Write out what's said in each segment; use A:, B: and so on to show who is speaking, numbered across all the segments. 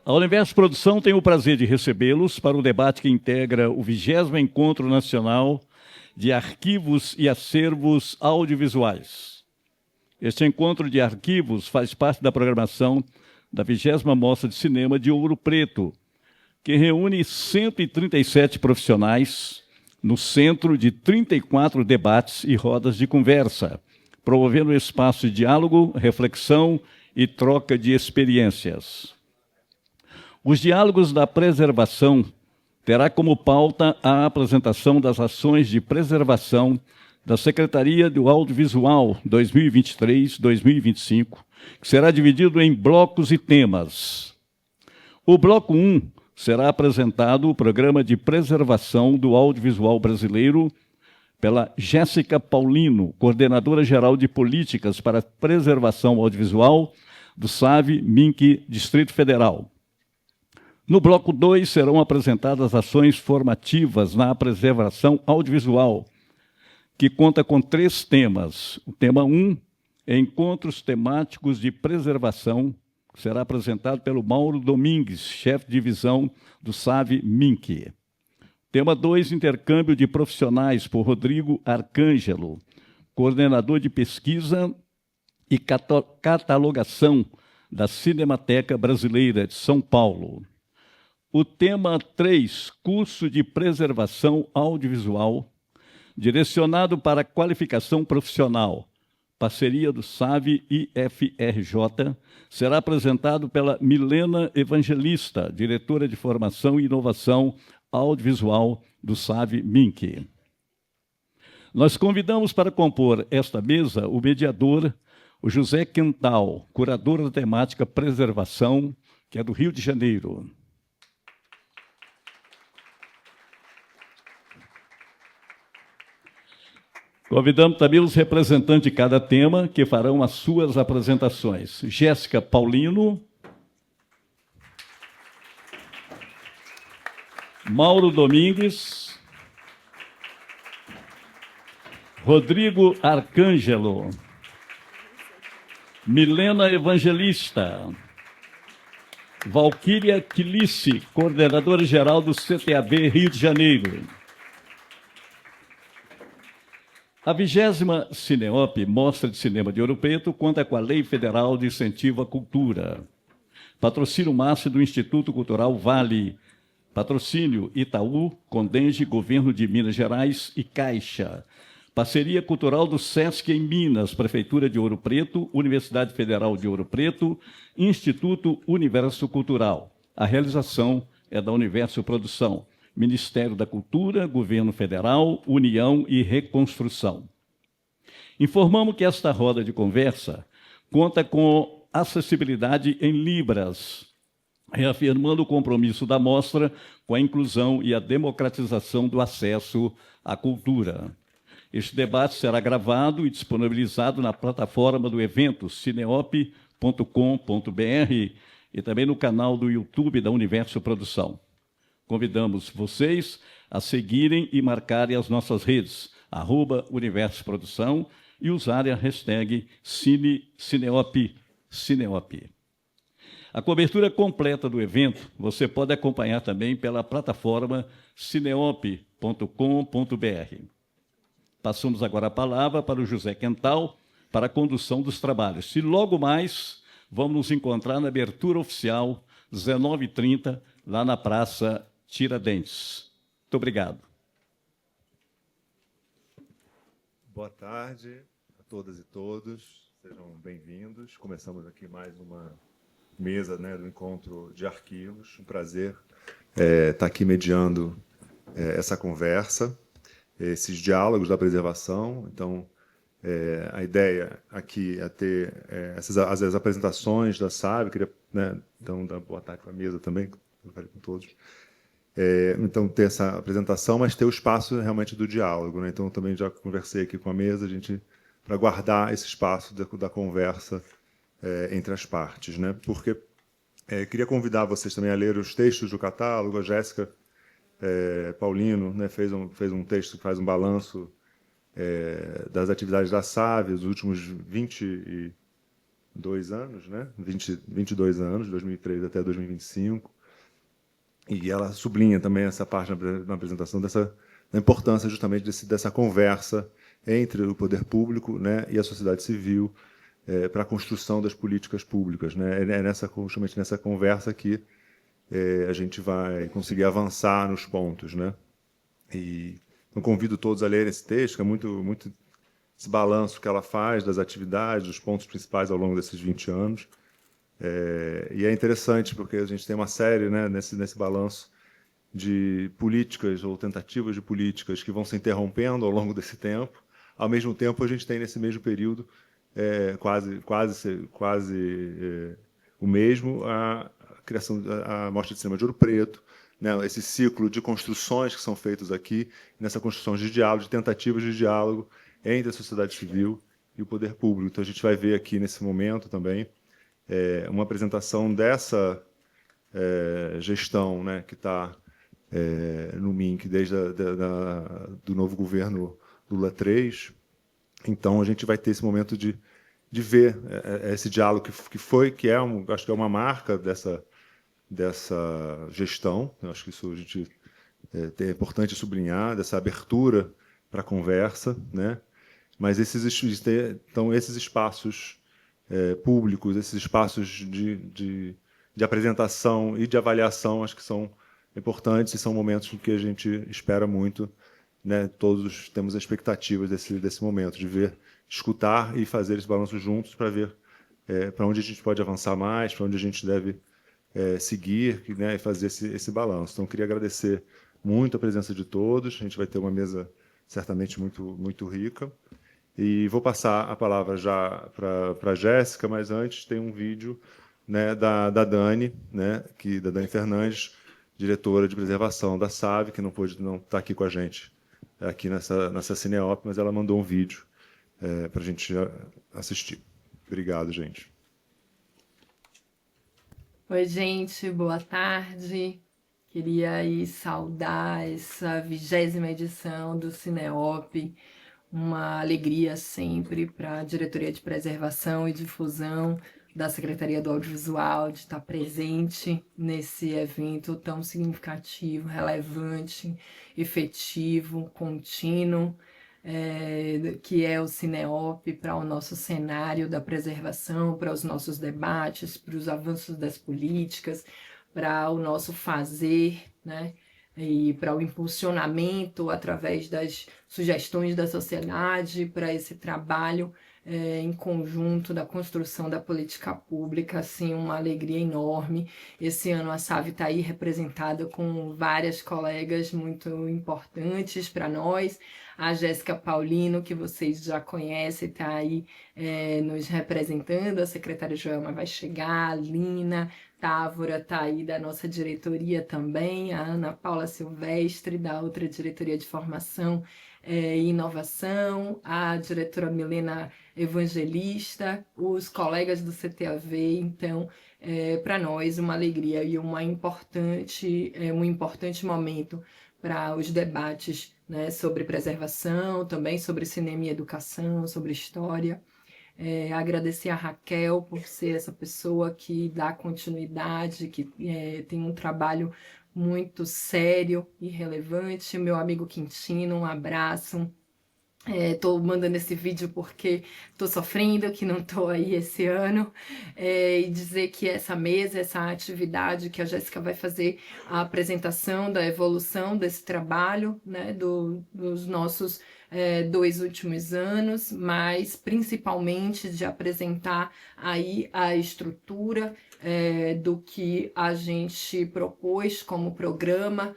A: A Universo Produção tem o prazer de recebê-los para o debate que integra o 20º Encontro Nacional de Arquivos e Acervos Audiovisuais. Este encontro de arquivos faz parte da programação da 20ª Mostra de Cinema de Ouro Preto, que reúne 137 profissionais no centro de 34 debates e rodas de conversa, promovendo um espaço de diálogo, reflexão e troca de experiências. Os diálogos da preservação terá como pauta a apresentação das ações de preservação da Secretaria do Audiovisual 2023-2025, que será dividido em blocos e temas. O bloco 1 será apresentado o Programa de Preservação do Audiovisual Brasileiro pela Jéssica Paulino, Coordenadora-Geral de Políticas para a Preservação Audiovisual do SAV-MINC Distrito Federal. No bloco 2 serão apresentadas ações formativas na preservação audiovisual, que conta com 3 temas. O tema 1, Encontros Temáticos de Preservação, que será apresentado pelo Mauro Domingues, chefe de divisão do SAV-MINC. Tema 2, Intercâmbio de Profissionais, por Rodrigo Arcângelo, coordenador de pesquisa e catalogação da Cinemateca Brasileira de São Paulo. O tema 3, Curso de Preservação Audiovisual, direcionado para qualificação profissional, parceria do SAV e FRJ, será apresentado pela Milena Evangelista, diretora de Formação e Inovação Audiovisual do SAV-MINC. Nós convidamos para compor esta mesa o mediador, o José Quental, curador da temática Preservação, que é do Rio de Janeiro. Convidamos também os representantes de cada tema, que farão as suas apresentações. Jéssica Paulino, Mauro Domingues, Rodrigo Arcângelo, Milena Evangelista, Valquíria Quilice, coordenadora-geral do CTAB Rio de Janeiro. A 20ª Cineop, Mostra de Cinema de Ouro Preto, conta com a Lei Federal de Incentivo à Cultura. Patrocínio máximo do Instituto Cultural Vale. Patrocínio Itaú, Condenge, Governo de Minas Gerais e Caixa. Parceria cultural do SESC em Minas, Prefeitura de Ouro Preto, Universidade Federal de Ouro Preto, Instituto Universo Cultural. A realização é da Universo Produção. Ministério da Cultura, Governo Federal, União e Reconstrução. Informamos que esta roda de conversa conta com acessibilidade em Libras, reafirmando o compromisso da mostra com a inclusão e a democratização do acesso à cultura. Este debate será gravado e disponibilizado na plataforma do evento cineop.com.br e também no canal do YouTube da Universo Produção. Convidamos vocês a seguirem e marcarem as nossas redes, @Universo Produção, e usarem a hashtag Cineop. A cobertura completa do evento você pode acompanhar também pela plataforma cineop.com.br. Passamos agora a palavra para o José Quental para a condução dos trabalhos. E logo mais vamos nos encontrar na abertura oficial, 19h30, lá na Praça Tiradentes. Muito obrigado.
B: Boa tarde a todas e todos, sejam bem-vindos. Começamos aqui mais uma mesa, né, do Encontro de Arquivos. Um prazer estar aqui mediando essa conversa, esses diálogos da preservação. Então, a ideia aqui é ter as apresentações da SAB. Queria, né, então, dar boa tarde para a mesa também, eu falei com todos. Então, ter essa apresentação, mas ter o espaço realmente do diálogo, né? Então, também já conversei aqui com a mesa, para guardar esse espaço da conversa entre as partes, né? Porque queria convidar vocês também a ler os textos do catálogo. A Jéssica Paulino, né, fez um texto que faz um balanço das atividades da SAV, os últimos 20 2 anos, né? 22 anos, 2003 até 2025. E ela sublinha também essa parte na apresentação da importância justamente dessa conversa entre o poder público, né, e a sociedade civil para a construção das políticas públicas, né? Justamente nessa conversa que a gente vai conseguir avançar nos pontos, né? E eu convido todos a lerem esse texto, que é muito esse balanço que ela faz das atividades, dos pontos principais ao longo desses 20 anos. E é interessante porque a gente tem uma série, né, nesse balanço de políticas ou tentativas de políticas que vão se interrompendo ao longo desse tempo. Ao mesmo tempo, a gente tem nesse mesmo período quase o mesmo a criação, a Mostra de Cinema de Ouro Preto, né, esse ciclo de construções que são feitas aqui, nessa construção de diálogo, de tentativas de diálogo entre a sociedade civil e o poder público. Então, a gente vai ver aqui nesse momento também uma apresentação dessa gestão, né, que está no MINC desde do novo governo Lula 3. Então, a gente vai ter esse momento de ver esse diálogo acho que é uma marca dessa gestão. Eu acho que isso a gente é importante sublinhar, dessa abertura para a conversa, né? Mas esses espaços públicos, esses espaços de apresentação e de avaliação, acho que são importantes e são momentos em que a gente espera muito, né? Todos temos expectativas desse momento, de ver, escutar e fazer esse balanço juntos para ver para onde a gente pode avançar mais, para onde a gente deve seguir, né? E fazer esse balanço. Então, eu queria agradecer muito a presença de todos. A gente vai ter uma mesa certamente muito rica. E vou passar a palavra já para a Jéssica, mas antes tem um vídeo, né, da Dani, né, da Dani Fernandes, diretora de preservação da SAV, que não pôde não estar aqui com a gente aqui nessa Cineop, mas ela mandou um vídeo para a gente assistir. Obrigado, gente.
C: Oi, gente, boa tarde. Queria aí saudar essa 20ª edição do Cineop. Uma alegria sempre para a Diretoria de Preservação e Difusão da Secretaria do Audiovisual de estar presente nesse evento tão significativo, relevante, efetivo, contínuo, que é o Cineop, para o nosso cenário da preservação, para os nossos debates, para os avanços das políticas, para o nosso fazer, né? E para o impulsionamento através das sugestões da sociedade para esse trabalho em conjunto da construção da política pública, assim, uma alegria enorme. Esse ano a SAV está aí representada com várias colegas muito importantes para nós. A Jéssica Paulino, que vocês já conhecem, está aí nos representando, a secretária Joelma vai chegar, a Lina, Távora está aí da nossa diretoria também, a Ana Paula Silvestre, da outra diretoria de formação e inovação, a diretora Milena Evangelista, os colegas do CTAV. Então, para nós, uma alegria e um importante momento para os debates, né, sobre preservação, também sobre cinema e educação, sobre história. Agradecer a Raquel por ser essa pessoa que dá continuidade, que tem um trabalho muito sério e relevante. Meu amigo Quintino, um abraço. Tô mandando esse vídeo porque tô sofrendo, que não tô aí esse ano, e dizer que essa mesa, essa atividade que a Jéssica vai fazer a apresentação da evolução desse trabalho, né, dos nossos 2 últimos anos, mas principalmente de apresentar aí a estrutura do que a gente propôs como programa,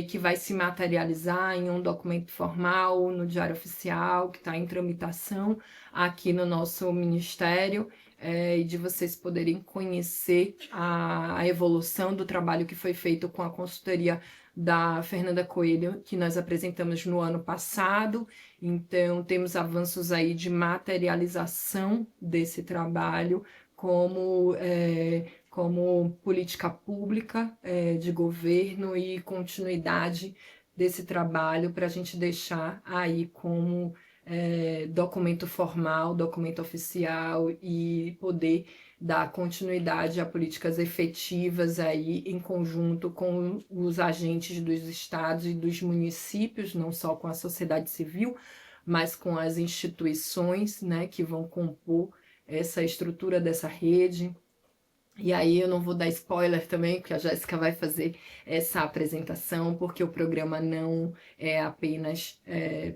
C: que vai se materializar em um documento formal no Diário Oficial, que está em tramitação aqui no nosso Ministério, e de vocês poderem conhecer a evolução do trabalho que foi feito com a consultoria da Fernanda Coelho, que nós apresentamos no ano passado. Então, temos avanços aí de materialização desse trabalho como política pública de governo e continuidade desse trabalho para a gente deixar aí como documento formal, documento oficial e poder dar continuidade a políticas efetivas aí em conjunto com os agentes dos estados e dos municípios, não só com a sociedade civil, mas com as instituições, né, que vão compor essa estrutura dessa rede. E aí eu não vou dar spoiler também, porque a Jéssica vai fazer essa apresentação, porque o programa não é apenas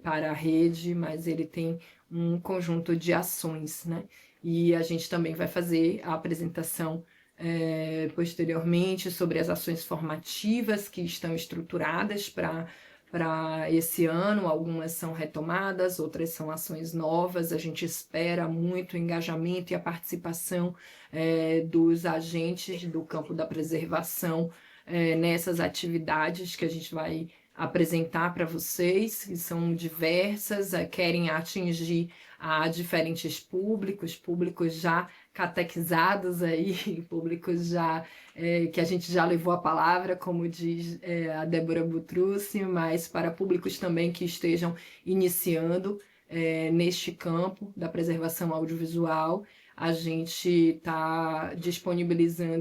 C: para a rede, mas ele tem um conjunto de ações, né? E a gente também vai fazer a apresentação posteriormente sobre as ações formativas que estão estruturadas para esse ano. Algumas são retomadas, outras são ações novas. A gente espera muito o engajamento e a participação dos agentes do campo da preservação nessas atividades que a gente vai apresentar para vocês, que são diversas, querem atingir a diferentes públicos já catequizados aí, públicos já que a gente já levou a palavra, como diz a Débora Butrucci, mas para públicos também que estejam iniciando neste campo da preservação audiovisual. A gente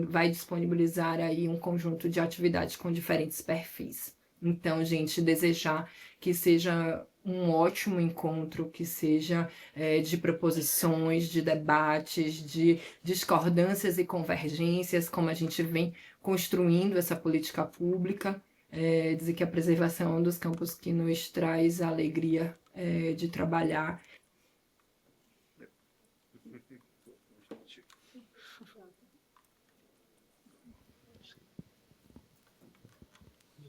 C: vai disponibilizar aí um conjunto de atividades com diferentes perfis. Então, gente, desejar que seja um ótimo encontro, que seja de proposições, de debates, de discordâncias e convergências, como a gente vem construindo essa política pública. Dizer que a preservação é um dos campos que nos traz a alegria de trabalhar.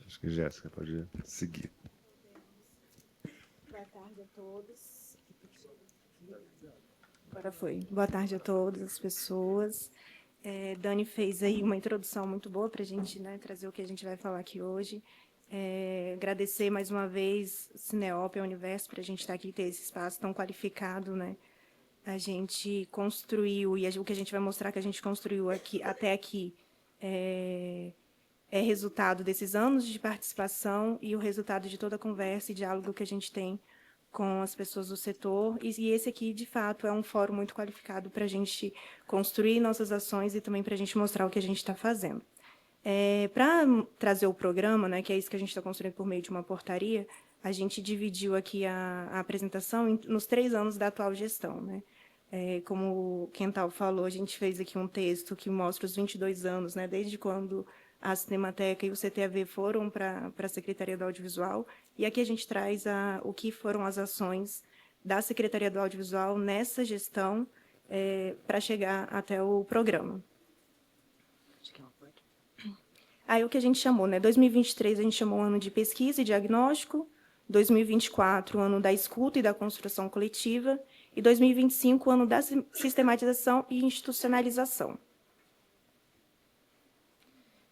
B: Acho que Jéssica pode seguir.
D: Boa tarde a todos. Agora foi. Boa tarde a todas as pessoas. Dani fez aí uma introdução muito boa para a gente, né, trazer o que a gente vai falar aqui hoje. Agradecer mais uma vez Cineop e a Universo para a gente estar aqui e ter esse espaço tão qualificado, né? A gente construiu, e o que a gente vai mostrar que a gente construiu aqui, até aqui é resultado desses anos de participação e o resultado de toda a conversa e diálogo que a gente tem com as pessoas do setor. E esse aqui, de fato, é um fórum muito qualificado para a gente construir nossas ações e também para a gente mostrar o que a gente está fazendo. Para trazer o programa, né, que é isso que a gente está construindo por meio de uma portaria, a gente dividiu aqui a apresentação nos 3 anos da atual gestão, né? Como o Quental falou, a gente fez aqui um texto que mostra os 22 anos, né, desde quando a Cinemateca e o CTAV foram para a Secretaria do Audiovisual, e aqui a gente traz o que foram as ações da Secretaria do Audiovisual nessa gestão para chegar até o programa. Aí o que a gente chamou, né? 2023 a gente chamou o ano de pesquisa e diagnóstico, 2024 o ano da escuta e da construção coletiva, e 2025 o ano da sistematização e institucionalização.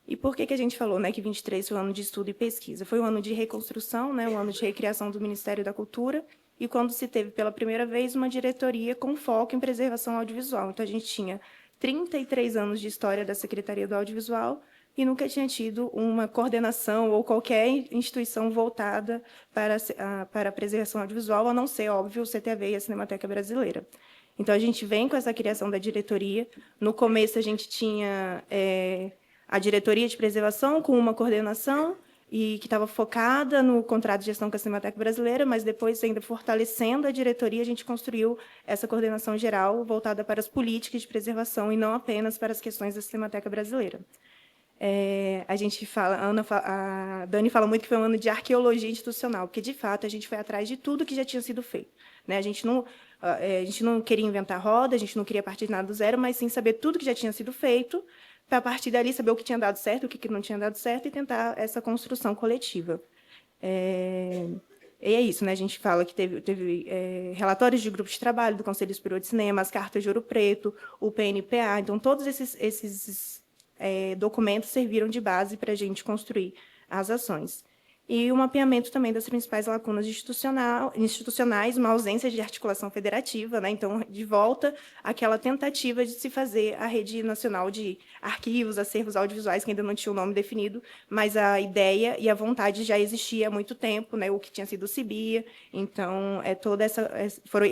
D: E por que a gente falou, né, que 23 foi o ano de estudo e pesquisa? Foi o ano de reconstrução, né, o ano de recriação do Ministério da Cultura, e quando se teve pela primeira vez uma diretoria com foco em preservação audiovisual. Então, a gente tinha 33 anos de história da Secretaria do Audiovisual e nunca tinha tido uma coordenação ou qualquer instituição voltada para a preservação audiovisual, a não ser, óbvio, o CTAV e a Cinemateca Brasileira. Então, a gente vem com essa criação da diretoria. No começo, a gente tinha a diretoria de preservação com uma coordenação e que estava focada no contrato de gestão com a Cinemateca Brasileira, mas depois, ainda fortalecendo a diretoria, a gente construiu essa coordenação geral voltada para as políticas de preservação e não apenas para as questões da Cinemateca Brasileira. A gente fala, a Dani fala muito que foi um ano de arqueologia institucional, porque, de fato, a gente foi atrás de tudo que já tinha sido feito, né? A gente não queria inventar roda, a gente não queria partir de nada do zero, mas sim saber tudo que já tinha sido feito, para, a partir dali, saber o que tinha dado certo, o que não tinha dado certo, e tentar essa construção coletiva. E é isso, né? A gente fala que teve relatórios de grupos de trabalho do Conselho Superior de Cinema, as cartas de Ouro Preto, o PNPA. Então, todos esses documentos serviram de base para a gente construir as ações. e o mapeamento também das principais lacunas institucionais, uma ausência de articulação federativa, né? Então, de volta àquela tentativa de se fazer a Rede Nacional de Arquivos, Acervos Audiovisuais, que ainda não tinha o nome definido, mas a ideia e a vontade já existia há muito tempo, né? O que tinha sido o CIBIA. Então,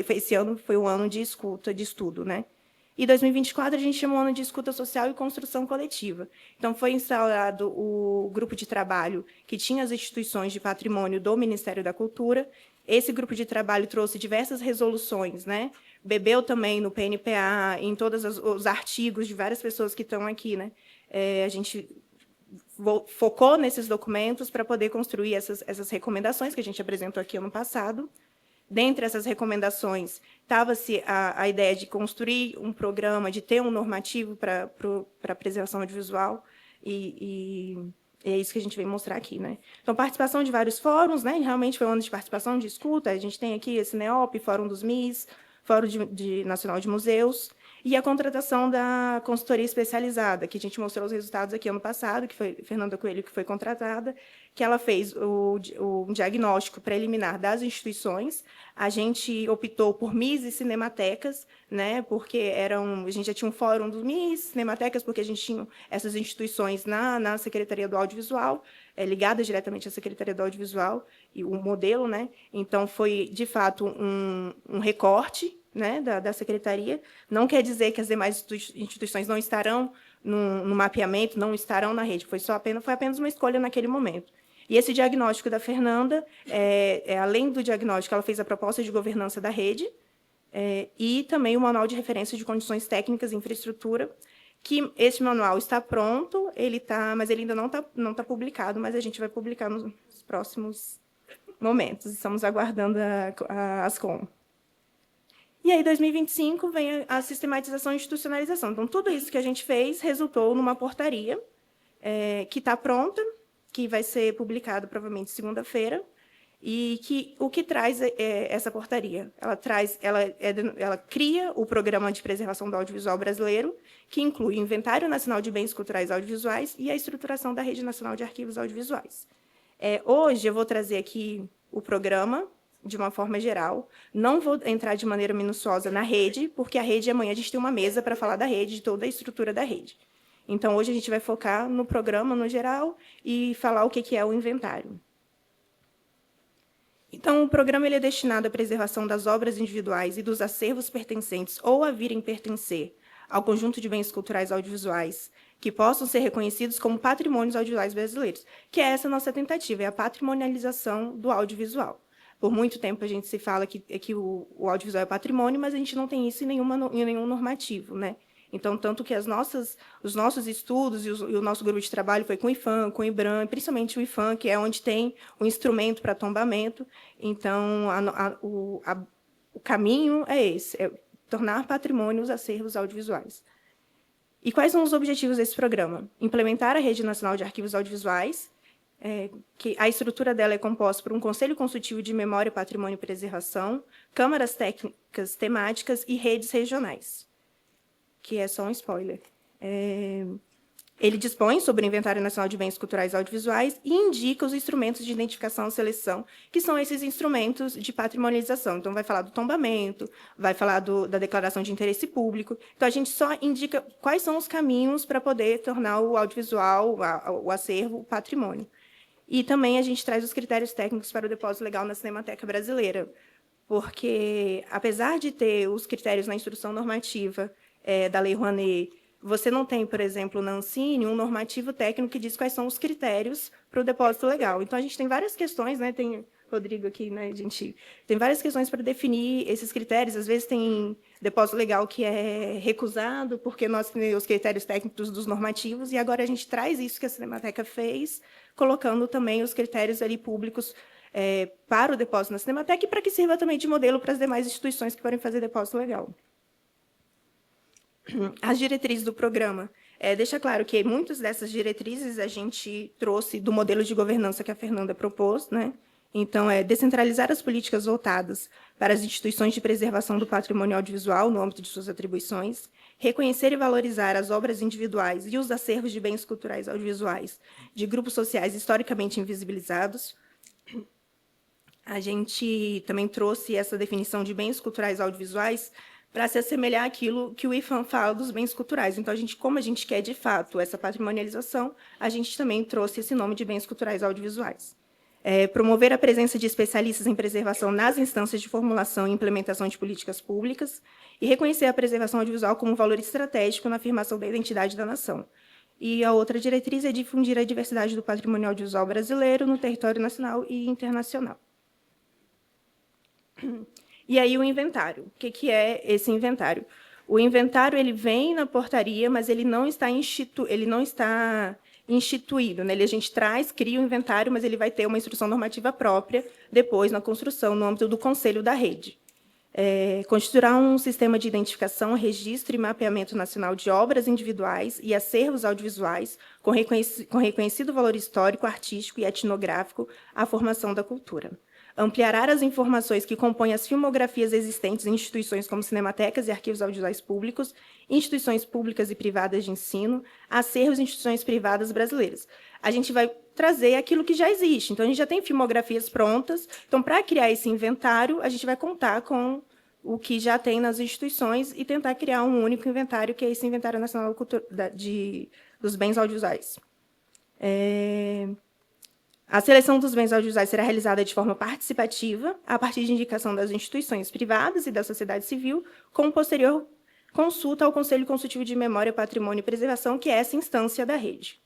D: esse ano foi um ano de escuta, de estudo, né? E 2024 a gente chamou ano de escuta social e construção coletiva. Então, foi instaurado o grupo de trabalho que tinha as instituições de patrimônio do Ministério da Cultura. Esse grupo de trabalho trouxe diversas resoluções, né? Bebeu também no PNPA, em todos os artigos de várias pessoas que estão aqui, né? A gente focou nesses documentos para poder construir essas recomendações que a gente apresentou aqui ano passado. Dentre essas recomendações, estava-se a ideia de construir um programa, de ter um normativo para a preservação audiovisual, e é isso que a gente vem mostrar aqui, né? Então, participação de vários fóruns, né? Realmente foi um ano de participação, de escuta. A gente tem aqui esse NEOP, Fórum dos MIS, Fórum Nacional de Museus, e a contratação da consultoria especializada, que a gente mostrou os resultados aqui ano passado, que foi Fernanda Coelho, que foi contratada, que ela fez o diagnóstico preliminar das instituições. A gente optou por MIS e cinematecas, né, porque a gente já tinha um fórum dos MIS, cinematecas, porque a gente tinha essas instituições na Secretaria do Audiovisual, ligada diretamente à Secretaria do Audiovisual, e o modelo, né? Então, foi, de fato, um recorte, né, da Secretaria. Não quer dizer que as demais instituições não estarão no mapeamento, não estarão na rede. Foi apenas uma escolha naquele momento. E esse diagnóstico da Fernanda, além do diagnóstico, ela fez a proposta de governança da rede, e também o manual de referência de condições técnicas e infraestrutura, que esse manual está pronto, mas ele ainda não está publicado, mas a gente vai publicar nos próximos momentos. Estamos aguardando a Ascom. E aí, 2025, vem a sistematização e institucionalização. Então, tudo isso que a gente fez resultou numa portaria que está pronta, que vai ser publicada provavelmente segunda-feira, e o que traz essa portaria? Ela cria o Programa de Preservação do Audiovisual Brasileiro, que inclui o Inventário Nacional de Bens Culturais Audiovisuais e a estruturação da Rede Nacional de Arquivos Audiovisuais. Hoje, eu vou trazer aqui o programa, de uma forma geral. Não vou entrar de maneira minuciosa na rede, porque a rede, amanhã a gente tem uma mesa para falar da rede, de toda a estrutura da rede. Então, hoje a gente vai focar no programa, no geral, e falar o que é o inventário. Então, o programa ele é destinado à preservação das obras individuais e dos acervos pertencentes ou a virem pertencer ao conjunto de bens culturais audiovisuais que possam ser reconhecidos como patrimônios audiovisuais brasileiros, que é essa nossa tentativa, é a patrimonialização do audiovisual. Por muito tempo a gente se fala que o audiovisual é patrimônio, mas a gente não tem isso em nenhum normativo, né? Então, tanto que os nossos estudos e o nosso grupo de trabalho foi com o IFAM, com o IBRAM, principalmente o IFAM, que é onde tem o instrumento para tombamento. Então, o caminho é esse, é tornar patrimônio os acervos audiovisuais. E quais são os objetivos desse programa? Implementar a Rede Nacional de Arquivos Audiovisuais, que a estrutura dela é composta por um Conselho Consultivo de Memória, Patrimônio e Preservação, câmaras técnicas temáticas e redes regionais, que é só um spoiler. Ele dispõe sobre o Inventário Nacional de Bens Culturais Audiovisuais e indica os instrumentos de identificação e seleção, que são esses instrumentos de patrimonialização. Então, vai falar do tombamento, vai falar da declaração de interesse público. Então, a gente só indica quais são os caminhos para poder tornar o audiovisual, o acervo, patrimônio. E também a gente traz os critérios técnicos para o depósito legal na Cinemateca Brasileira, porque, apesar de ter os critérios na instrução normativa da Lei Rouanet, você não tem, por exemplo, na Ancine, um normativo técnico que diz quais são os critérios para o depósito legal. Então, a gente tem várias questões, né? Tem o Rodrigo aqui, né? A gente tem várias questões para definir esses critérios. Às vezes tem depósito legal que é recusado, porque nós temos os critérios técnicos dos normativos, e agora a gente traz isso que a Cinemateca fez, colocando também os critérios ali públicos para o depósito na Cinemateca e para que sirva também de modelo para as demais instituições que forem fazer depósito legal. As diretrizes do programa. Deixa claro que muitas dessas diretrizes a gente trouxe do modelo de governança que a Fernanda propôs, né? Então, descentralizar as políticas voltadas para as instituições de preservação do patrimônio audiovisual no âmbito de suas atribuições, reconhecer e valorizar as obras individuais e os acervos de bens culturais audiovisuais de grupos sociais historicamente invisibilizados, a gente também trouxe essa definição de bens culturais audiovisuais para se assemelhar àquilo que o IFAM fala dos bens culturais. Então, como a gente quer, de fato, essa patrimonialização, a gente também trouxe esse nome de bens culturais audiovisuais. Promover a presença de especialistas em preservação nas instâncias de formulação e implementação de políticas públicas e reconhecer a preservação audiovisual como um valor estratégico na afirmação da identidade da nação. E a outra diretriz é difundir a diversidade do patrimônio audiovisual brasileiro no território nacional e internacional. E aí o inventário. O que é esse inventário? O inventário ele vem na portaria, mas ele não está instituído. Né? A gente cria o inventário, mas ele vai ter uma instrução normativa própria depois na construção, no âmbito do Conselho da Rede. Constituirá um sistema de identificação, registro e mapeamento nacional de obras individuais e acervos audiovisuais com reconhecido valor histórico, artístico e etnográfico à formação da cultura. Ampliará as informações que compõem as filmografias existentes em instituições como cinematecas e arquivos audiovisuais públicos, instituições públicas e privadas de ensino, acervos e instituições privadas brasileiras. A gente vai trazer aquilo que já existe. Então, a gente já tem filmografias prontas. Então, para criar esse inventário, a gente vai contar com o que já tem nas instituições e tentar criar um único inventário, que é esse Inventário Nacional dos Bens Audiovisuais. A seleção dos bens audiovisuais será realizada de forma participativa, a partir de indicação das instituições privadas e da sociedade civil, com posterior consulta ao Conselho Consultivo de Memória, Patrimônio e Preservação, que é essa instância da rede.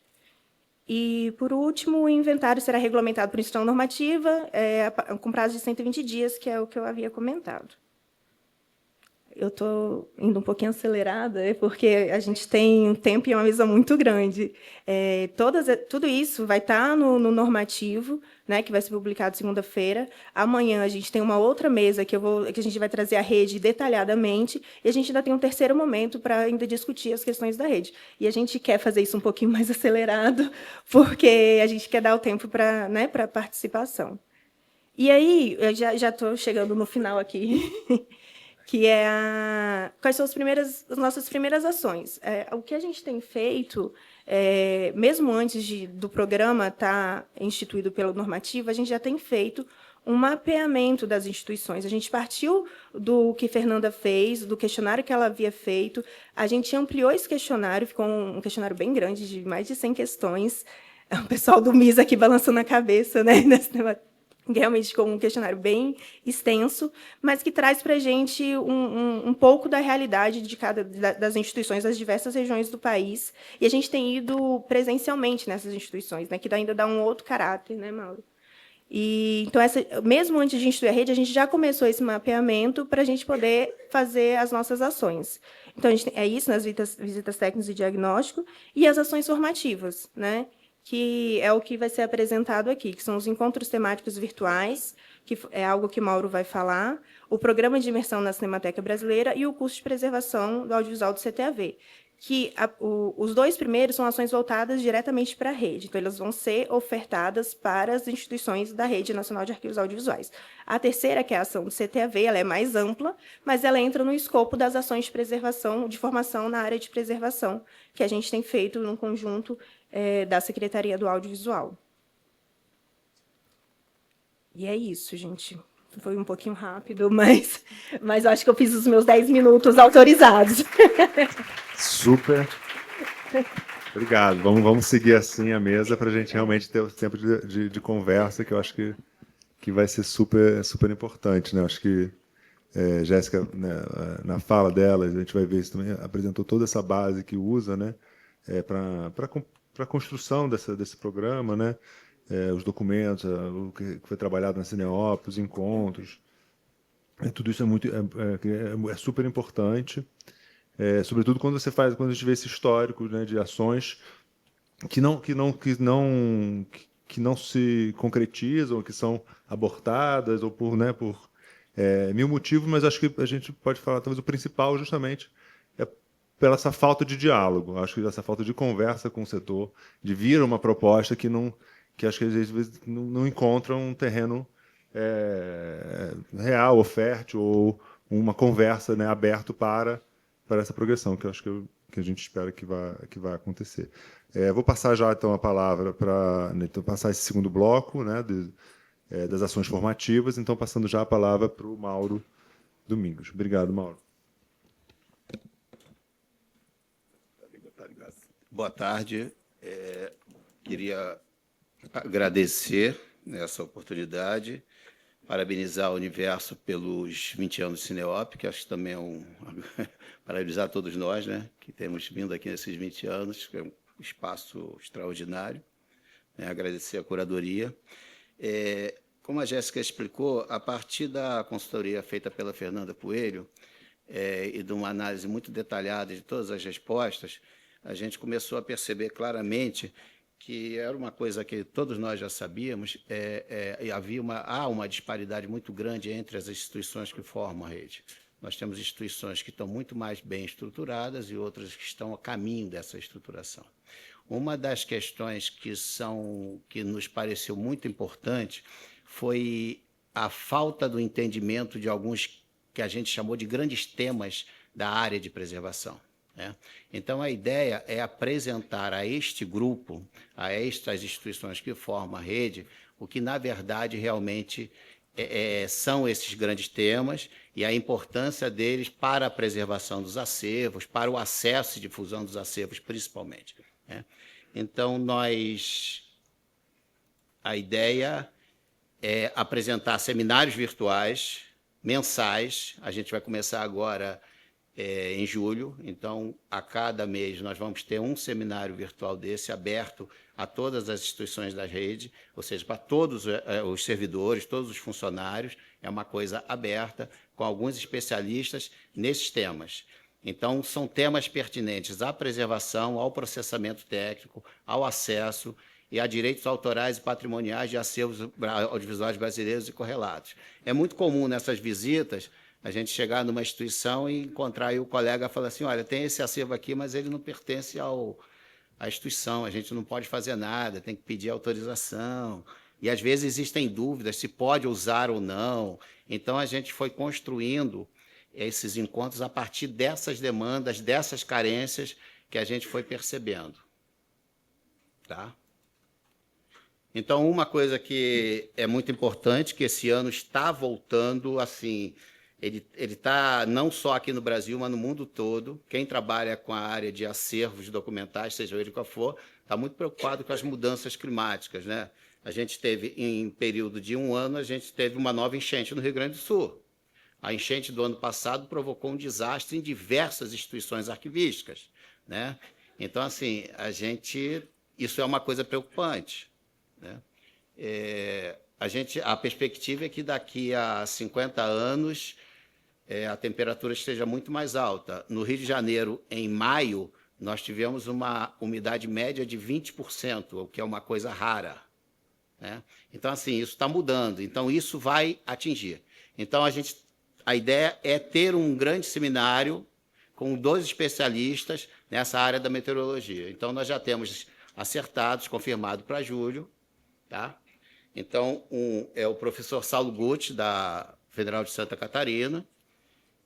D: E, por último, o inventário será regulamentado por instrução normativa, com prazo de 120 dias, que é o que eu havia comentado. Eu estou indo um pouquinho acelerada, porque a gente tem um tempo e uma mesa muito grande. Tudo isso vai estar no normativo, né, que vai ser publicado segunda-feira. Amanhã a gente tem uma outra mesa que a gente vai trazer a rede detalhadamente, e a gente ainda tem um terceiro momento para ainda discutir as questões da rede. E a gente quer fazer isso um pouquinho mais acelerado, porque a gente quer dar o tempo para, né, para participação. E aí, eu já estou chegando no final aqui. Que é quais são as nossas primeiras ações. O que a gente tem feito, mesmo antes do programa estar instituído pelo normativo, a gente já tem feito um mapeamento das instituições. A gente partiu do que Fernanda fez, do questionário que ela havia feito, a gente ampliou esse questionário, ficou um questionário bem grande, de mais de 100 questões. O pessoal do MIS aqui balançando a cabeça, né, nesse tema. Realmente com um questionário bem extenso, mas que traz para a gente um pouco da realidade das instituições das diversas regiões do país. E a gente tem ido presencialmente nessas instituições, né, que ainda dá um outro caráter, né, Mauro? Então, mesmo antes de instituir a rede, a gente já começou esse mapeamento para a gente poder fazer as nossas ações. Então, é isso nas visitas técnicas e diagnóstico e as ações formativas, né? Que é o que vai ser apresentado aqui, que são os encontros temáticos virtuais, que é algo que Mauro vai falar, o programa de imersão na Cinemateca Brasileira e o curso de preservação do audiovisual do CTAV, que os dois primeiros são ações voltadas diretamente para a rede, então elas vão ser ofertadas para as instituições da Rede Nacional de Arquivos Audiovisuais. A terceira, que é a ação do CTAV, ela é mais ampla, mas ela entra no escopo das ações de preservação, de formação na área de preservação, que a gente tem feito num conjunto da Secretaria do Audiovisual. E é isso, gente. Foi um pouquinho rápido, mas eu acho que eu fiz os meus 10 minutos autorizados.
B: Super. Obrigado. Vamos seguir assim a mesa para a gente realmente ter o tempo de conversa, que eu acho que vai ser super, super importante, né? Acho que Jéssica, né, na fala dela, a gente vai ver isso também, apresentou toda essa base que usa, né, para a construção desse programa, né, os documentos, o que foi trabalhado na Cineop, os encontros, tudo isso é super importante, sobretudo quando a gente vê esse histórico, né, de ações que não se concretizam, que são abortadas ou por mil motivos, mas acho que a gente pode falar talvez o principal justamente pela essa falta de diálogo, acho que essa falta de conversa com o setor, de vir uma proposta que acho que às vezes não encontra um terreno real, ou fértil, ou uma conversa, né, aberto para essa progressão, que eu acho que a gente espera que vai acontecer. Vou passar já então a palavra para passar esse segundo bloco, né, das ações formativas. Então, passando já a palavra para o Mauro Domingos. Obrigado, Mauro.
E: Boa tarde. Queria agradecer essa oportunidade, parabenizar o Universo pelos 20 anos de Cineop, que acho que também é parabenizar todos nós, né, que temos vindo aqui nesses 20 anos, que é um espaço extraordinário, né, agradecer a curadoria. Como a Jéssica explicou, a partir da consultoria feita pela Fernanda Poelho e de uma análise muito detalhada de todas as respostas, a gente começou a perceber claramente que era uma coisa que todos nós já sabíamos, há uma disparidade muito grande entre as instituições que formam a rede. Nós temos instituições que estão muito mais bem estruturadas e outras que estão a caminho dessa estruturação. Uma das questões que nos pareceu muito importante foi a falta do entendimento de alguns que a gente chamou de grandes temas da área de preservação. Então, a ideia é apresentar a este grupo, a estas instituições que formam a rede, o que, na verdade, realmente são esses grandes temas e a importância deles para a preservação dos acervos, para o acesso e difusão dos acervos, principalmente. Então, a ideia é apresentar seminários virtuais, mensais. A gente vai começar agora em julho, então, a cada mês, nós vamos ter um seminário virtual desse, aberto a todas as instituições da rede, ou seja, para todos os servidores, todos os funcionários, é uma coisa aberta, com alguns especialistas nesses temas. Então, são temas pertinentes à preservação, ao processamento técnico, ao acesso e a direitos autorais e patrimoniais de acervos audiovisuais brasileiros e correlatos. É muito comum nessas visitas a gente chegar numa instituição e encontrar aí o colega e falar assim, olha, tem esse acervo aqui, mas ele não pertence à instituição, a gente não pode fazer nada, tem que pedir autorização. E, às vezes, existem dúvidas se pode usar ou não. Então, a gente foi construindo esses encontros a partir dessas demandas, dessas carências que a gente foi percebendo. Tá? Então, uma coisa que é muito importante, que esse ano está voltando, assim, ele está não só aqui no Brasil, mas no mundo todo. Quem trabalha com a área de acervos documentais, seja ele qual for, está muito preocupado com as mudanças climáticas, né? A gente teve, em período de 1 ano, a gente teve uma nova enchente no Rio Grande do Sul. A enchente do ano passado provocou um desastre em diversas instituições arquivísticas, né? Então, assim, isso é uma coisa preocupante, né? A perspectiva é que daqui a 50 anos a temperatura esteja muito mais alta. No Rio de Janeiro, em maio, nós tivemos uma umidade média de 20%, o que é uma coisa rara, né? Então, assim, isso está mudando. Então, isso vai atingir. Então, a ideia é ter um grande seminário com 2 especialistas nessa área da meteorologia. Então, nós já temos acertados, confirmado para julho, tá? Então, é o professor Saulo Gucci, da Federal de Santa Catarina,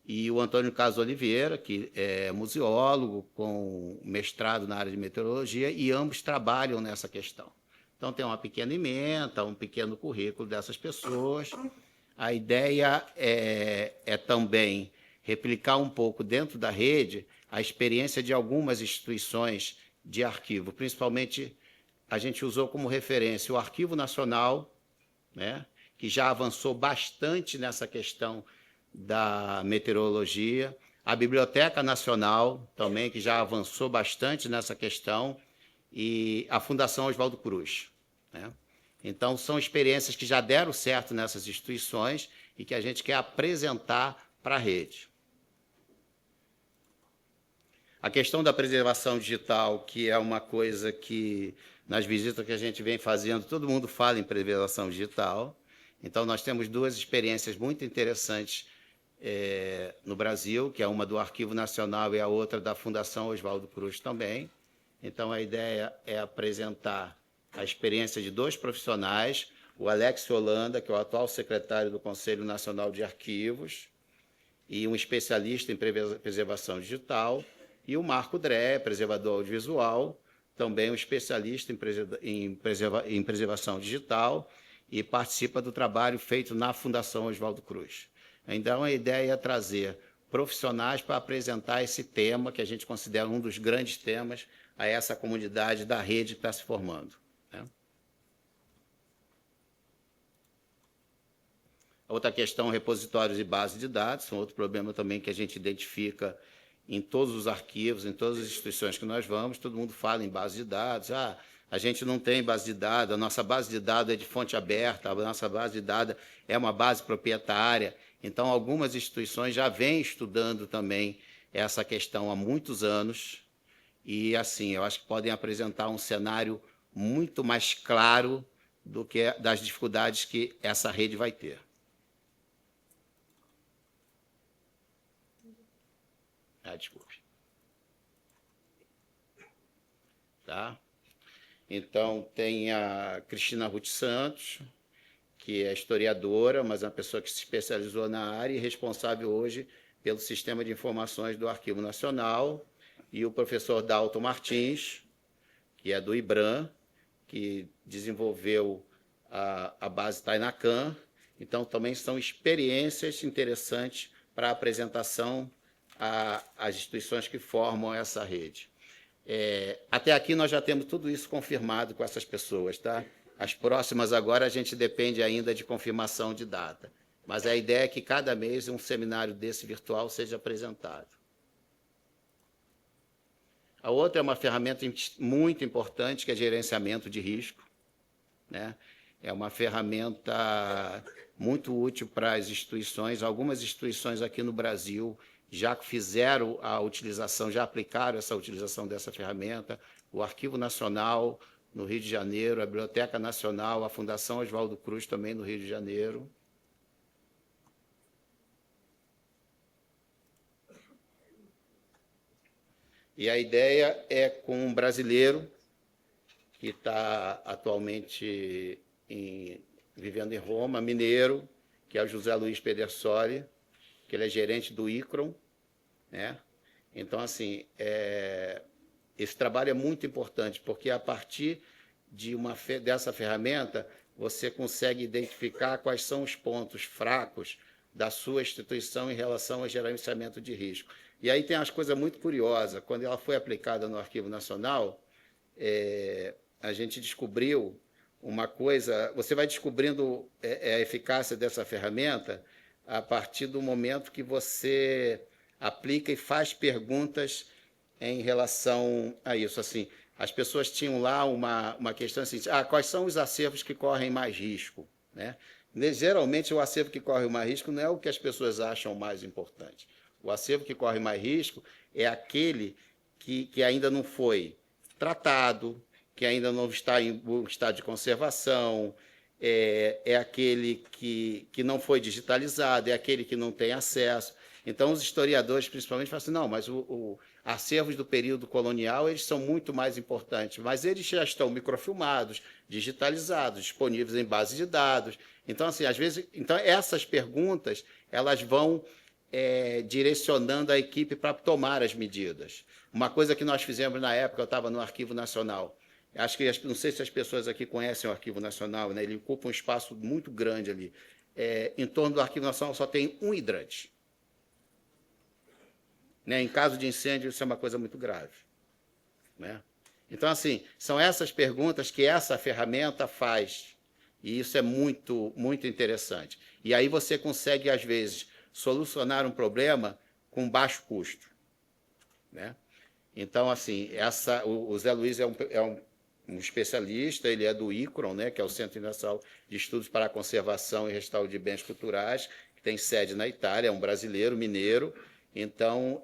E: e o Antônio Carlos Oliveira, que é museólogo com mestrado na área de meteorologia, e ambos trabalham nessa questão. Então, tem uma pequena ementa, um pequeno currículo dessas pessoas. A ideia é também replicar um pouco dentro da rede a experiência de algumas instituições de arquivo, principalmente a gente usou como referência o Arquivo Nacional, né, que já avançou bastante nessa questão da meteorologia, a Biblioteca Nacional também, que já avançou bastante nessa questão, e a Fundação Oswaldo Cruz, né? Então, são experiências que já deram certo nessas instituições e que a gente quer apresentar para a rede. A questão da preservação digital, que é uma coisa que, nas visitas que a gente vem fazendo, todo mundo fala em preservação digital. Então, nós temos 2 experiências muito interessantes no Brasil, que é uma do Arquivo Nacional e a outra da Fundação Oswaldo Cruz também. Então, a ideia é apresentar a experiência de 2 profissionais, o Alex Holanda, que é o atual secretário do Conselho Nacional de Arquivos, e um especialista em preservação digital, e o Marco Dré, preservador audiovisual, também um especialista em preservação digital, e participa do trabalho feito na Fundação Oswaldo Cruz. Então, a ideia é trazer profissionais para apresentar esse tema, que a gente considera um dos grandes temas, a essa comunidade da rede que está se formando, né? Outra questão, repositórios e bases de dados, outro problema também que a gente identifica em todos os arquivos, em todas as instituições que nós vamos, todo mundo fala em base de dados. A gente não tem base de dados, a nossa base de dados é de fonte aberta, a nossa base de dados é uma base proprietária. Então, algumas instituições já vêm estudando também essa questão há muitos anos e, assim, eu acho que podem apresentar um cenário muito mais claro do que das dificuldades que essa rede vai ter. Desculpe. Tá? Então, tem a Cristina Ruth Santos, que é historiadora, mas é uma pessoa que se especializou na área e responsável hoje pelo Sistema de Informações do Arquivo Nacional, e o professor Dalton Martins, que é do IBRAM, que desenvolveu a base Tainacan. Então, também são experiências interessantes para a apresentação às instituições que formam essa rede. Até aqui nós já temos tudo isso confirmado com essas pessoas, tá? As próximas agora a gente depende ainda de confirmação de data. Mas a ideia é que cada mês um seminário desse virtual seja apresentado. A outra é uma ferramenta muito importante, que é gerenciamento de risco, né? É uma ferramenta muito útil para as instituições. Algumas instituições aqui no Brasil já fizeram a utilização, já aplicaram essa utilização dessa ferramenta. O Arquivo Nacional, no Rio de Janeiro, a Biblioteca Nacional, a Fundação Oswaldo Cruz, também no Rio de Janeiro. E a ideia é com um brasileiro que está atualmente vivendo em Roma, mineiro, que é o José Luiz Pedersoli, que ele é gerente do ICRON, né? Então, assim, esse trabalho é muito importante, porque a partir dessa ferramenta, você consegue identificar quais são os pontos fracos da sua instituição em relação ao gerenciamento de risco. E aí tem umas coisas muito curiosas. Quando ela foi aplicada no Arquivo Nacional, a gente descobriu uma coisa. Você vai descobrindo a eficácia dessa ferramenta a partir do momento que você aplica e faz perguntas em relação a isso. Assim, as pessoas tinham lá uma questão assim, quais são os acervos que correm mais risco, né? Geralmente, o acervo que corre mais risco não é o que as pessoas acham mais importante. O acervo que corre mais risco é aquele que ainda não foi tratado, que ainda não está em estado de conservação, é aquele que não foi digitalizado, é aquele que não tem acesso. Então, os historiadores, principalmente, falam assim, não, mas os acervos do período colonial eles são muito mais importantes, mas eles já estão microfilmados, digitalizados, disponíveis em base de dados. Então, assim, às vezes, essas perguntas elas vão direcionando a equipe para tomar as medidas. Uma coisa que nós fizemos na época, eu estava no Arquivo Nacional, acho que, não sei se as pessoas aqui conhecem o Arquivo Nacional, né? Ele ocupa um espaço muito grande ali. Em torno do Arquivo Nacional só tem um hidrante. Né? Em caso de incêndio, isso é uma coisa muito grave, né? Então, assim, são essas perguntas que essa ferramenta faz, e isso é muito, muito interessante. E aí você consegue, às vezes, solucionar um problema com baixo custo, né? Então, assim, o Zé Luiz é um especialista, ele é do ICRON, né, que é o Centro Internacional de Estudos para a Conservação e Restauro de Bens Culturais, que tem sede na Itália, é um brasileiro, mineiro. Então,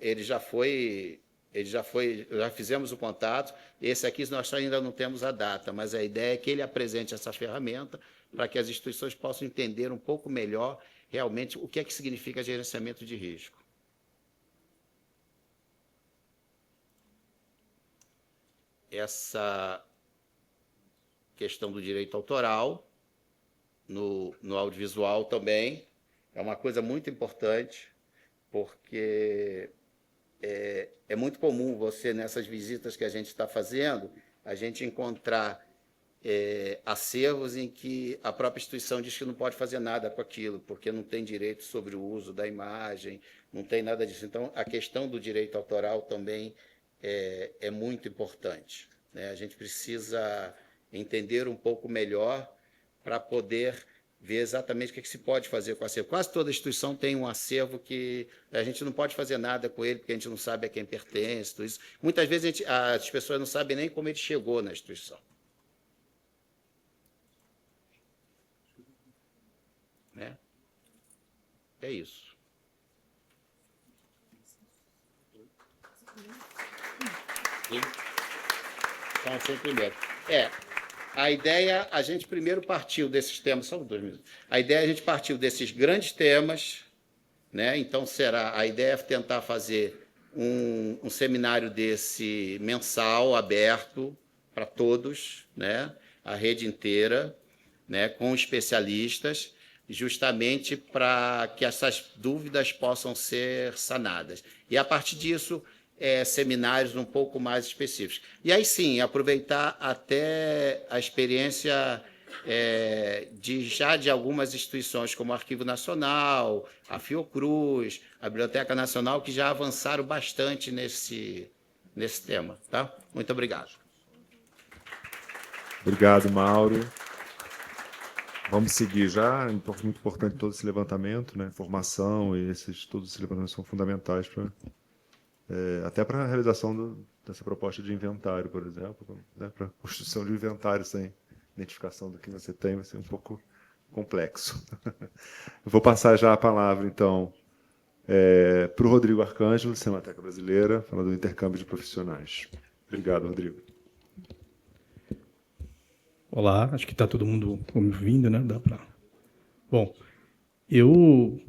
E: já fizemos o contato. Esse aqui nós ainda não temos a data, mas a ideia é que ele apresente essa ferramenta para que as instituições possam entender um pouco melhor realmente o que é que significa gerenciamento de risco. Essa questão do direito autoral no audiovisual também é uma coisa muito importante, porque é muito comum você, nessas visitas que a gente está fazendo, a gente encontrar acervos em que a própria instituição diz que não pode fazer nada com aquilo, porque não tem direito sobre o uso da imagem, não tem nada disso. Então, a questão do direito autoral também é muito importante, né? A gente precisa entender um pouco melhor para poder ver exatamente o que se pode fazer com o acervo. Quase toda instituição tem um acervo que a gente não pode fazer nada com ele, porque a gente não sabe a quem pertence, tudo isso. Muitas vezes as pessoas não sabem nem como ele chegou na instituição. Né? É isso. Então, foi o primeiro. A ideia, a gente primeiro partiu desses temas, só 2 minutos. A ideia, a gente partiu desses grandes temas, né? Então, a ideia é tentar fazer um seminário desse mensal, aberto para todos, né? A rede inteira, né? Com especialistas, justamente para que essas dúvidas possam ser sanadas. E, a partir disso, seminários um pouco mais específicos. E aí, sim, aproveitar até a experiência de algumas instituições, como o Arquivo Nacional, a Fiocruz, a Biblioteca Nacional, que já avançaram bastante nesse tema. Tá? Muito obrigado.
B: Obrigado, Mauro. Vamos seguir já. Muito importante todo esse levantamento, né? Formação e todos esses levantamentos são fundamentais para até para a realização dessa proposta de inventário, por exemplo, né? Para a construção de inventário sem identificação do que você tem vai ser um pouco complexo. Eu vou passar já a palavra, então, para o Rodrigo Arcângelo, Cinemateca Brasileira, falando do intercâmbio de profissionais. Obrigado, Rodrigo.
F: Olá, acho que está todo mundo me ouvindo, né? Bom, eu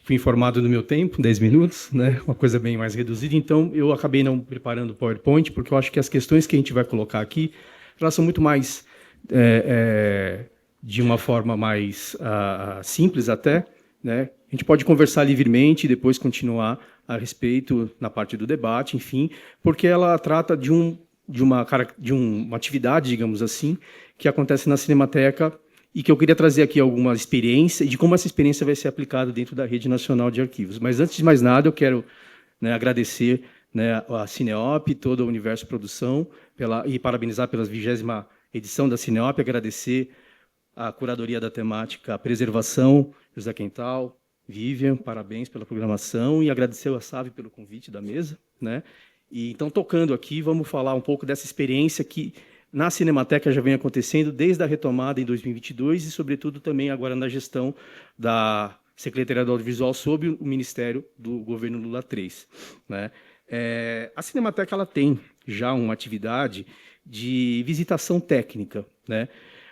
F: fui informado no meu tempo, 10 minutos, né? Uma coisa bem mais reduzida, então eu acabei não preparando o PowerPoint, porque eu acho que as questões que a gente vai colocar aqui, elas são muito mais, de uma forma mais simples até, né? A gente pode conversar livremente e depois continuar a respeito na parte do debate, enfim, porque ela trata de uma atividade, digamos assim, que acontece na Cinemateca e que eu queria trazer aqui alguma experiência e de como essa experiência vai ser aplicada dentro da Rede Nacional de Arquivos. Mas, antes de mais nada, eu quero, né, agradecer, né, a Cineop, todo o Universo Produção, e parabenizar pela 20ª edição da Cineop, agradecer a curadoria da temática Preservação, José Quental, Vivian, parabéns pela programação, e agradecer a SAV pelo convite da mesa, né? E, então, tocando aqui, vamos falar um pouco dessa experiência que na Cinemateca já vem acontecendo desde a retomada em 2022 e, sobretudo, também agora na gestão da Secretaria do Audiovisual sob o Ministério do governo Lula III, né? A Cinemateca ela tem já uma atividade de visitação técnica, né?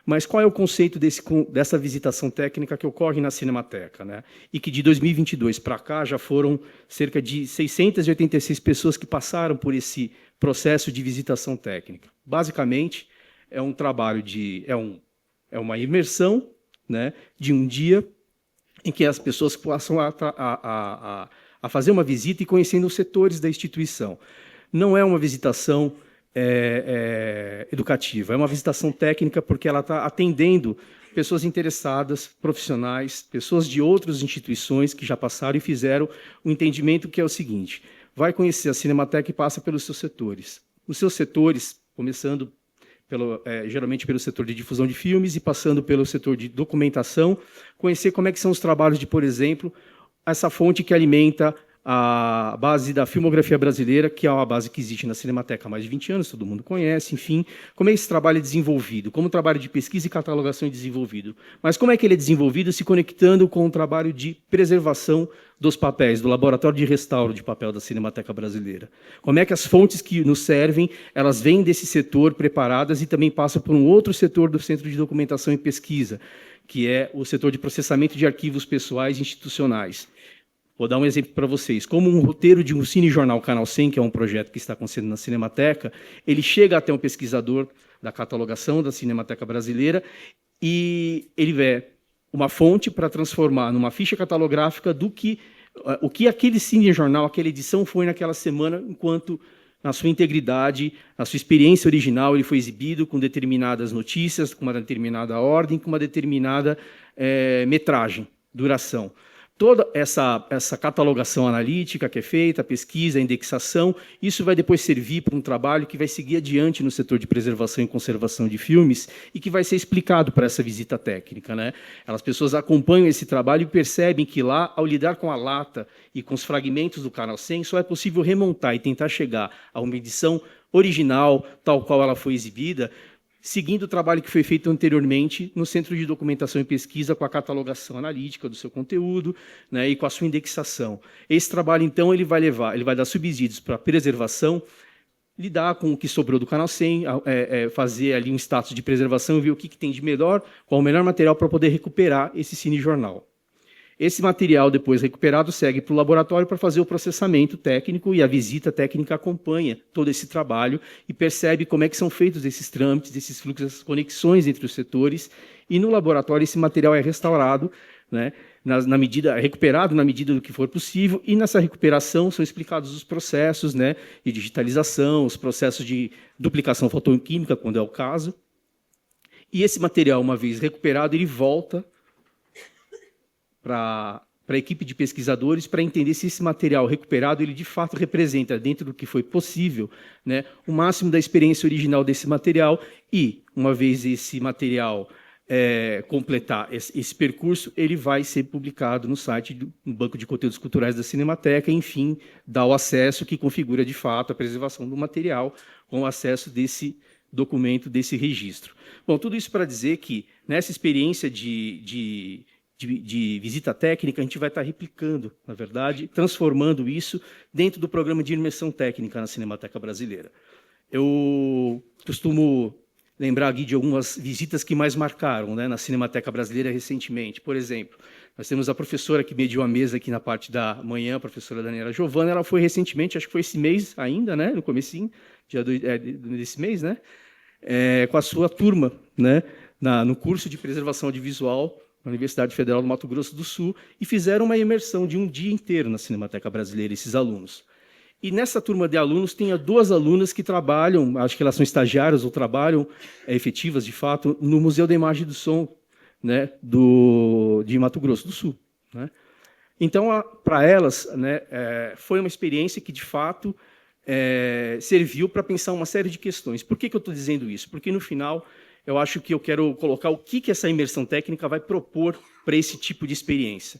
F: Mas qual é o conceito dessa visitação técnica que ocorre na Cinemateca, né? E que de 2022 para cá já foram cerca de 686 pessoas que passaram por esse processo de visitação técnica. Basicamente, é um trabalho é uma imersão, né, de um dia em que as pessoas passam a fazer uma visita e conhecendo os setores da instituição. Não é uma visitação educativa, é uma visitação técnica porque ela está atendendo pessoas interessadas, profissionais, pessoas de outras instituições que já passaram e fizeram o entendimento que é o seguinte: vai conhecer a Cinemateca e passa pelos seus setores. Os seus setores, começando geralmente pelo setor de difusão de filmes e passando pelo setor de documentação, conhecer como é que são os trabalhos de, por exemplo, essa fonte que alimenta a base da filmografia brasileira, que é uma base que existe na Cinemateca há mais de 20 anos, todo mundo conhece, enfim, como é que esse trabalho é desenvolvido, como o trabalho de pesquisa e catalogação é desenvolvido, mas como é que ele é desenvolvido se conectando com o trabalho de preservação dos papéis, do Laboratório de Restauro de Papel da Cinemateca Brasileira. Como é que as fontes que nos servem, elas vêm desse setor preparadas e também passam por um outro setor do Centro de Documentação e Pesquisa, que é o setor de processamento de arquivos pessoais e institucionais. Vou dar um exemplo para vocês. Como um roteiro de um cinejornal Canal 100, que é um projeto que está acontecendo na Cinemateca, ele chega até um pesquisador da catalogação da Cinemateca Brasileira e ele vê uma fonte para transformar numa ficha catalográfica o que aquele cinejornal, aquela edição foi naquela semana, enquanto na sua integridade, na sua experiência original, ele foi exibido com determinadas notícias, com uma determinada ordem, com uma determinada metragem, duração. Toda essa catalogação analítica que é feita, a pesquisa, a indexação, isso vai depois servir para um trabalho que vai seguir adiante no setor de preservação e conservação de filmes e que vai ser explicado para essa visita técnica, né? As pessoas acompanham esse trabalho e percebem que lá, ao lidar com a lata e com os fragmentos do canal 100, só é possível remontar e tentar chegar a uma edição original, tal qual ela foi exibida, seguindo o trabalho que foi feito anteriormente no Centro de Documentação e Pesquisa, com a catalogação analítica do seu conteúdo, né, e com a sua indexação. Esse trabalho, então, ele vai dar subsídios para a preservação, lidar com o que sobrou do Canal 100, fazer ali um status de preservação e ver o que tem de melhor, qual o melhor material para poder recuperar esse cinejornal. Esse material, depois recuperado, segue para o laboratório para fazer o processamento técnico, e a visita técnica acompanha todo esse trabalho e percebe como é que são feitos esses trâmites, esses fluxos, essas conexões entre os setores, e no laboratório esse material é restaurado, né, recuperado na medida do que for possível, e nessa recuperação são explicados os processos, né, de digitalização, os processos de duplicação fotoquímica, quando é o caso. E esse material, uma vez recuperado, ele volta para a equipe de pesquisadores para entender se esse material recuperado ele de fato representa, dentro do que foi possível, né, o máximo da experiência original desse material, e, uma vez esse material completar esse percurso, ele vai ser publicado no site do Banco de Conteúdos Culturais da Cinemateca, e, enfim, dá o acesso que configura, de fato, a preservação do material com o acesso desse documento, desse registro. Bom, tudo isso para dizer que, nessa experiência de visita técnica, a gente vai estar replicando, na verdade, transformando isso dentro do programa de imersão técnica na Cinemateca Brasileira. Eu costumo lembrar aqui de algumas visitas que mais marcaram, né, na Cinemateca Brasileira recentemente. Por exemplo, nós temos a professora que mediu a mesa aqui na parte da manhã, a professora Daniela Giovanna. Ela foi recentemente, acho que foi esse mês ainda, né, no comecinho desse mês, né, com a sua turma, né, no curso de preservação audiovisual na Universidade Federal do Mato Grosso do Sul, e fizeram uma imersão de um dia inteiro na Cinemateca Brasileira, esses alunos. E nessa turma de alunos, tem 2 alunas que trabalham, acho que elas são estagiárias ou trabalham efetivas, de fato, no Museu da Imagem e do Som, né, de Mato Grosso do Sul, né? Então, para elas, né, foi uma experiência que, de fato, serviu para pensar uma série de questões. Por que eu estou dizendo isso? Porque, no final, eu acho que eu quero colocar o que essa imersão técnica vai propor para esse tipo de experiência.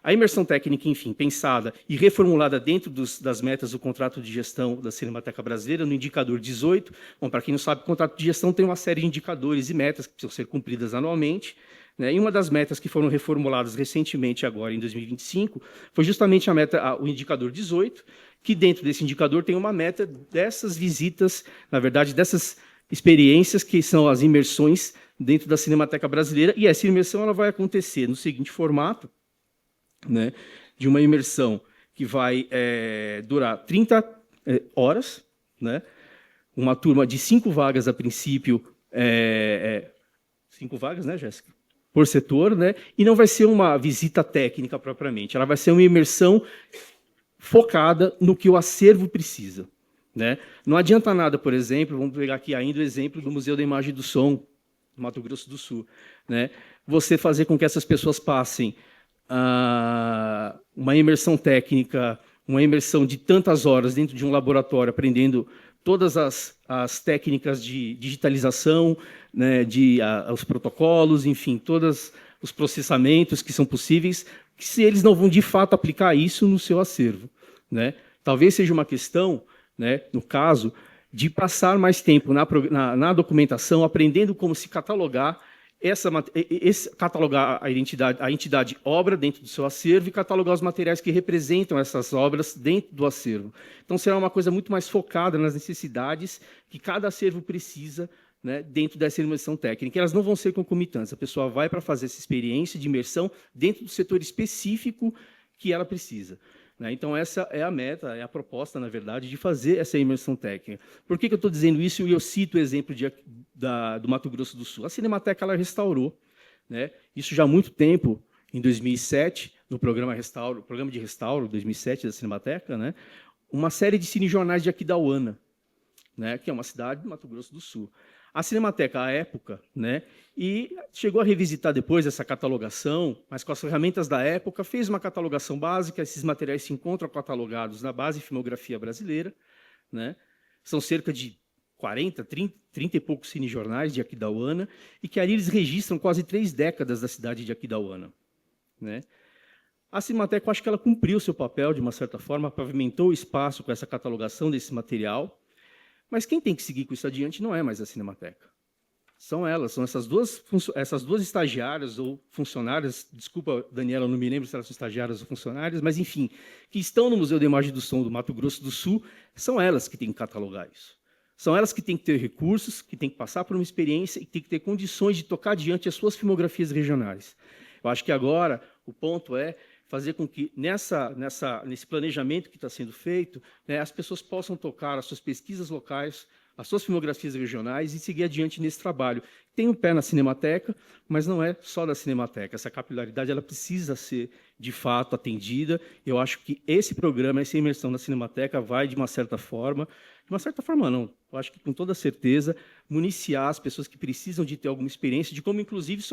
F: A imersão técnica, enfim, pensada e reformulada dentro das metas do contrato de gestão da Cinemateca Brasileira, no indicador 18. Bom, para quem não sabe, o contrato de gestão tem uma série de indicadores e metas que precisam ser cumpridas anualmente, né? E uma das metas que foram reformuladas recentemente, agora em 2025, foi justamente o indicador 18, que dentro desse indicador tem uma meta dessas visitas, na verdade, dessas experiências que são as imersões dentro da Cinemateca Brasileira, e essa imersão ela vai acontecer no seguinte formato, né, de uma imersão que vai durar 30 horas, né, uma turma de 5 vagas a princípio, 5 vagas, né, Jéssica? Por setor, né, e não vai ser uma visita técnica propriamente, ela vai ser uma imersão focada no que o acervo precisa, né? Não adianta nada, por exemplo, vamos pegar aqui ainda o exemplo do Museu da Imagem e do Som, do Mato Grosso do Sul, né? Você fazer com que essas pessoas passem uma imersão técnica, uma imersão de tantas horas dentro de um laboratório, aprendendo todas as técnicas de digitalização, né, os protocolos, enfim, todos os processamentos que são possíveis, que se eles não vão de fato aplicar isso no seu acervo, né? Talvez seja uma questão, né, no caso, de passar mais tempo na documentação, aprendendo como se catalogar catalogar a entidade obra dentro do seu acervo e catalogar os materiais que representam essas obras dentro do acervo. Então, será uma coisa muito mais focada nas necessidades que cada acervo precisa, né, dentro dessa imersão técnica. Elas não vão ser concomitantes. A pessoa vai para fazer essa experiência de imersão dentro do setor específico que ela precisa. Então, essa é a meta, é a proposta, na verdade, de fazer essa imersão técnica. Por que eu estou dizendo isso? E eu cito o exemplo do Mato Grosso do Sul. A Cinemateca ela restaurou, né, isso já há muito tempo, em 2007, no programa de restauro 2007 da Cinemateca, né, uma série de cinejornais de Aquidauana, né, que é uma cidade do Mato Grosso do Sul. A Cinemateca, à época, né, e chegou a revisitar depois essa catalogação, mas com as ferramentas da época, fez uma catalogação básica, esses materiais se encontram catalogados na base Filmografia Brasileira, né, são cerca de 40, 30 e poucos cinejornais de Aquidauana, e que ali eles registram quase 3 décadas da cidade de Aquidauana, né. A Cinemateca, eu acho que ela cumpriu o seu papel, de uma certa forma, pavimentou o espaço com essa catalogação desse material, mas quem tem que seguir com isso adiante não é mais a Cinemateca. São elas, são essas duas estagiárias ou funcionárias, desculpa, Daniela, eu não me lembro se elas são estagiárias ou funcionárias, mas, enfim, que estão no Museu de Imagem do Som do Mato Grosso do Sul, são elas que têm que catalogar isso. São elas que têm que ter recursos, que têm que passar por uma experiência e que têm que ter condições de tocar adiante as suas filmografias regionais. Eu acho que agora o ponto é fazer com que, nesse planejamento que está sendo feito, né, as pessoas possam tocar as suas pesquisas locais, as suas filmografias regionais e seguir adiante nesse trabalho. Tem um pé na Cinemateca, mas não é só da Cinemateca. Essa capilaridade ela precisa ser, de fato, atendida. Eu acho que esse programa, essa imersão na Cinemateca, vai, de uma certa forma não, eu acho que, com toda certeza, municiar as pessoas que precisam de ter alguma experiência, de como, inclusive,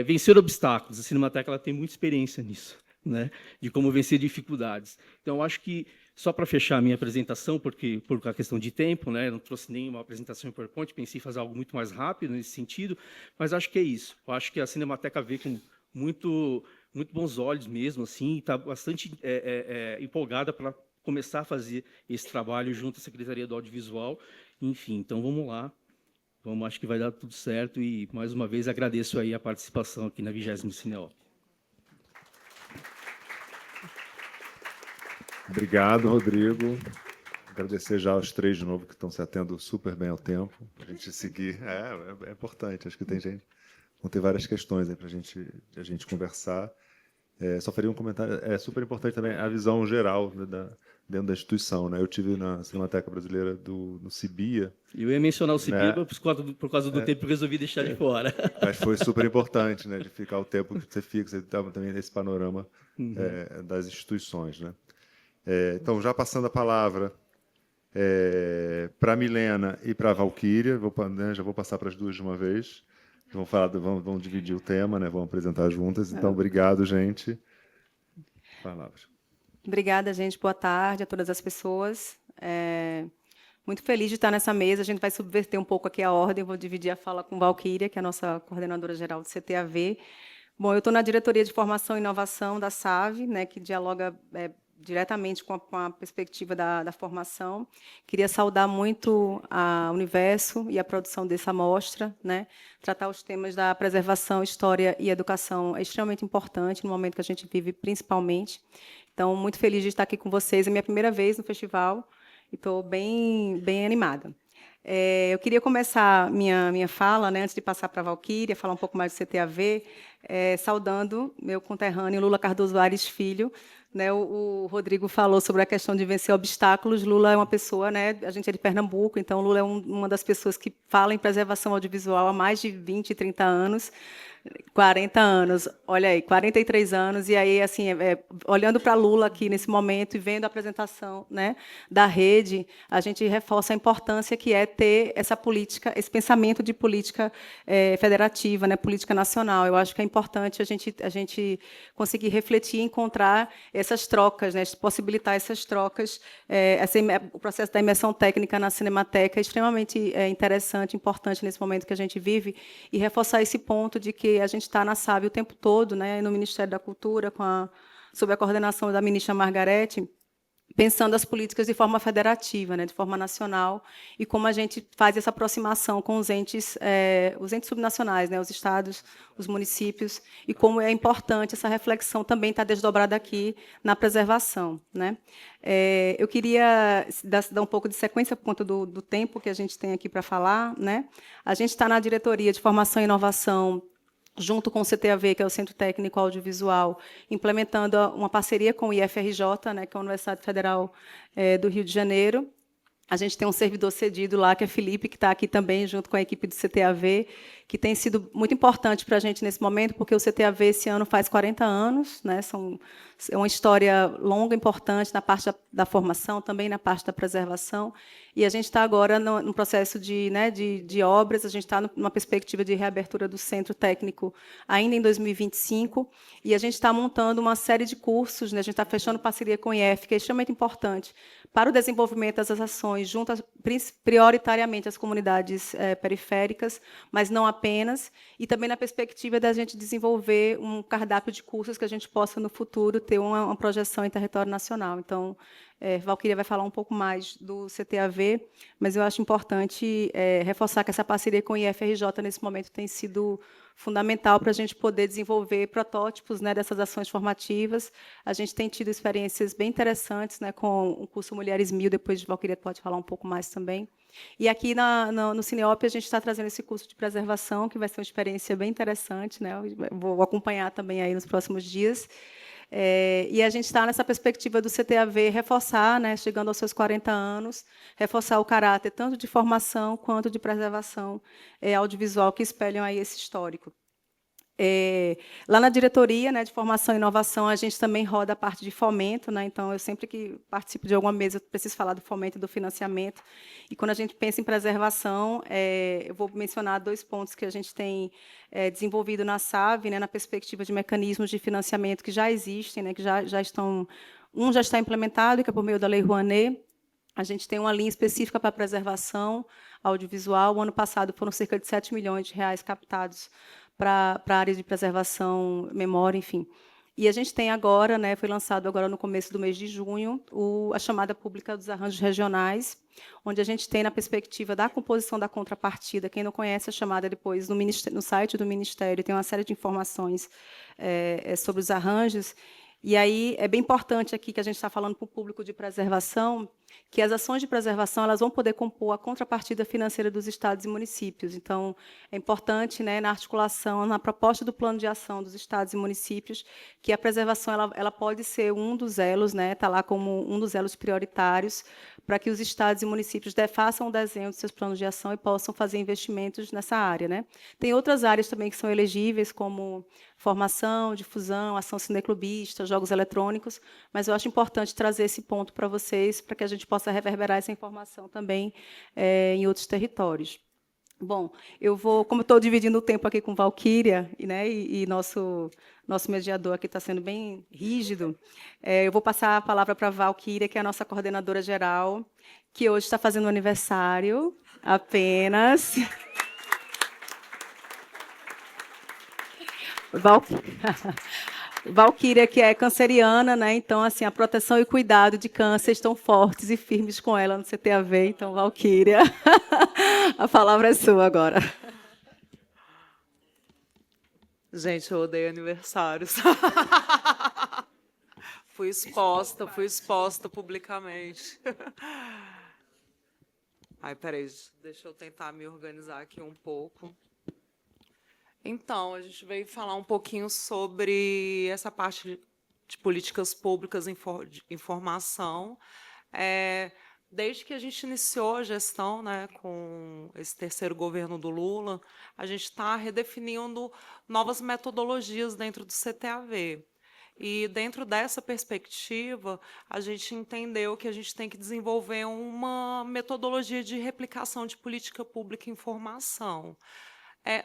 F: vencer obstáculos. A Cinemateca ela tem muita experiência nisso, né? De como vencer dificuldades. Então, eu acho que, só para fechar a minha apresentação, porque por uma questão de tempo, né, eu não trouxe nenhuma apresentação em PowerPoint, pensei em fazer algo muito mais rápido nesse sentido, mas acho que é isso. Eu acho que a Cinemateca vê com muito bons olhos mesmo, assim, está bastante empolgada para começar a fazer esse trabalho junto à Secretaria do Audiovisual. Enfim, então vamos lá. Acho que vai dar tudo certo e, mais uma vez, agradeço aí a participação aqui na 20º Cineop.
B: Obrigado, Rodrigo. Agradecer já aos 3 de novo que estão se atendo super bem ao tempo. Para a gente seguir. É importante. Acho que vão ter várias questões aí para a gente conversar. Só faria um comentário. É super importante também a visão geral, né, dentro da instituição, né? Eu tive na Cinemateca Brasileira no Cibia.
F: Eu ia mencionar o Cibia, né? Por causa do tempo que eu resolvi deixar de fora.
B: Mas foi super importante, né, de ficar o tempo que você fica, você estava também nesse panorama das instituições, né? Então, já passando a palavra para a Milena e para a Valquíria, já vou passar para as duas de uma vez. Vão dividir o tema, né? Vão apresentar juntas. Então, obrigado, gente. Palavras.
G: Obrigada, gente. Boa tarde a todas as pessoas. Muito feliz de estar nessa mesa. A gente vai subverter um pouco aqui a ordem. Vou dividir a fala com Valquíria, que é a nossa coordenadora geral do CTAV. Bom, eu estou na Diretoria de Formação e Inovação da SAV, né, que dialoga diretamente com a perspectiva da formação. Queria saudar muito a Universo e a produção dessa mostra, né? Tratar os temas da preservação, história e educação é extremamente importante no momento que a gente vive, principalmente. Então, muito feliz de estar aqui com vocês. É minha primeira vez no festival e estou bem animada. Eu queria começar minha fala, né, antes de passar para a Valquíria, falar um pouco mais do CTAV, saudando meu conterrâneo Lula Cardoso Aires Filho. Né, o Rodrigo falou sobre a questão de vencer obstáculos. Lula é uma pessoa, né, a gente é de Pernambuco, então Lula é uma das pessoas que fala em preservação audiovisual há mais de 20, 30 anos. 40 anos, olha aí, 43 anos, e aí, assim, olhando para Lula aqui nesse momento e vendo a apresentação, né, da rede, a gente reforça a importância que é ter essa política, esse pensamento de política federativa, né, política nacional. Eu acho que é importante a gente conseguir refletir e encontrar essas trocas, né, possibilitar essas trocas. O processo da imersão técnica na Cinemateca é extremamente interessante, importante nesse momento que a gente vive, e reforçar esse ponto de que a gente está na SAB o tempo todo, né, no Ministério da Cultura, sob a coordenação da ministra Margarete, pensando as políticas de forma federativa, né, de forma nacional, e como a gente faz essa aproximação com os entes subnacionais, né, os estados, os municípios, e como é importante essa reflexão também estar desdobrada aqui na preservação, né. Eu queria dar um pouco de sequência por conta do tempo que a gente tem aqui para falar, né. A gente está na Diretoria de Formação e Inovação, junto com o CTAV, que é o Centro Técnico Audiovisual, implementando uma parceria com o IFRJ, né, que é a Universidade Federal do Rio de Janeiro. A gente tem um servidor cedido lá, que é Felipe, que está aqui também, junto com a equipe do CTAV, que tem sido muito importante para a gente nesse momento, porque o CTAV esse ano faz 40 anos, né? É uma história longa, importante na parte da formação, também na parte da preservação, e a gente está agora no processo de obras, a gente está numa perspectiva de reabertura do centro técnico ainda em 2025, e a gente está montando uma série de cursos, né? A gente está fechando parceria com o IF, que é extremamente importante para o desenvolvimento dessas ações, junto prioritariamente às comunidades periféricas, mas não apenas, e também na perspectiva da gente desenvolver um cardápio de cursos que a gente possa, no futuro, ter uma projeção em território nacional. Então, Valquíria vai falar um pouco mais do CTAV, mas eu acho importante reforçar que essa parceria com o IFRJ, nesse momento, tem sido fundamental para a gente poder desenvolver protótipos, né, dessas ações formativas. A gente tem tido experiências bem interessantes, né, com o curso Mulheres 1000, depois Valquíria pode falar um pouco mais também. E aqui no Cineop a gente está trazendo esse curso de preservação, que vai ser uma experiência bem interessante, né? Eu vou acompanhar também aí nos próximos dias. E a gente está nessa perspectiva do CTAV reforçar, né, chegando aos seus 40 anos, reforçar o caráter tanto de formação quanto de preservação audiovisual que espelham aí esse histórico. Lá na diretoria, né, de formação e inovação, a gente também roda a parte de fomento, né? Então, eu sempre que participo de alguma mesa, eu preciso falar do fomento e do financiamento. E quando a gente pensa em preservação, eu vou mencionar 2 pontos que a gente tem desenvolvido na SAV, né, na perspectiva de mecanismos de financiamento que já existem, né, que já estão... Um já está implementado, que é por meio da Lei Rouanet. A gente tem uma linha específica para a preservação audiovisual. O ano passado foram cerca de 7 milhões de reais captados para a área de preservação, memória, enfim. E a gente tem agora, né, foi lançado agora no começo do mês de junho, a chamada pública dos arranjos regionais, onde a gente tem, na perspectiva da composição da contrapartida, quem não conhece a chamada, depois no site do Ministério, tem uma série de informações sobre os arranjos. E aí é bem importante aqui que a gente está falando para o público de preservação, que as ações de preservação elas vão poder compor a contrapartida financeira dos estados e municípios. Então, é importante, né, na articulação, na proposta do plano de ação dos estados e municípios, que a preservação ela pode ser um dos elos, né, está lá como um dos elos prioritários, para que os estados e municípios façam o desenho dos seus planos de ação e possam fazer investimentos nessa área, né. Tem outras áreas também que são elegíveis, como formação, difusão, ação cineclubista, jogos eletrônicos, mas eu acho importante trazer esse ponto para vocês, para que a gente possa reverberar essa informação também em outros territórios. Bom, como eu estou dividindo o tempo aqui com Valquíria, né, e nosso mediador aqui está sendo bem rígido, eu vou passar a palavra para a Valquíria, que é a nossa coordenadora geral, que hoje está fazendo aniversário apenas. Valquíria, que é canceriana, né? Então, assim, a proteção e cuidado de câncer estão fortes e firmes com ela no CTAV. Então, Valquíria, a palavra é sua agora.
H: Gente, eu odeio aniversários. Fui exposta publicamente. Ai, peraí, deixa eu tentar me organizar aqui um pouco. Então, a gente veio falar um pouquinho sobre essa parte de políticas públicas de informação. Desde que a gente iniciou a gestão, né, com esse terceiro governo do Lula, a gente está redefinindo novas metodologias dentro do CTAV. E, dentro dessa perspectiva, a gente entendeu que a gente tem que desenvolver uma metodologia de replicação de política pública em informação.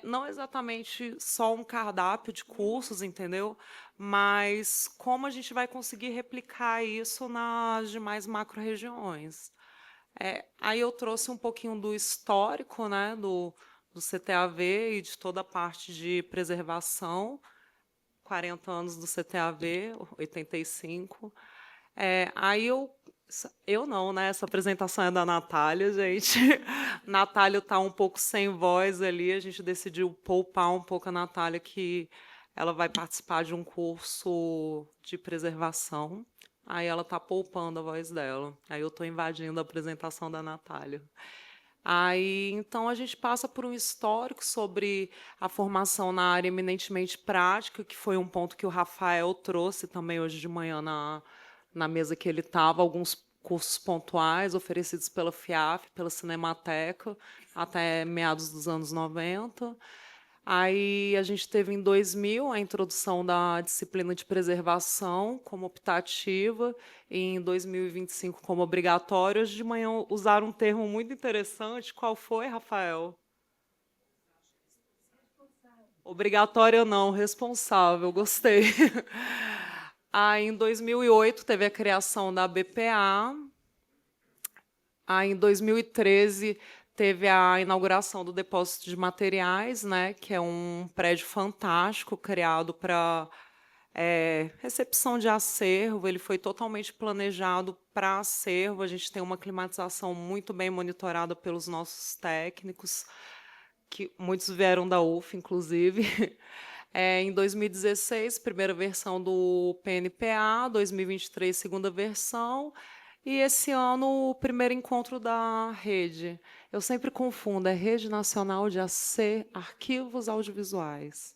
H: Não exatamente só um cardápio de cursos, entendeu? Mas como a gente vai conseguir replicar isso nas demais macro-regiões. Aí eu trouxe um pouquinho do histórico, né, do CTAV e de toda a parte de preservação, 40 anos do CTAV, 85. Aí eu não, né? Essa apresentação é da Natália, gente. Natália está um pouco sem voz ali, a gente decidiu poupar um pouco a Natália, que ela vai participar de um curso de preservação. Aí ela está poupando a voz dela. Aí eu estou invadindo a apresentação da Natália. Aí, então, a gente passa por um histórico sobre a formação na área eminentemente prática, que foi um ponto que o Rafael trouxe também hoje de manhã na mesa que ele estava, alguns cursos pontuais oferecidos pela FIAF, pela Cinemateca, até meados dos anos 90. Aí a gente teve em 2000 a introdução da disciplina de preservação como optativa e em 2025 como obrigatória. Hoje de manhã usaram um termo muito interessante. Qual foi, Rafael? Obrigatória não, responsável, gostei. Aí, em 2008, teve a criação da BPA. Aí, em 2013, teve a inauguração do depósito de materiais, né, que é um prédio fantástico criado para recepção de acervo. Ele foi totalmente planejado para acervo. A gente tem uma climatização muito bem monitorada pelos nossos técnicos, que muitos vieram da UF, inclusive. Em 2016, primeira versão do PNPA, 2023, segunda versão, e esse ano o primeiro encontro da rede. Eu sempre confundo, é Rede Nacional de Arquivos Audiovisuais.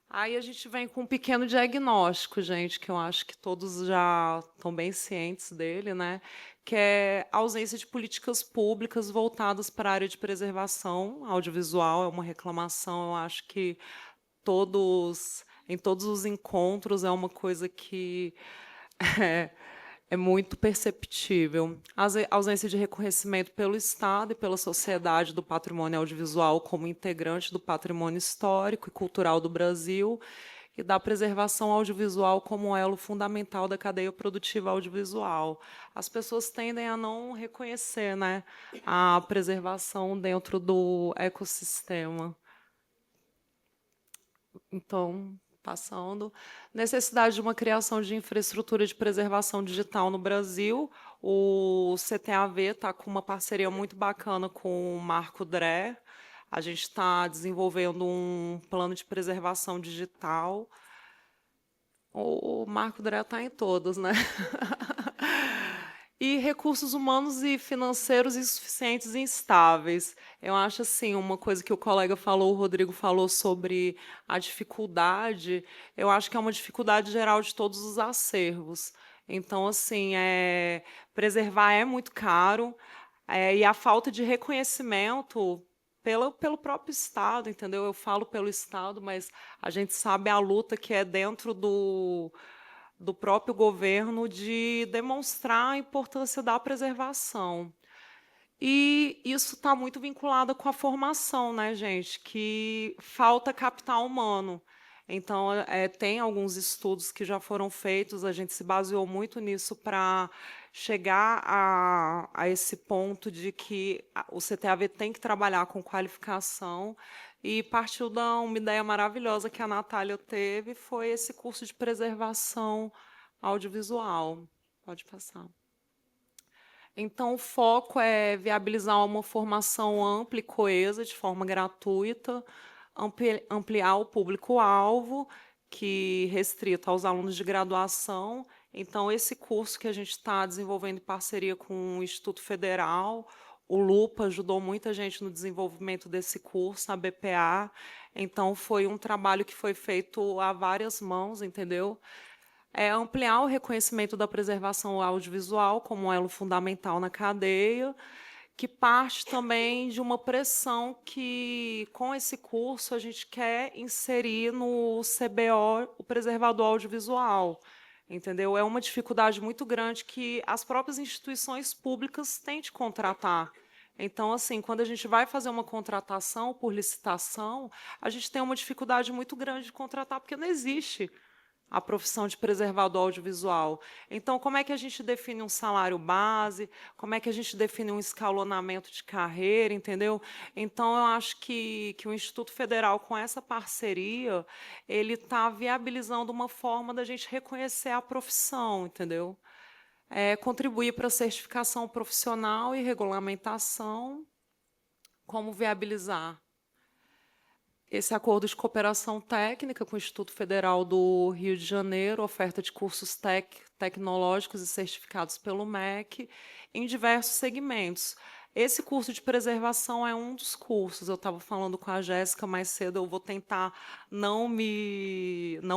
H: Aí a gente vem com um pequeno diagnóstico, gente, que eu acho que todos já estão bem cientes dele, né? Que é a ausência de políticas públicas voltadas para a área de preservação audiovisual. É uma reclamação, eu acho que em todos os encontros é uma coisa que é muito perceptível. A ausência de reconhecimento pelo Estado e pela sociedade do patrimônio audiovisual como integrante do patrimônio histórico e cultural do Brasil e da preservação audiovisual como elo fundamental da cadeia produtiva audiovisual. As pessoas tendem a não reconhecer, né, a preservação dentro do ecossistema. Então, passando, necessidade de uma criação de infraestrutura de preservação digital no Brasil. O CTAV está com uma parceria muito bacana com o Marco Dré. A gente está desenvolvendo um plano de preservação digital. O Marco Dré está em todos, né? E recursos humanos e financeiros insuficientes e instáveis. Eu acho assim, uma coisa que o colega falou, o Rodrigo falou sobre a dificuldade, eu acho que é uma dificuldade geral de todos os acervos. Então, assim, preservar é muito caro, e a falta de reconhecimento pelo próprio Estado, entendeu? Eu falo pelo Estado, mas a gente sabe a luta que é dentro do próprio governo de demonstrar a importância da preservação. E isso está muito vinculado com a formação, né, gente? Que falta capital humano. Então, tem alguns estudos que já foram feitos, a gente se baseou muito nisso para chegar a esse ponto de que o CTAV tem que trabalhar com qualificação e partiu de uma ideia maravilhosa que a Natália teve, foi esse curso de preservação audiovisual. Pode passar. Então, o foco é viabilizar uma formação ampla e coesa, de forma gratuita, ampliar o público-alvo, que restrito aos alunos de graduação. Então, esse curso que a gente está desenvolvendo em parceria com o Instituto Federal, o Lupa ajudou muita gente no desenvolvimento desse curso, a BPA. Então, foi um trabalho que foi feito a várias mãos, entendeu? Ampliar o reconhecimento da preservação audiovisual como um elo fundamental na cadeia, que parte também de uma pressão que, com esse curso, a gente quer inserir no CBO o preservador audiovisual. Entendeu? É uma dificuldade muito grande que as próprias instituições públicas têm de contratar. Então, assim, quando a gente vai fazer uma contratação por licitação, a gente tem uma dificuldade muito grande de contratar, porque não existe a profissão de preservador audiovisual. Então, como é que a gente define um salário base? Como é que a gente define um escalonamento de carreira, entendeu? Então, eu acho que o Instituto Federal, com essa parceria, ele está viabilizando uma forma da gente reconhecer a profissão, entendeu? Contribuir para a certificação profissional e regulamentação, como viabilizar esse acordo de cooperação técnica com o Instituto Federal do Rio de Janeiro, oferta de cursos tecnológicos e certificados pelo MEC, em diversos segmentos. Esse curso de preservação é um dos cursos. Eu estava falando com a Jéssica mais cedo, eu vou tentar não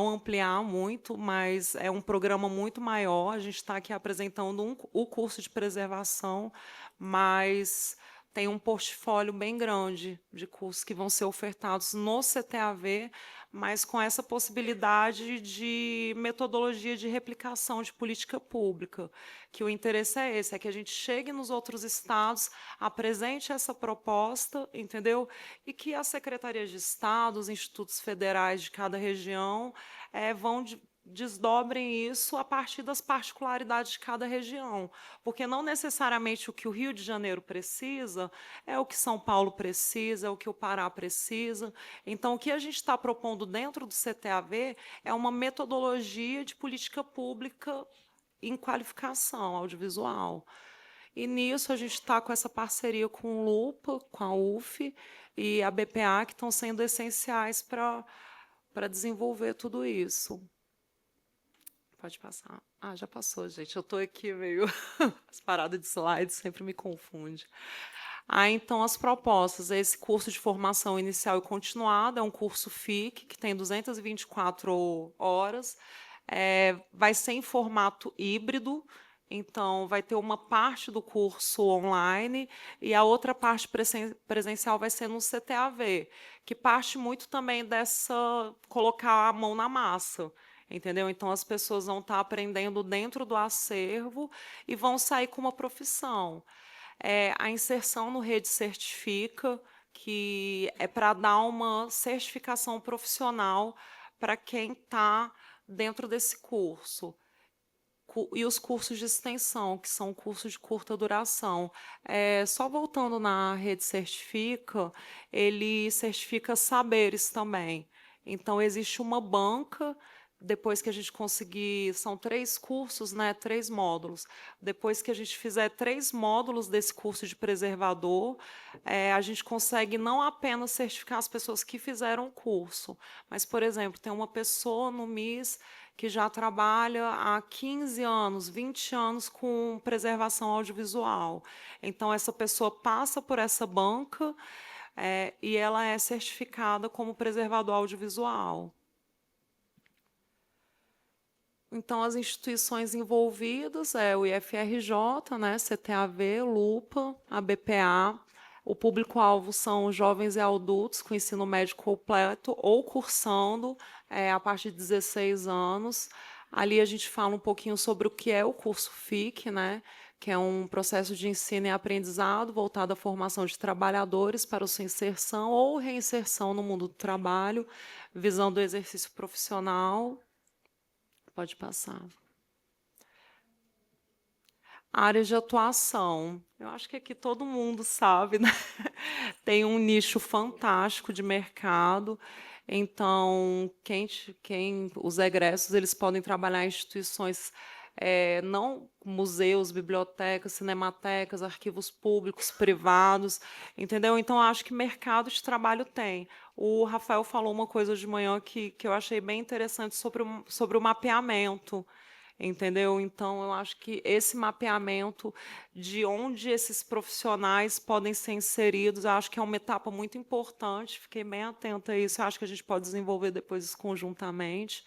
H: ampliar muito, mas é um programa muito maior. A gente está aqui apresentando o curso de preservação, mas tem um portfólio bem grande de cursos que vão ser ofertados no CTAV, mas com essa possibilidade de metodologia de replicação de política pública, que o interesse é esse, é que a gente chegue nos outros estados, apresente essa proposta, entendeu? E que as secretarias de Estado, os institutos federais de cada região desdobrem isso a partir das particularidades de cada região, porque não necessariamente o que o Rio de Janeiro precisa é o que São Paulo precisa, é o que o Pará precisa. Então, o que a gente está propondo dentro do CTAV é uma metodologia de política pública em qualificação audiovisual. E nisso a gente está com essa parceria com o Lupa, com a UF e a BPA, que estão sendo essenciais para desenvolver tudo isso. Pode passar. Ah, já passou, gente. Eu estou aqui meio... As paradas de slides sempre me confundem. Então, as propostas. Esse curso de formação inicial e continuada é um curso FIC, que tem 224 horas. Vai ser em formato híbrido. Então, vai ter uma parte do curso online e a outra parte presencial vai ser no CTAV, que parte muito também dessa colocar a mão na massa. Entendeu? Então, as pessoas vão estar aprendendo dentro do acervo e vão sair com uma profissão. A inserção no Rede Certifica, que é para dar uma certificação profissional para quem está dentro desse curso. E os cursos de extensão, que são cursos de curta duração. Só voltando na Rede Certifica, ele certifica saberes também. Então, existe uma banca. Depois que a gente conseguir, são 3 cursos, né, 3 módulos. Depois que a gente fizer 3 módulos desse curso de preservador, a gente consegue não apenas certificar as pessoas que fizeram o curso, mas, por exemplo, tem uma pessoa no MIS que já trabalha há 15 anos, 20 anos com preservação audiovisual. Então, essa pessoa passa por essa banca e ela é certificada como preservador audiovisual. Então, as instituições envolvidas o IFRJ, né, CTAV, Lupa, a BPA. O público-alvo são jovens e adultos com ensino médio completo ou cursando a partir de 16 anos. Ali a gente fala um pouquinho sobre o que é o curso FIC, né, que é um processo de ensino e aprendizado voltado à formação de trabalhadores para sua inserção ou reinserção no mundo do trabalho, visando o exercício profissional. Pode passar. Áreas de atuação. Eu acho que aqui todo mundo sabe, né? Tem um nicho fantástico de mercado. Então, os egressos eles podem trabalhar em instituições, não museus, bibliotecas, cinematecas, arquivos públicos, privados, entendeu? Então, acho que mercado de trabalho tem. O Rafael falou uma coisa de manhã que eu achei bem interessante sobre o mapeamento, entendeu? Então, eu acho que esse mapeamento de onde esses profissionais podem ser inseridos, eu acho que é uma etapa muito importante, fiquei bem atenta a isso, eu acho que a gente pode desenvolver depois isso conjuntamente,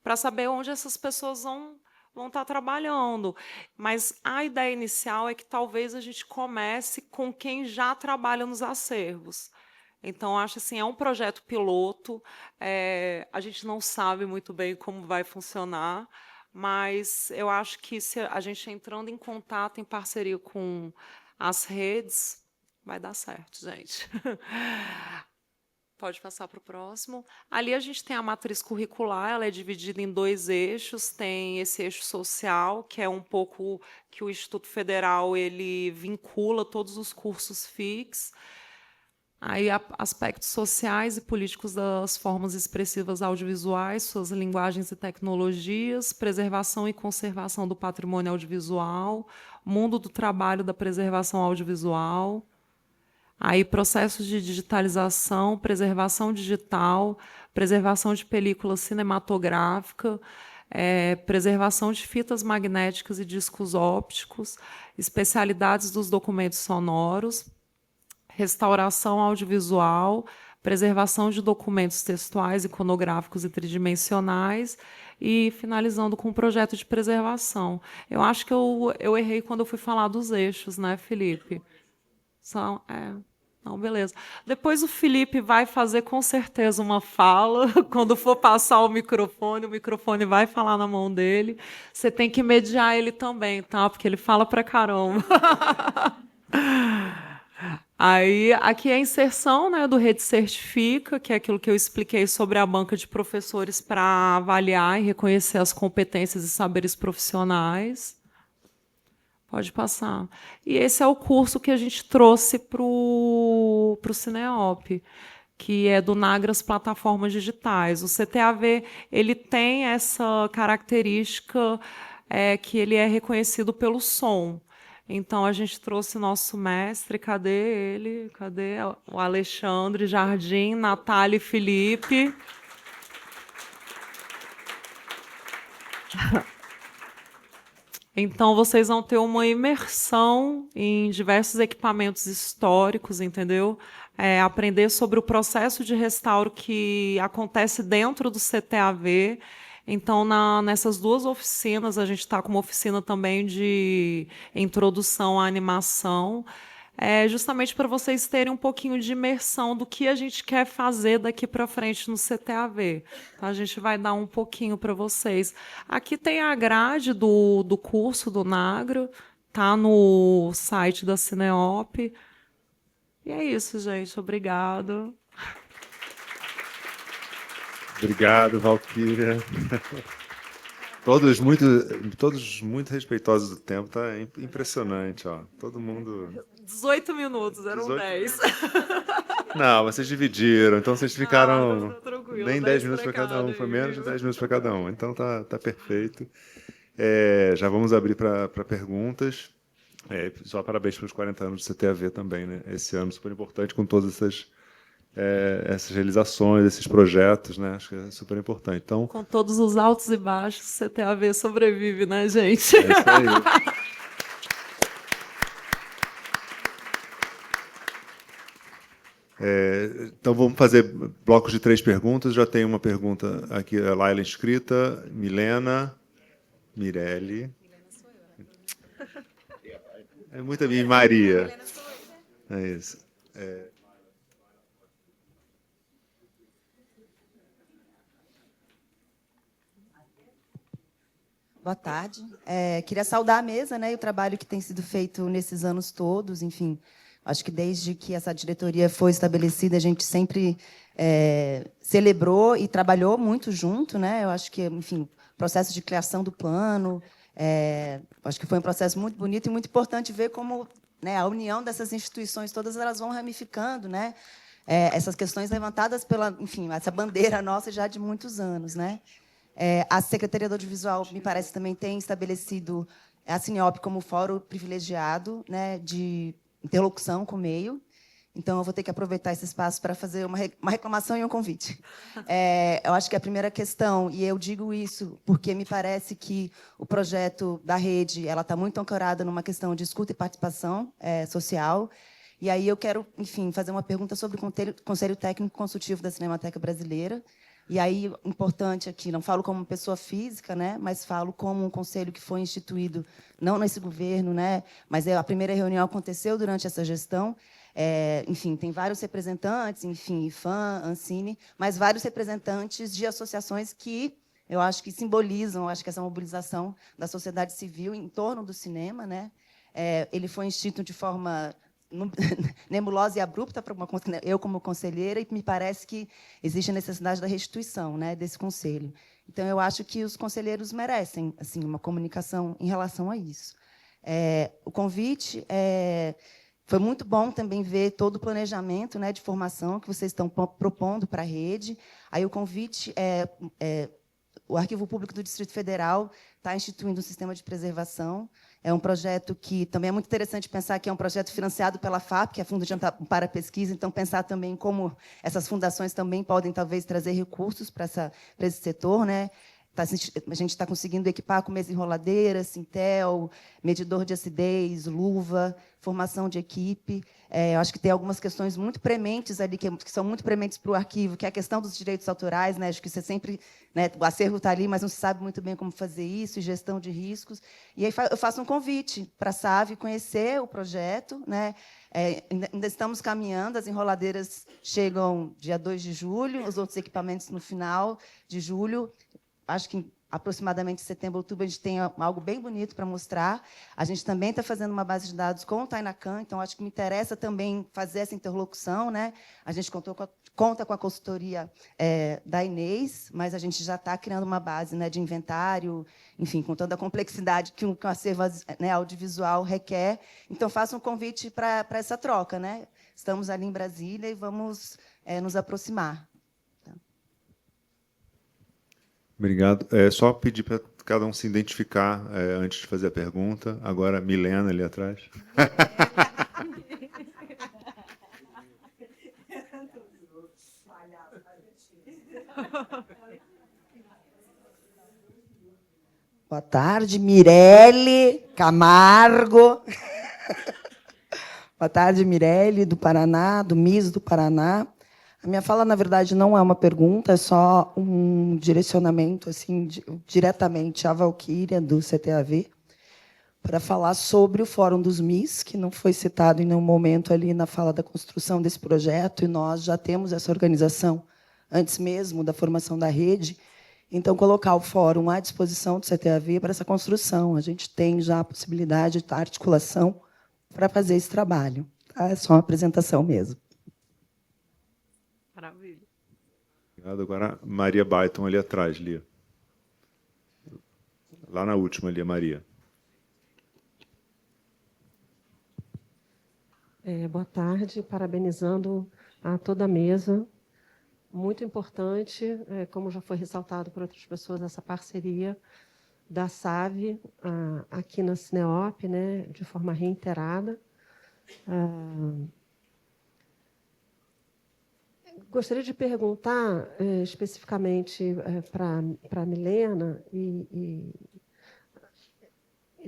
H: para saber onde essas pessoas vão estar trabalhando. Mas a ideia inicial é que talvez a gente comece com quem já trabalha nos acervos. Então, acho assim, é um projeto piloto, a gente não sabe muito bem como vai funcionar, mas eu acho que se a gente entrando em contato, em parceria com as redes, vai dar certo, gente. Pode passar para o próximo. Ali a gente tem a matriz curricular, ela é dividida em 2 eixos. Tem esse eixo social, que é um pouco que o Instituto Federal ele vincula todos os cursos FICs. Aí, aspectos sociais e políticos das formas expressivas audiovisuais, suas linguagens e tecnologias, preservação e conservação do patrimônio audiovisual, mundo do trabalho da preservação audiovisual. Aí, processos de digitalização, preservação digital, preservação de película cinematográfica, preservação de fitas magnéticas e discos ópticos, especialidades dos documentos sonoros, restauração audiovisual, preservação de documentos textuais, iconográficos e tridimensionais, e finalizando com o projeto de preservação. Eu acho que eu errei quando eu fui falar dos eixos, né, Felipe? Não, beleza. Depois o Felipe vai fazer com certeza uma fala. Quando for passar o microfone vai falar na mão dele. Você tem que mediar ele também, tá? Porque ele fala pra caramba. Aí, aqui é a inserção, né, do Rede Certifica, que é aquilo que eu expliquei sobre a banca de professores para avaliar e reconhecer as competências e saberes profissionais. Pode passar. E esse é o curso que a gente trouxe para o Cineop, que é do Nagras Plataformas Digitais. O CTAV ele tem essa característica que ele é reconhecido pelo som. Então, a gente trouxe nosso mestre, cadê ele? Cadê o Alexandre Jardim, Natália e Felipe? Então, vocês vão ter uma imersão em diversos equipamentos históricos, entendeu? Aprender sobre o processo de restauro que acontece dentro do CTAV. Então, nessas duas oficinas, a gente está com uma oficina também de introdução à animação, justamente para vocês terem um pouquinho de imersão do que a gente quer fazer daqui para frente no CTAV. Então, a gente vai dar um pouquinho para vocês. Aqui tem a grade do curso do Nagro, tá no site da Cineop. E é isso, gente. Obrigado.
B: Obrigado, Valquíria. Todos muito respeitosos do tempo, tá impressionante, ó. Todo mundo...
H: 18 minutos, eram
B: 18.
H: 10.
B: Não, vocês dividiram, então vocês ficaram
H: tá tranquilo,
B: nem 10 minutos para cada um, foi menos de 10 minutos para cada um, então tá perfeito. Já vamos abrir para perguntas. Só parabéns pelos 40 anos do CTAV também, né? Esse ano super importante com todas essas realizações, esses projetos, né? Acho que é super importante. Então,
H: com todos os altos e baixos, o CTAV sobrevive, né, gente?
B: É isso aí. Então, vamos fazer blocos de 3 perguntas. Já tem uma pergunta aqui, a Laila inscrita, Milena, Mirelle. É muita minha Maria. É isso.
I: Boa tarde. Queria saudar a mesa, né, e o trabalho que tem sido feito nesses anos todos. Enfim, acho que desde que essa diretoria foi estabelecida, a gente sempre celebrou e trabalhou muito junto, né? Eu acho que, enfim, o processo de criação do plano, acho que foi um processo muito bonito e muito importante ver como, né, a união dessas instituições todas elas vão ramificando, né? Essas questões levantadas pela, enfim, essa bandeira nossa já de muitos anos, né? A Secretaria do Audiovisual, me parece, também tem estabelecido a Cineop como fórum privilegiado, né, de interlocução com o meio. Então, eu vou ter que aproveitar esse espaço para fazer uma reclamação e um convite. Eu acho que a primeira questão, e eu digo isso porque me parece que o projeto da rede ela está muito ancorada numa questão de escuta e participação social. E aí eu quero, enfim, fazer uma pergunta sobre o Conselho Técnico Consultivo da Cinemateca Brasileira. E aí, importante aqui, não falo como pessoa física, né, mas falo como um conselho que foi instituído, não nesse governo, né, mas a primeira reunião aconteceu durante essa gestão. Enfim, tem vários representantes, enfim, IFAM, Ancine, mas vários representantes de associações que eu acho que simbolizam, acho que essa mobilização da sociedade civil em torno do cinema, né. Ele foi instituído de forma nebulosa e abrupta para eu como conselheira, e me parece que existe a necessidade da restituição, né, desse conselho. Então, eu acho que os conselheiros merecem, assim, uma comunicação em relação a isso. O convite foi muito bom também ver todo o planejamento, né, de formação que vocês estão propondo para a rede. Aí o convite o Arquivo Público do Distrito Federal está instituindo um sistema de preservação. É um projeto que também é muito interessante pensar que é um projeto financiado pela FAP, que é Fundo de Amparo à Pesquisa, então pensar também como essas fundações também podem, talvez, trazer recursos para esse setor, né? a gente está conseguindo equipar com mesa enroladeira, Sintel, medidor de acidez, luva, formação de equipe. Eu acho que tem algumas questões muito prementes ali, que são muito prementes para o arquivo, que é a questão dos direitos autorais, né? Acho que você sempre, né, o acervo está ali, mas não se sabe muito bem como fazer isso, e gestão de riscos. E aí eu faço um convite para a SAV conhecer o projeto, né? Ainda estamos caminhando, as enroladeiras chegam dia 2 de julho, os outros equipamentos no final de julho. Acho que aproximadamente setembro, outubro, a gente tem algo bem bonito para mostrar. A gente também está fazendo uma base de dados com o Tainacan, então acho que me interessa também fazer essa interlocução, né? A gente conta com a consultoria da Inês, mas a gente já está criando uma base, né, de inventário, enfim, com toda a complexidade que um acervo, né, audiovisual requer. Então, faço um convite para essa troca, né? Estamos ali em Brasília e vamos nos aproximar.
B: Obrigado. Só pedir para cada um se identificar antes de fazer a pergunta. Agora, Milena, ali atrás.
J: Boa tarde, Mirelle Camargo. Boa tarde, Mirelle, do Paraná, do MIS do Paraná. A minha fala, na verdade, não é uma pergunta, é só um direcionamento assim, diretamente à Valquíria, do CTAV, para falar sobre o Fórum dos MIS, que não foi citado em nenhum momento ali na fala da construção desse projeto, e nós já temos essa organização antes mesmo da formação da rede. Então, colocar o fórum à disposição do CTAV para essa construção. A gente tem já a possibilidade de articulação para fazer esse trabalho. Tá? É só uma apresentação mesmo.
H: Maravilha.
B: Obrigado. Agora, Maria Baiton, ali atrás, Lia. Lá na última, ali, a Maria.
K: Boa tarde, parabenizando a toda a mesa. Muito importante, como já foi ressaltado por outras pessoas, essa parceria da SAV aqui na Cineop, né, de forma reiterada. Gostaria de perguntar especificamente para a Milena e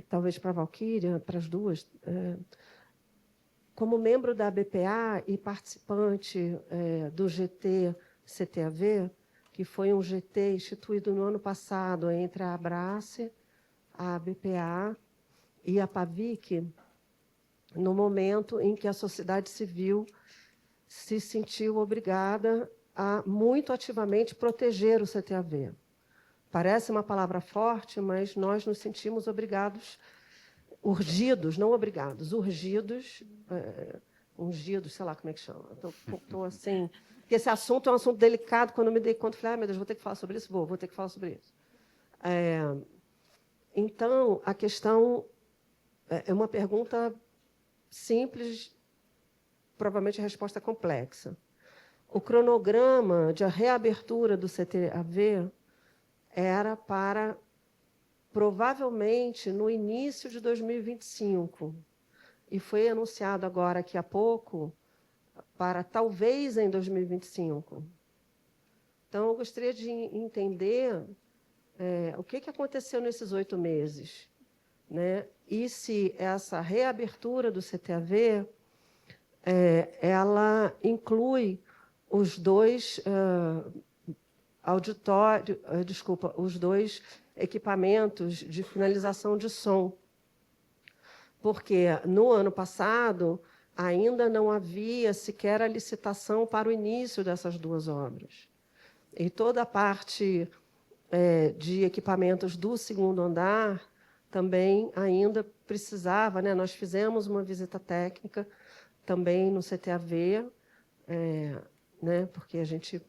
K: talvez para a Valquíria, para as duas, como membro da BPA e participante do GT CTAV, que foi um GT instituído no ano passado entre a Abrace, a BPA e a PAVIC, no momento em que a sociedade civil se sentiu obrigada a, muito ativamente, proteger o CTAV. Parece uma palavra forte, mas nós nos sentimos obrigados, urgidos, não obrigados, urgidos, ungidos, sei lá como é que chama. Estou assim... Porque esse assunto é um assunto delicado. Quando eu me dei conta, falei, meu Deus, vou ter que falar sobre isso? Vou ter que falar sobre isso. Então, a questão é uma pergunta simples, provavelmente a resposta complexa. O cronograma de reabertura do CTAV era para, provavelmente, no início de 2025. E foi anunciado agora, aqui há pouco, para talvez em 2025. Então, eu gostaria de entender o que aconteceu nesses 8 meses, né? E se essa reabertura do CTAV ela inclui os dois os dois equipamentos de finalização de som, porque no ano passado ainda não havia sequer a licitação para o início dessas 2 obras. E toda a parte de equipamentos do 2º andar também ainda precisava, né? Nós fizemos uma visita técnica também no CTAV, né? Porque a gente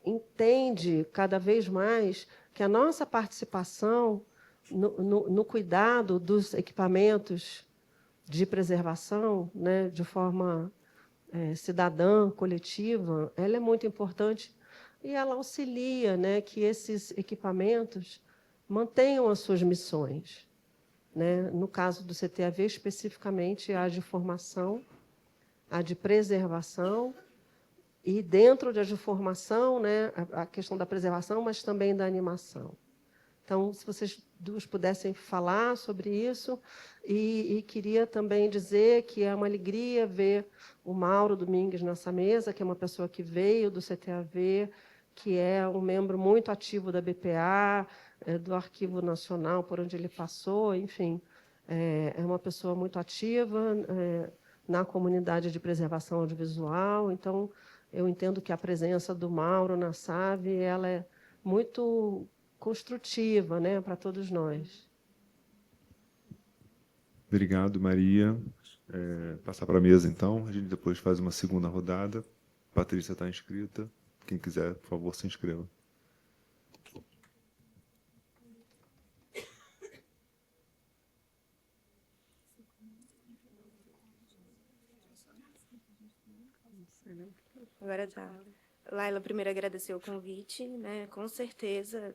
K: entende cada vez mais que a nossa participação no cuidado dos equipamentos de preservação, né, de forma cidadã, coletiva, ela é muito importante e ela auxilia, né, que esses equipamentos mantenham as suas missões, né? No caso do CTAV, especificamente a de formação, a de preservação e dentro de formação, né, a questão da preservação, mas também da animação. Então, se vocês duas pudessem falar sobre isso, e queria também dizer que é uma alegria ver o Mauro Domingues nessa mesa, que é uma pessoa que veio do CTAV, que é um membro muito ativo da BPA, do Arquivo Nacional, por onde ele passou, enfim, é uma pessoa muito ativa na comunidade de preservação audiovisual. Então, eu entendo que a presença do Mauro na SAV ela é muito construtiva, né, para todos nós.
B: Obrigado, Maria. Passar para a mesa, então. A gente depois faz uma segunda rodada. Patrícia está inscrita. Quem quiser, por favor, se inscreva.
D: Agora tá. Laila, primeiro agradecer o convite, né? Com certeza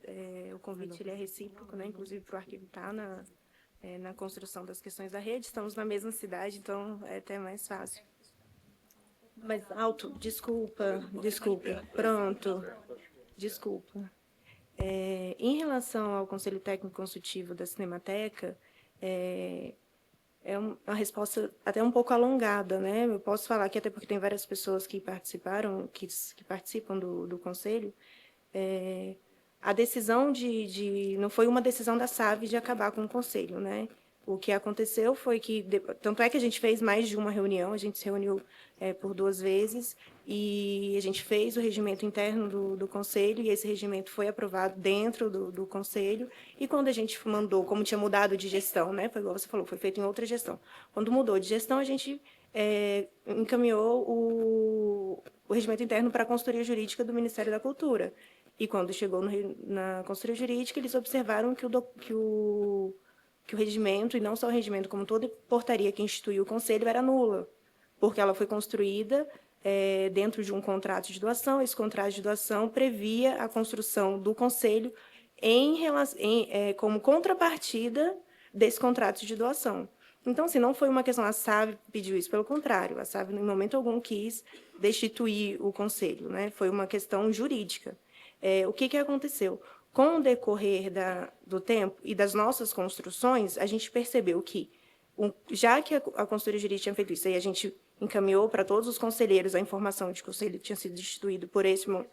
D: o convite ele é recíproco, né? Inclusive para o arquivo estar na construção das questões da rede. Estamos na mesma cidade, então é até mais fácil. Mais alto? Desculpa. Pronto. Desculpa. Em relação ao Conselho Técnico Consultivo da Cinemateca, é uma resposta até um pouco alongada, né? Eu posso falar que até porque tem várias pessoas que participaram, que participam do conselho. A decisão não foi uma decisão da SAV de acabar com o conselho, né? O que aconteceu foi que, tanto é que a gente fez mais de uma reunião, a gente se reuniu por 2 vezes, e a gente fez o regimento interno do conselho, e esse regimento foi aprovado dentro do conselho, e quando a gente mandou, como tinha mudado de gestão, né, foi igual você falou, foi feito em outra gestão. Quando mudou de gestão, a gente encaminhou o regimento interno para a consultoria jurídica do Ministério da Cultura. E quando chegou na consultoria jurídica, eles observaram que o regimento, e não só o regimento, como toda portaria que instituiu o conselho, era nula, porque ela foi construída dentro de um contrato de doação. Esse contrato de doação previa a construção do conselho como contrapartida desse contrato de doação. Então, assim, não foi uma questão, a SAV pediu isso, pelo contrário, a SAV, em momento algum, quis destituir o conselho, né? Foi uma questão jurídica. O que aconteceu? Com o decorrer do tempo e das nossas construções, a gente percebeu que, já que a consultoria jurídica tinha feito isso, aí a gente encaminhou para todos os conselheiros a informação de que o conselho tinha sido destituído por esse momento.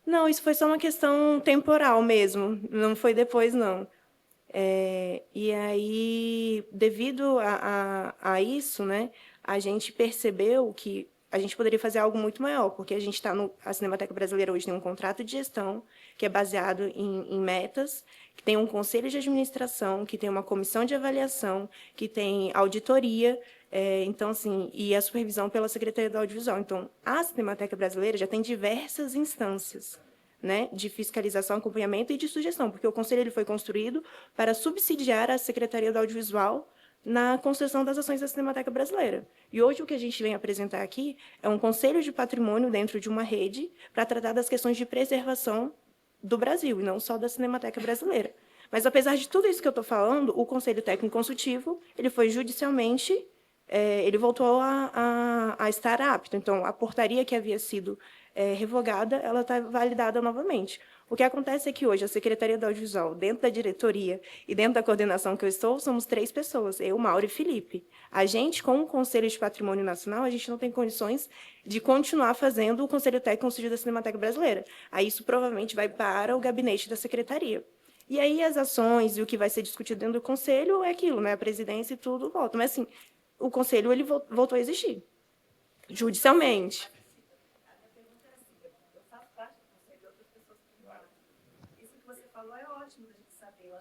D: Não, isso foi só uma questão temporal mesmo, não foi depois, não. E aí, devido a isso, né, a gente percebeu que a gente poderia fazer algo muito maior, porque a Cinemateca Brasileira hoje tem um contrato de gestão que é baseado em metas, que tem um conselho de administração, que tem uma comissão de avaliação, que tem auditoria, então, assim, e a supervisão pela Secretaria do Audiovisual. Então, a Cinemateca Brasileira já tem diversas instâncias, né, de fiscalização, acompanhamento e de sugestão, porque o conselho ele foi construído para subsidiar a Secretaria do Audiovisual na construção das ações da Cinemateca Brasileira. E hoje o que a gente vem apresentar aqui é um conselho de patrimônio dentro de uma rede para tratar das questões de preservação do Brasil, e não só da Cinemateca Brasileira. Mas, apesar de tudo isso que eu estou falando, o Conselho Técnico Consultivo ele foi judicialmente, ele voltou a estar apto. Então, a portaria que havia sido revogada, ela está validada novamente. O que acontece é que hoje a Secretaria do Audiovisual, dentro da diretoria e dentro da coordenação que eu estou, somos 3 pessoas, eu, Mauro e Felipe. A gente, com o Conselho de Patrimônio Nacional, a gente não tem condições de continuar fazendo o Conselho Técnico Consultivo da Cinemateca Brasileira. Aí isso provavelmente vai para o gabinete da Secretaria. E aí as ações e o que vai ser discutido dentro do Conselho é aquilo, né? A presidência e tudo volta. Mas, assim, o Conselho ele voltou a existir, judicialmente.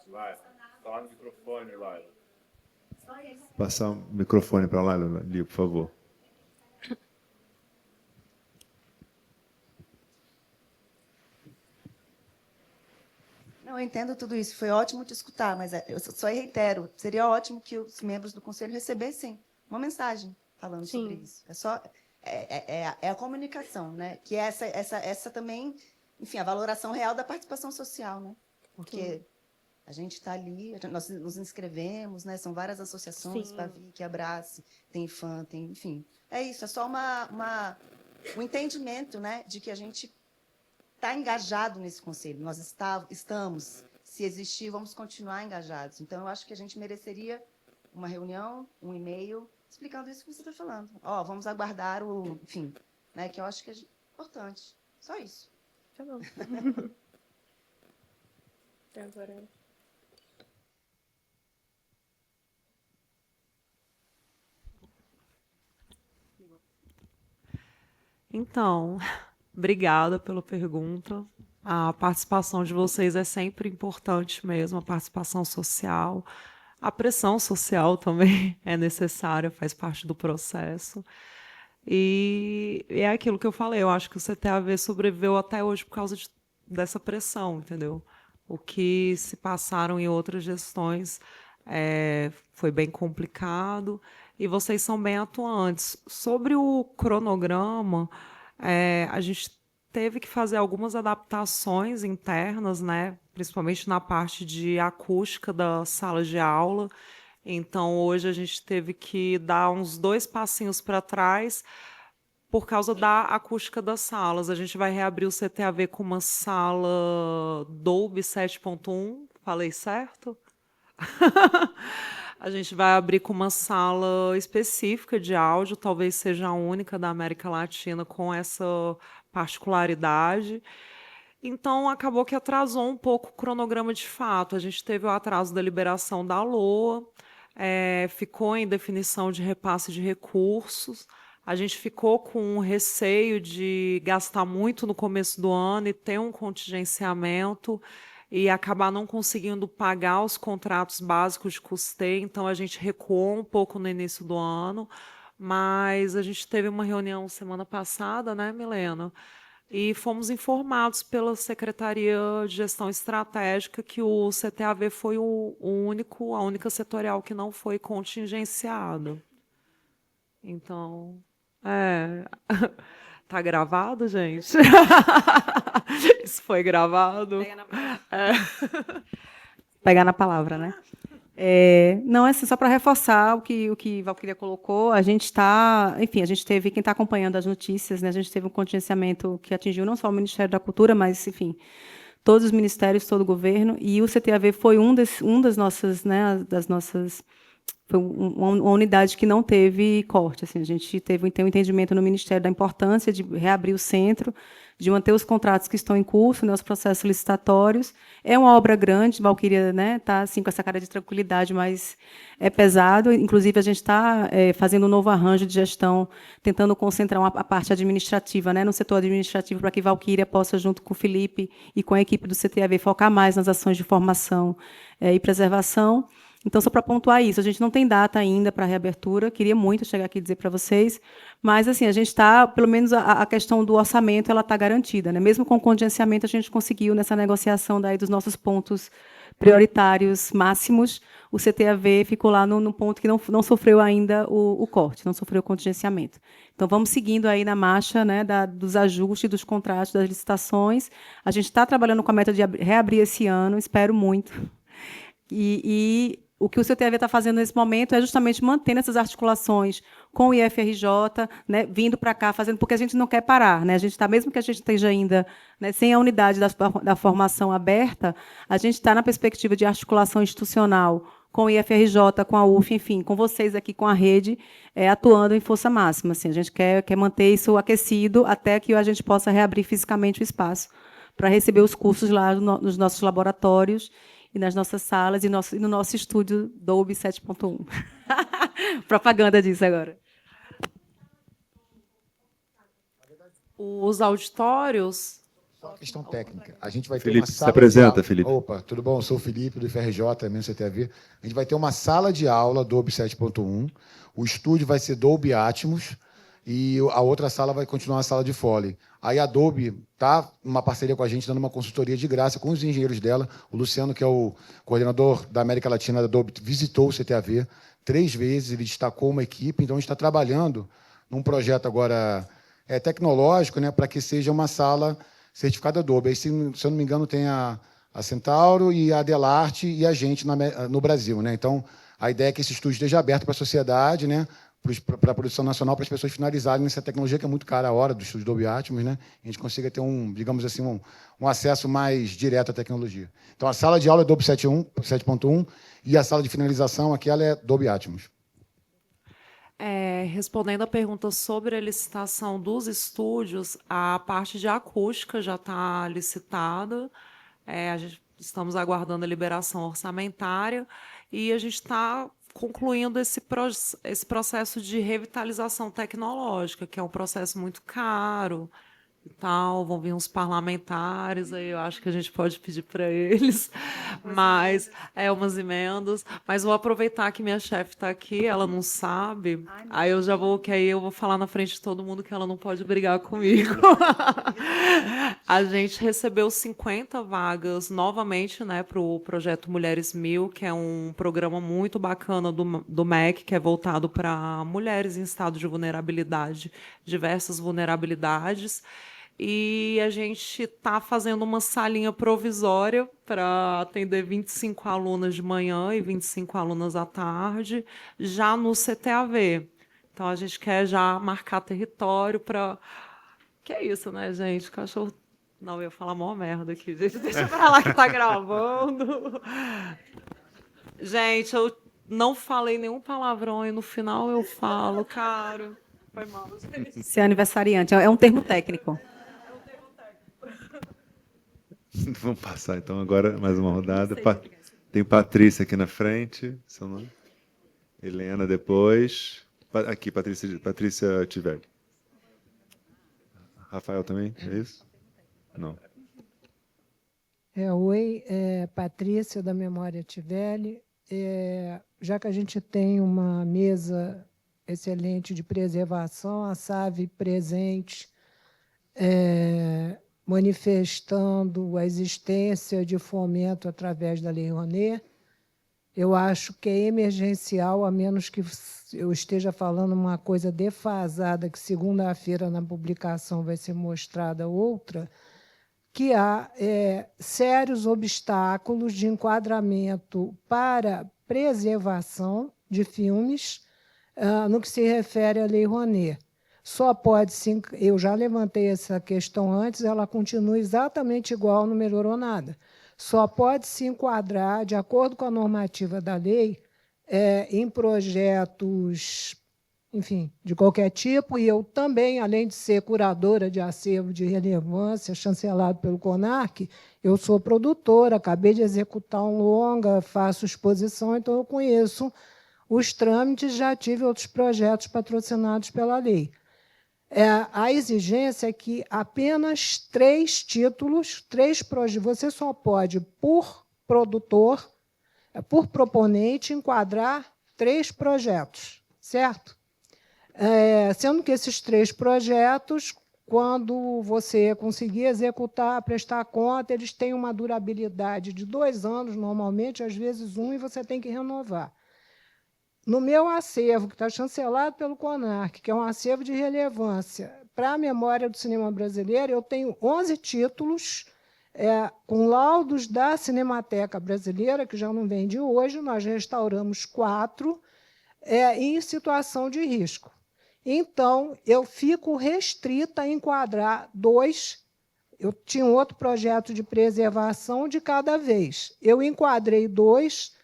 B: Vai, fala no microfone, Laila. Passar o microfone para a Laila ali, por favor.
I: Não, eu entendo tudo isso. Foi ótimo te escutar, mas eu só reitero, seria ótimo que os membros do conselho recebessem uma mensagem falando sobre isso. É a comunicação, né? Que é essa também, enfim, a valoração real da participação social, né? Porque a gente está ali, nós nos inscrevemos, né? São várias associações, PAVI, que Abrace, tem FAM, tem, enfim. É isso, é só uma o entendimento, né, de que a gente está engajado nesse conselho. Nós estamos, se existir, vamos continuar engajados. Então, eu acho que a gente mereceria uma reunião, um e-mail, explicando isso que você está falando. Ó, vamos aguardar o... Enfim, né, que eu acho que é importante. Só isso.
D: Tá bom. Agora...
H: Então, obrigada pela pergunta. A participação de vocês é sempre importante mesmo, a participação social. A pressão social também é necessária, faz parte do processo. E é aquilo que eu falei, eu acho que o CTAV sobreviveu até hoje por causa dessa pressão, entendeu? O que se passaram em outras gestões foi bem complicado e vocês são bem atuantes. Sobre o cronograma, a gente teve que fazer algumas adaptações internas, né? Principalmente na parte de acústica da sala de aula. Então, hoje a gente teve que dar uns 2 passinhos para trás por causa da acústica das salas. A gente vai reabrir o CTAV com uma sala Dolby 7.1, falei certo? A gente vai abrir com uma sala específica de áudio, talvez seja a única da América Latina com essa particularidade. Então, acabou que atrasou um pouco o cronograma de fato. A gente teve o atraso da liberação da LOA, ficou em definição de repasse de recursos. A gente ficou com receio de gastar muito no começo do ano e ter um contingenciamento e acabar não conseguindo pagar os contratos básicos de custeio. Então, a gente recuou um pouco no início do ano, mas a gente teve uma reunião semana passada, né, Milena? E fomos informados pela Secretaria de Gestão Estratégica que o CTAV foi a única setorial que não foi contingenciado. Então, tá gravado, gente? Isso foi gravado?
G: Pega na palavra. Pegar na palavra, né? Não, assim, só para reforçar o que Valquíria colocou, a gente está, enfim, a gente teve, quem está acompanhando as notícias, né, a gente teve um contingenciamento que atingiu não só o Ministério da Cultura, mas, enfim, todos os ministérios, todo o governo, e o CTAV foi das nossas, né, foi uma unidade que não teve corte. Assim, a gente tem um entendimento no Ministério da importância de reabrir o centro, de manter os contratos que estão em curso, né, os processos licitatórios. É uma obra grande, Valquíria está assim, com essa cara de tranquilidade, mas é pesado. Inclusive, a gente está fazendo um novo arranjo de gestão, tentando concentrar a parte administrativa, né, no setor administrativo, para que Valquíria possa, junto com o Felipe e com a equipe do CTAV, focar mais nas ações de formação e preservação. Então, só para pontuar isso, a gente não tem data ainda para a reabertura, queria muito chegar aqui e dizer para vocês, mas assim, a gente está, pelo menos a questão do orçamento, ela está garantida, né? Mesmo com o contingenciamento, a gente conseguiu, nessa negociação daí dos nossos pontos prioritários máximos, o CTAV ficou lá no ponto que não sofreu ainda o corte, não sofreu o contingenciamento. Então, vamos seguindo aí na marcha, né, dos ajustes dos contratos, das licitações. A gente está trabalhando com a meta de reabrir esse ano, espero muito. E o que o CTAV está fazendo nesse momento é justamente mantendo essas articulações com o IFRJ, né, vindo para cá, fazendo, porque a gente não quer parar. Né, a gente está, mesmo que a gente esteja ainda, né, sem a unidade da formação aberta, a gente está na perspectiva de articulação institucional com o IFRJ, com a UF, enfim, com vocês aqui, com a rede, atuando em força máxima. Assim, a gente quer manter isso aquecido até que a gente possa reabrir fisicamente o espaço para receber os cursos lá nos nossos laboratórios e nas nossas salas e no nosso estúdio Dolby 7.1. Propaganda disso agora.
H: Os auditórios...
L: Só uma questão técnica. A gente vai ter
B: Felipe,
L: uma sala
B: se apresenta,
L: de aula.
B: Felipe.
L: Opa, tudo bom? Eu sou o Felipe, do IFRJ, também do CTAV. A gente vai ter uma sala de aula Dolby 7.1. O estúdio vai ser Dolby Atmos e a outra sala vai continuar a sala de Foley. Aí a Dolby está numa parceria com a gente, dando uma consultoria de graça com os engenheiros dela. O Luciano, que é o coordenador da América Latina da Dolby, visitou o CTAV 3 vezes, ele destacou uma equipe. Então, a gente está trabalhando num projeto agora tecnológico, né, para que seja uma sala certificada Dolby. Aí, se eu não me engano, tem a Centauro e a Adelarte e a gente no Brasil. Né? Então, a ideia é que esse estúdio esteja aberto para a sociedade, né, para a produção nacional, para as pessoas finalizarem nessa tecnologia que é muito cara a hora do estúdio Dolby Atmos, né? A gente consiga ter digamos assim, um acesso mais direto à tecnologia. Então, a sala de aula é Dolby 7.1 e a sala de finalização, aquela é Dolby Atmos.
H: Respondendo a pergunta sobre a licitação dos estúdios, a parte de acústica já está licitada, estamos aguardando a liberação orçamentária e a gente está concluindo esse processo de revitalização tecnológica, que é um processo muito caro e tal. Vão vir uns parlamentares, aí eu acho que a gente pode pedir para eles, mas umas emendas. Mas vou aproveitar que minha chefe está aqui, ela não sabe, aí eu vou falar na frente de todo mundo que ela não pode brigar comigo. A gente recebeu 50 vagas novamente, né, para o projeto Mulheres 1000, que é um programa muito bacana do MEC, que é voltado para mulheres em estado de vulnerabilidade, diversas vulnerabilidades. E a gente está fazendo uma salinha provisória para atender 25 alunas de manhã e 25 alunas à tarde, já no CTAV. Então, a gente quer já marcar território para... Que é isso, né, gente? Cachorro... Não, eu ia falar mó merda aqui, gente. Deixa pra lá que tá gravando. Gente, eu não falei nenhum palavrão e no final eu falo, cara. Foi mal, gente.
G: Ser aniversariante é um termo técnico.
B: Vamos passar, então, agora mais uma rodada. Tem Patrícia aqui na frente, seu nome. Helena depois. Aqui, Patrícia Tivelli. Rafael também, é isso? Não.
M: Oi, Patrícia, da Memória Tivelli. Já que a gente tem uma mesa excelente de preservação, a SAV presente, manifestando a existência de fomento através da Lei Rouanet, eu acho que é emergencial, a menos que eu esteja falando uma coisa defasada, que segunda-feira na publicação vai ser mostrada outra, que há sérios obstáculos de enquadramento para preservação de filmes no que se refere à Lei Rouanet. Só pode se... Eu já levantei essa questão antes, ela continua exatamente igual, não melhorou nada. Só pode se enquadrar, de acordo com a normativa da lei, em projetos, enfim, de qualquer tipo, e eu também, além de ser curadora de acervo de relevância, chancelado pelo CONARC, eu sou produtora, acabei de executar um longa, faço exposição, então eu conheço os trâmites, já tive outros projetos patrocinados pela lei. A exigência é que apenas 3 títulos, 3 projetos, você só pode, por produtor, por proponente, enquadrar 3 projetos, certo? Sendo que esses 3 projetos, quando você conseguir executar, prestar conta, eles têm uma durabilidade de 2 anos, normalmente, às vezes 1, e você tem que renovar. No meu acervo, que está chancelado pelo CONARC, que é um acervo de relevância para a memória do cinema brasileiro, eu tenho 11 títulos, com laudos da Cinemateca Brasileira, que já não vem de hoje, nós restauramos 4, em situação de risco. Então, eu fico restrita a enquadrar 2. Eu tinha um outro projeto de preservação de cada vez. Eu enquadrei 2.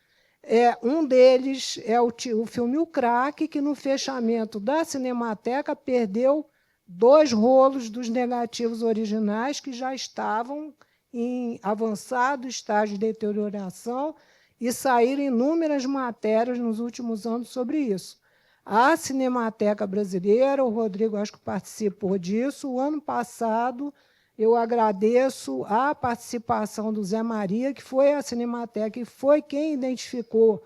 M: Um deles é o filme O Crack, que, no fechamento da Cinemateca, perdeu 2 rolos dos negativos originais, que já estavam em avançado estágio de deterioração, e saíram inúmeras matérias nos últimos anos sobre isso. A Cinemateca Brasileira, o Rodrigo acho que participou disso. O ano passado, eu agradeço a participação do Zé Maria, que foi à Cinemateca e foi quem identificou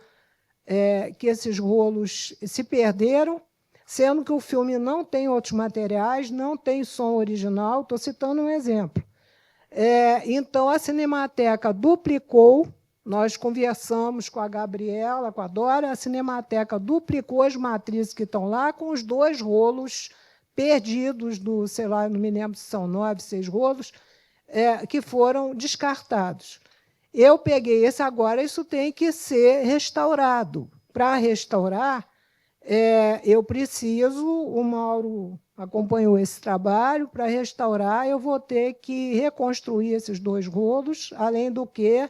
M: que esses rolos se perderam, sendo que o filme não tem outros materiais, não tem som original. Estou citando um exemplo. Então, a Cinemateca duplicou, nós conversamos com a Gabriela, com a Dora, a Cinemateca duplicou as matrizes que estão lá com os 2 rolos perdidos, sei lá, não me lembro se são 9, 6 rolos, que foram descartados. Eu peguei esse agora, isso tem que ser restaurado. Para restaurar, eu preciso, o Mauro acompanhou esse trabalho, para restaurar, eu vou ter que reconstruir esses 2 rolos, além do que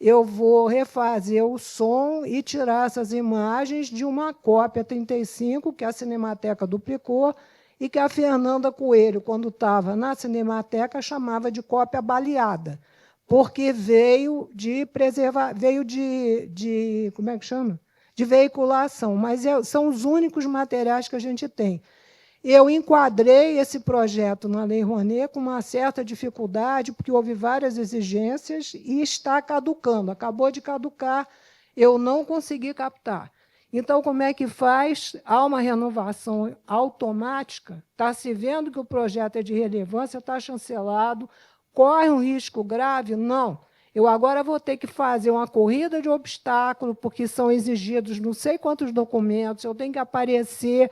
M: eu vou refazer o som e tirar essas imagens de uma cópia 35, que a Cinemateca duplicou, e que a Fernanda Coelho, quando estava na Cinemateca, chamava de cópia baleada, porque veio de como é que chama? De veiculação, mas são os únicos materiais que a gente tem. Eu enquadrei esse projeto na Lei Rouanet com uma certa dificuldade, porque houve várias exigências e está caducando. Acabou de caducar, eu não consegui captar. Então, como é que faz? Há uma renovação automática, está se vendo que o projeto é de relevância, está chancelado, corre um risco grave? Não. Eu agora vou ter que fazer uma corrida de obstáculo, porque são exigidos não sei quantos documentos, eu tenho que aparecer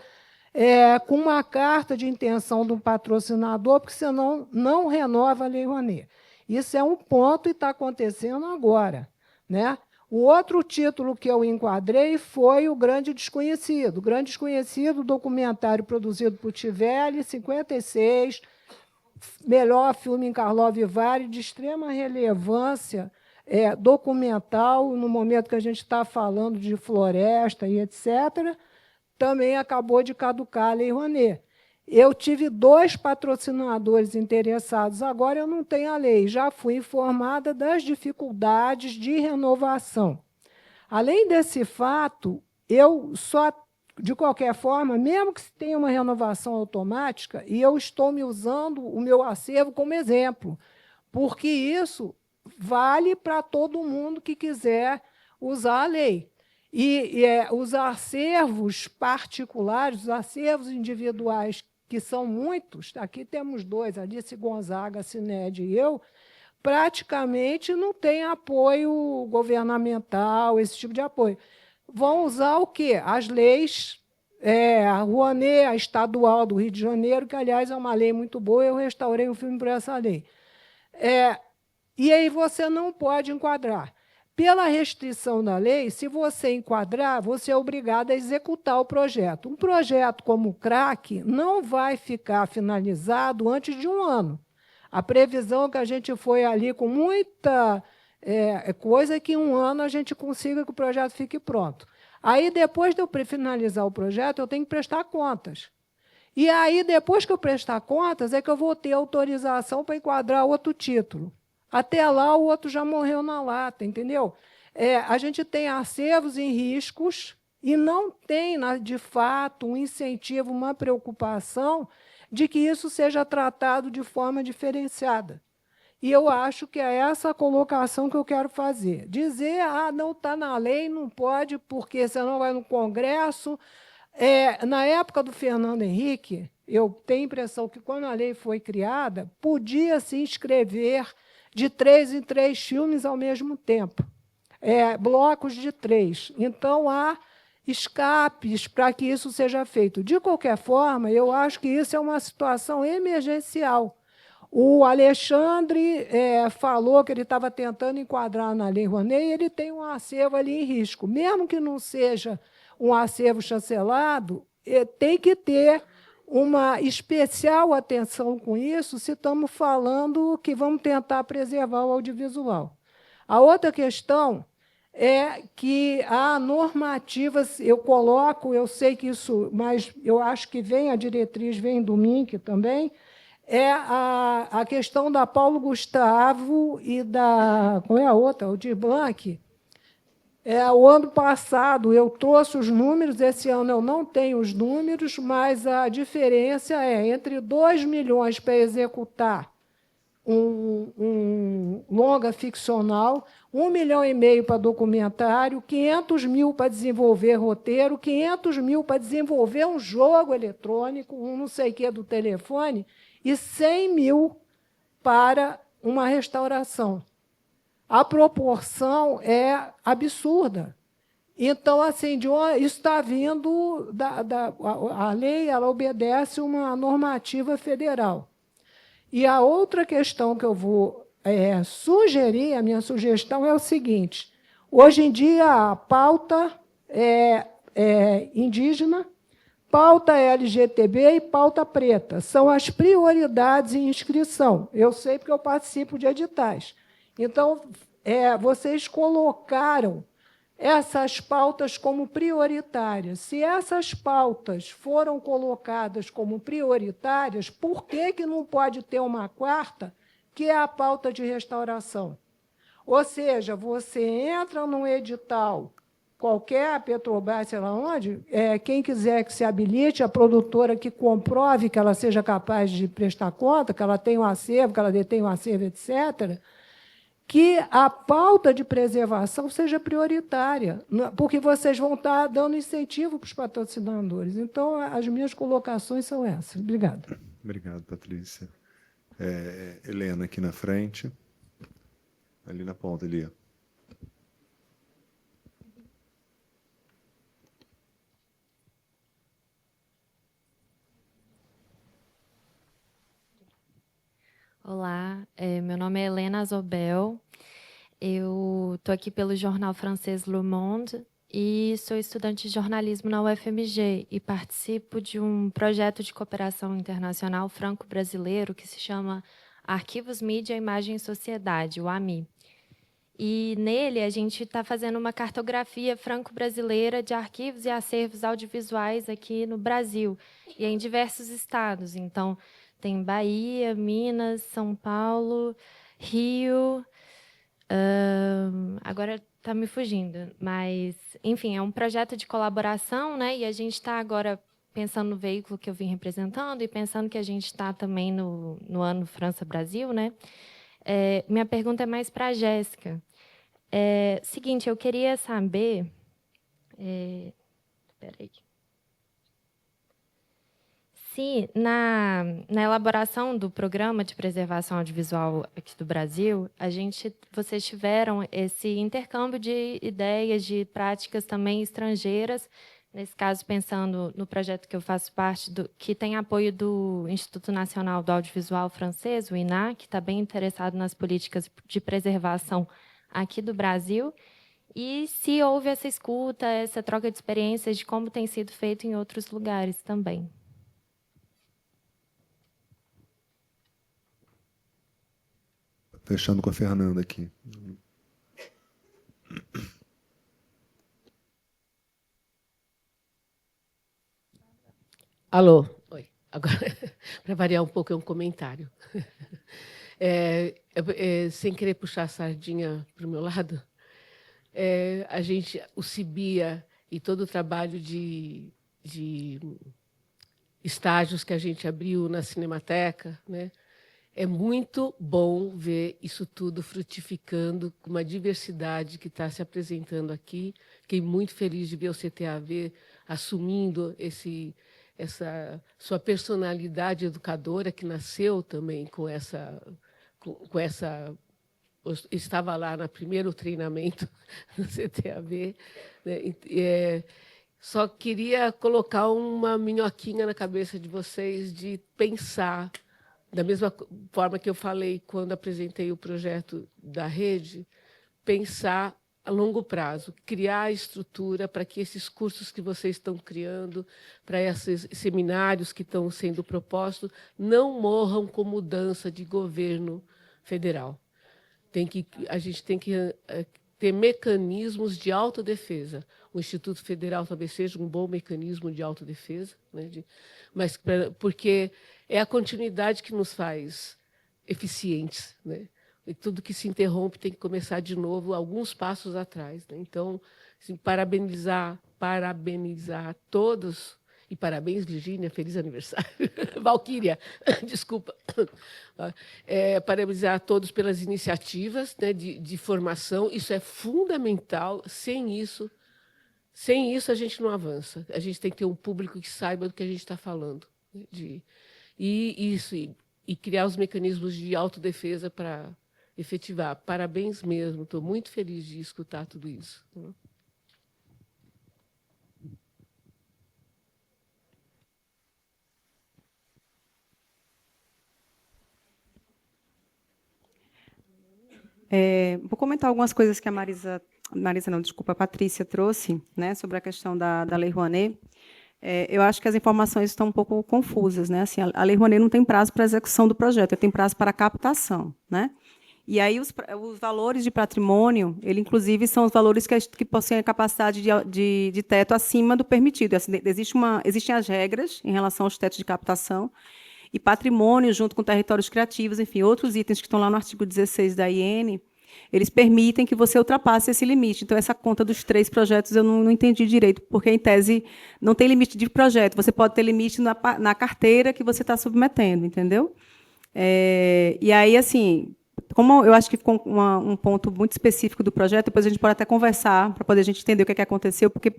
M: com uma carta de intenção do patrocinador, porque senão não renova a Lei Rouanet. Isso é um ponto e está acontecendo agora, né? O outro título que eu enquadrei foi O Grande Desconhecido. O Grande Desconhecido, documentário produzido por Tivelli, 56, melhor filme em Karlov Vary, de extrema relevância documental, no momento que a gente está falando de floresta e etc., também acabou de caducar a Lei Rouanet. Eu tive 2 patrocinadores interessados, agora eu não tenho a lei, já fui informada das dificuldades de renovação. Além desse fato, eu só, de qualquer forma, mesmo que tenha uma renovação automática, e eu estou me usando o meu acervo como exemplo, porque isso vale para todo mundo que quiser usar a lei. E os acervos particulares, os acervos individuais, que são muitos, aqui temos 2, Alice Gonzaga, Cined e eu, praticamente não tem apoio governamental, esse tipo de apoio. Vão usar o quê? As leis, a Rouanet, a estadual do Rio de Janeiro, que, aliás, é uma lei muito boa, eu restaurei um filme por essa lei. E aí você não pode enquadrar. Pela restrição da lei, se você enquadrar, você é obrigado a executar o projeto. Um projeto como o CRAC não vai ficar finalizado antes de 1 ano. A previsão é que a gente foi ali com muita coisa que em 1 ano a gente consiga que o projeto fique pronto. Aí, depois de eu finalizar o projeto, eu tenho que prestar contas. E aí, depois que eu prestar contas, é que eu vou ter autorização para enquadrar outro título. Até lá, o outro já morreu na lata, entendeu? A gente tem acervos em riscos e não tem, de fato, um incentivo, uma preocupação de que isso seja tratado de forma diferenciada. E eu acho que é essa a colocação que eu quero fazer. Dizer, não está na lei, não pode, porque senão vai no Congresso. Na época do Fernando Henrique, eu tenho a impressão que, quando a lei foi criada, podia se inscrever de 3 em 3 filmes ao mesmo tempo, blocos de 3. Então, há escapes para que isso seja feito. De qualquer forma, eu acho que isso é uma situação emergencial. O Alexandre falou que ele estava tentando enquadrar na Lei Rouanet e ele tem um acervo ali em risco. Mesmo que não seja um acervo chancelado, tem que ter uma especial atenção com isso se estamos falando que vamos tentar preservar o audiovisual. A outra questão é que há normativas, eu sei que isso, mas eu acho que a diretriz vem do MINC também, a questão da Paulo Gustavo e da... Qual é a outra? O Aldir Blanc. O ano passado eu trouxe os números, esse ano eu não tenho os números, mas a diferença é entre 2 milhões para executar um longa ficcional, 1,5 milhão para documentário, 500 mil para desenvolver roteiro, 500 mil para desenvolver um jogo eletrônico, um não sei o que do telefone, e 100 mil para uma restauração. A proporção é absurda. Então, assim, isso está vindo a lei, ela obedece uma normativa federal. E a outra questão que eu vou sugerir, a minha sugestão é o seguinte: hoje em dia a pauta indígena, pauta LGTB e pauta preta. São as prioridades em inscrição. Eu sei porque eu participo de editais. Então, vocês colocaram essas pautas como prioritárias. Se essas pautas foram colocadas como prioritárias, por que não pode ter uma quarta, que é a pauta de restauração? Ou seja, você entra num edital qualquer, a Petrobras, sei lá onde, quem quiser que se habilite, a produtora que comprove que ela seja capaz de prestar conta, que ela tem um acervo, que ela detém um acervo, etc., que a pauta de preservação seja prioritária, porque vocês vão estar dando incentivo para os patrocinadores. Então, as minhas colocações são essas. Obrigada.
B: Obrigado, Patrícia. Helena, aqui na frente. Ali na ponta, Elia.
N: Olá, meu nome é Helena Zobel, eu estou aqui pelo jornal francês Le Monde e sou estudante de jornalismo na UFMG e participo de um projeto de cooperação internacional franco-brasileiro que se chama Arquivos, Mídia, Imagem e Sociedade, o AMI. E nele a gente está fazendo uma cartografia franco-brasileira de arquivos e acervos audiovisuais aqui no Brasil e em diversos estados. Então, tem Bahia, Minas, São Paulo, Rio. Agora está me fugindo, mas, enfim, é um projeto de colaboração, né? E a gente está agora pensando no veículo que eu vim representando e pensando que a gente está também no ano França-Brasil, né? Minha pergunta é mais para a Jéssica. Seguinte, eu queria saber... Espera aí. Se na elaboração do programa de preservação audiovisual aqui do Brasil, vocês tiveram esse intercâmbio de ideias, de práticas também estrangeiras, nesse caso pensando no projeto que eu faço parte, que tem apoio do Instituto Nacional do Audiovisual Francês, o INA, que está bem interessado nas políticas de preservação aqui do Brasil, e se houve essa escuta, essa troca de experiências de como tem sido feito em outros lugares também.
B: Fechando com a Fernanda aqui.
O: Alô? Oi. Agora, para variar um pouco, é um comentário. Sem querer puxar a sardinha para o meu lado, o CIBIA e todo o trabalho de estágios que a gente abriu na Cinemateca, né? É muito bom ver isso tudo frutificando, com uma diversidade que está se apresentando aqui. Fiquei muito feliz de ver o CTAV assumindo essa sua personalidade educadora, que nasceu também com essa... Eu estava lá no primeiro treinamento do CTAV, né? Só queria colocar uma minhoquinha na cabeça de vocês de pensar, da mesma forma que eu falei quando apresentei o projeto da rede, pensar a longo prazo, criar a estrutura para que esses cursos que vocês estão criando, para esses seminários que estão sendo propostos, não morram com mudança de governo federal. A gente tem que ter mecanismos de autodefesa. O Instituto Federal talvez seja um bom mecanismo de autodefesa, né? Mas porque é a continuidade que nos faz eficientes, né? E tudo que se interrompe tem que começar de novo, alguns passos atrás, né? Então, assim, parabenizar todos, e parabéns, Virgínia, feliz aniversário. Valquíria, desculpa. Parabenizar a todos pelas iniciativas, né, de formação, isso é fundamental, sem isso a gente não avança. A gente tem que ter um público que saiba do que a gente está falando, né, e criar os mecanismos de autodefesa para efetivar. Parabéns mesmo, estou muito feliz de escutar tudo isso.
G: Vou comentar algumas coisas que a Marisa Marisa não, desculpa, a Patrícia trouxe, né, sobre a questão da Lei Rouanet, eu acho que as informações estão um pouco confusas, né? Assim, a Lei Rouanet não tem prazo para execução do projeto, tem prazo para captação, né? E aí os valores de patrimônio, ele inclusive são os valores que possuem a capacidade de teto acima do permitido. Assim, existem as regras em relação aos tetos de captação e patrimônio junto com territórios criativos, enfim, outros itens que estão lá no artigo 16 da IN, eles permitem que você ultrapasse esse limite. Então, essa conta dos 3 projetos eu não entendi direito, porque, em tese, não tem limite de projeto. Você pode ter limite na carteira que você está submetendo, entendeu? E aí, assim, como eu acho que ficou um ponto muito específico do projeto, depois a gente pode até conversar, para poder a gente entender o que aconteceu, porque,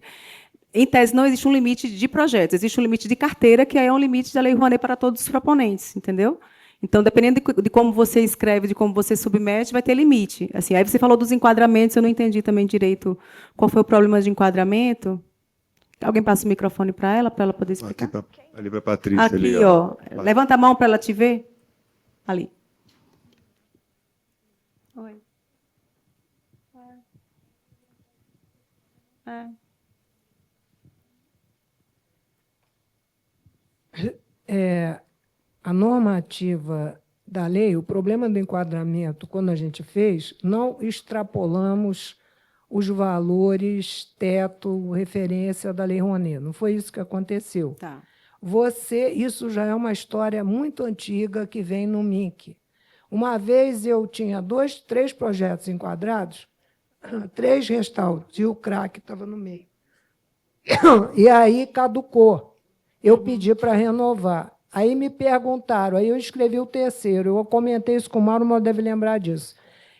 G: em tese, não existe um limite de projetos, existe um limite de carteira, que é um limite da Lei Rouanet para todos os proponentes, entendeu? Então, dependendo de como você escreve, de como você submete, vai ter limite. Assim, aí você falou dos enquadramentos, eu não entendi também direito qual foi o problema de enquadramento. Alguém passa o microfone para ela poder explicar?
B: Ali para a Patrícia.
G: Aqui,
B: ali,
G: ó. Levanta a mão para ela te ver. Ali. Oi.
M: A normativa da lei, o problema do enquadramento, quando a gente fez, não extrapolamos os valores, teto, referência da Lei Rouanet. Não foi isso que aconteceu.
G: Tá.
M: Isso já é uma história muito antiga que vem no MIC. Uma vez eu tinha 3 projetos enquadrados, 3 restauros, e o crack estava no meio. E aí caducou. Eu pedi para renovar. Aí me perguntaram, aí eu escrevi o 3º, eu comentei isso com o Mauro, mas deve lembrar disso.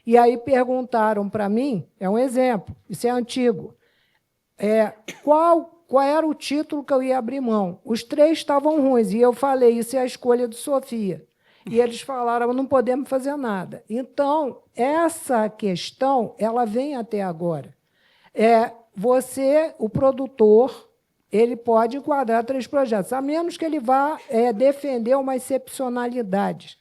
M: E aí perguntaram para mim, é um exemplo, isso é antigo, qual era o título que eu ia abrir mão? Os 3 estavam ruins, e eu falei, isso é a escolha de Sofia. E eles falaram, não podemos fazer nada. Então, essa questão, ela vem até agora. Você, o produtor, ele pode enquadrar 3 projetos, a menos que ele vá defender uma excepcionalidade.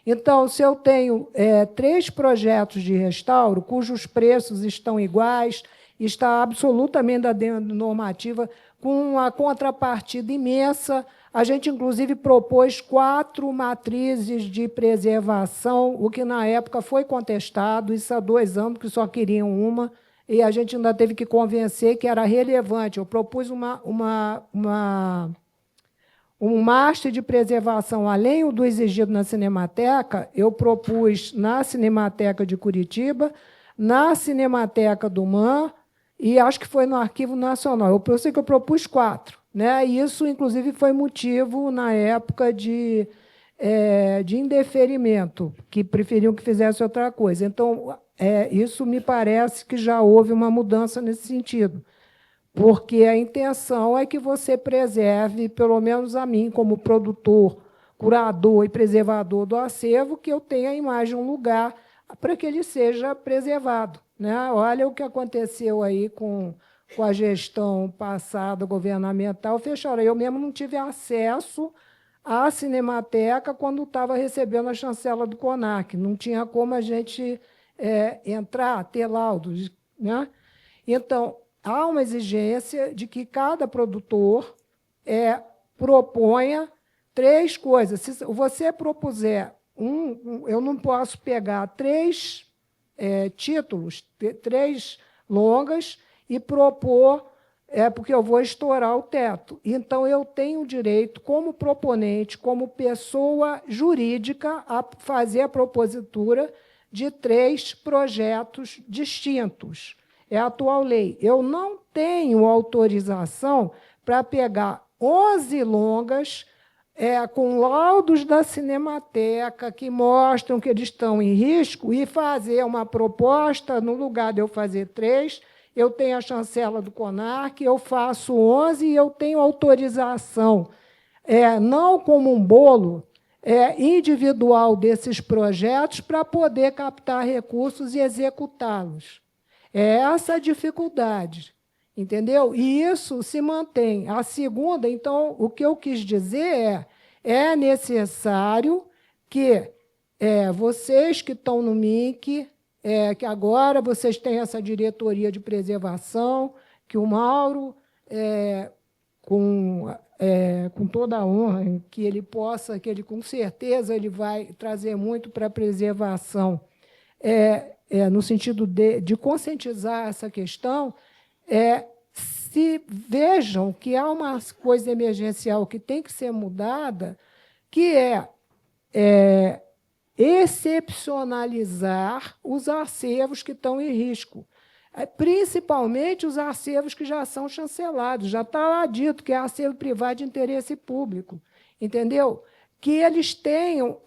M: Então, se eu tenho 3 projetos de restauro, cujos preços estão iguais, está absolutamente dentro da normativa, com uma contrapartida imensa, a gente, inclusive, propôs 4 matrizes de preservação, o que, na época, foi contestado, isso há 2 anos, que só queriam uma, e a gente ainda teve que convencer que era relevante. Eu propus um master de preservação, além do exigido na Cinemateca, eu propus na Cinemateca de Curitiba, na Cinemateca do MAN, e acho que foi no Arquivo Nacional. Eu sei que eu propus 4. Né? E isso, inclusive, foi motivo, na época, de indeferimento, que preferiam que fizesse outra coisa. Então, isso me parece que já houve uma mudança nesse sentido, porque a intenção é que você preserve, pelo menos a mim, como produtor, curador e preservador do acervo, que eu tenha a imagem um lugar para que ele seja preservado. Né? Olha o que aconteceu aí com a gestão passada governamental, fecharam. Eu mesmo não tive acesso à Cinemateca quando estava recebendo a chancela do CONAC. Não tinha como a gente entrar, ter laudos. Né? Então, há uma exigência de que cada produtor proponha 3 coisas. Se você propuser eu não posso pegar 3 títulos, 3 longas, e propor, porque eu vou estourar o teto. Então, eu tenho o direito, como proponente, como pessoa jurídica, a fazer a propositura de 3 projetos distintos. É a atual lei. Eu não tenho autorização para pegar 11 longas com laudos da Cinemateca que mostram que eles estão em risco e fazer uma proposta, no lugar de eu fazer 3, eu tenho a chancela do CONAC, eu faço 11 e eu tenho autorização, não como um bolo individual desses projetos para poder captar recursos e executá-los. É essa a dificuldade, entendeu? E isso se mantém. A segunda, então, o que eu quis dizer é necessário que vocês que estão no MIC que agora vocês têm essa diretoria de preservação, que o Mauro, com toda a honra, que ele possa, que ele com certeza ele vai trazer muito para a preservação, no sentido de conscientizar essa questão, se vejam que há uma coisa emergencial que tem que ser mudada, que é excepcionalizar os acervos que estão em risco, principalmente os acervos que já são chancelados. Já está lá dito que é acervo privado de interesse público, entendeu? Que eles tenham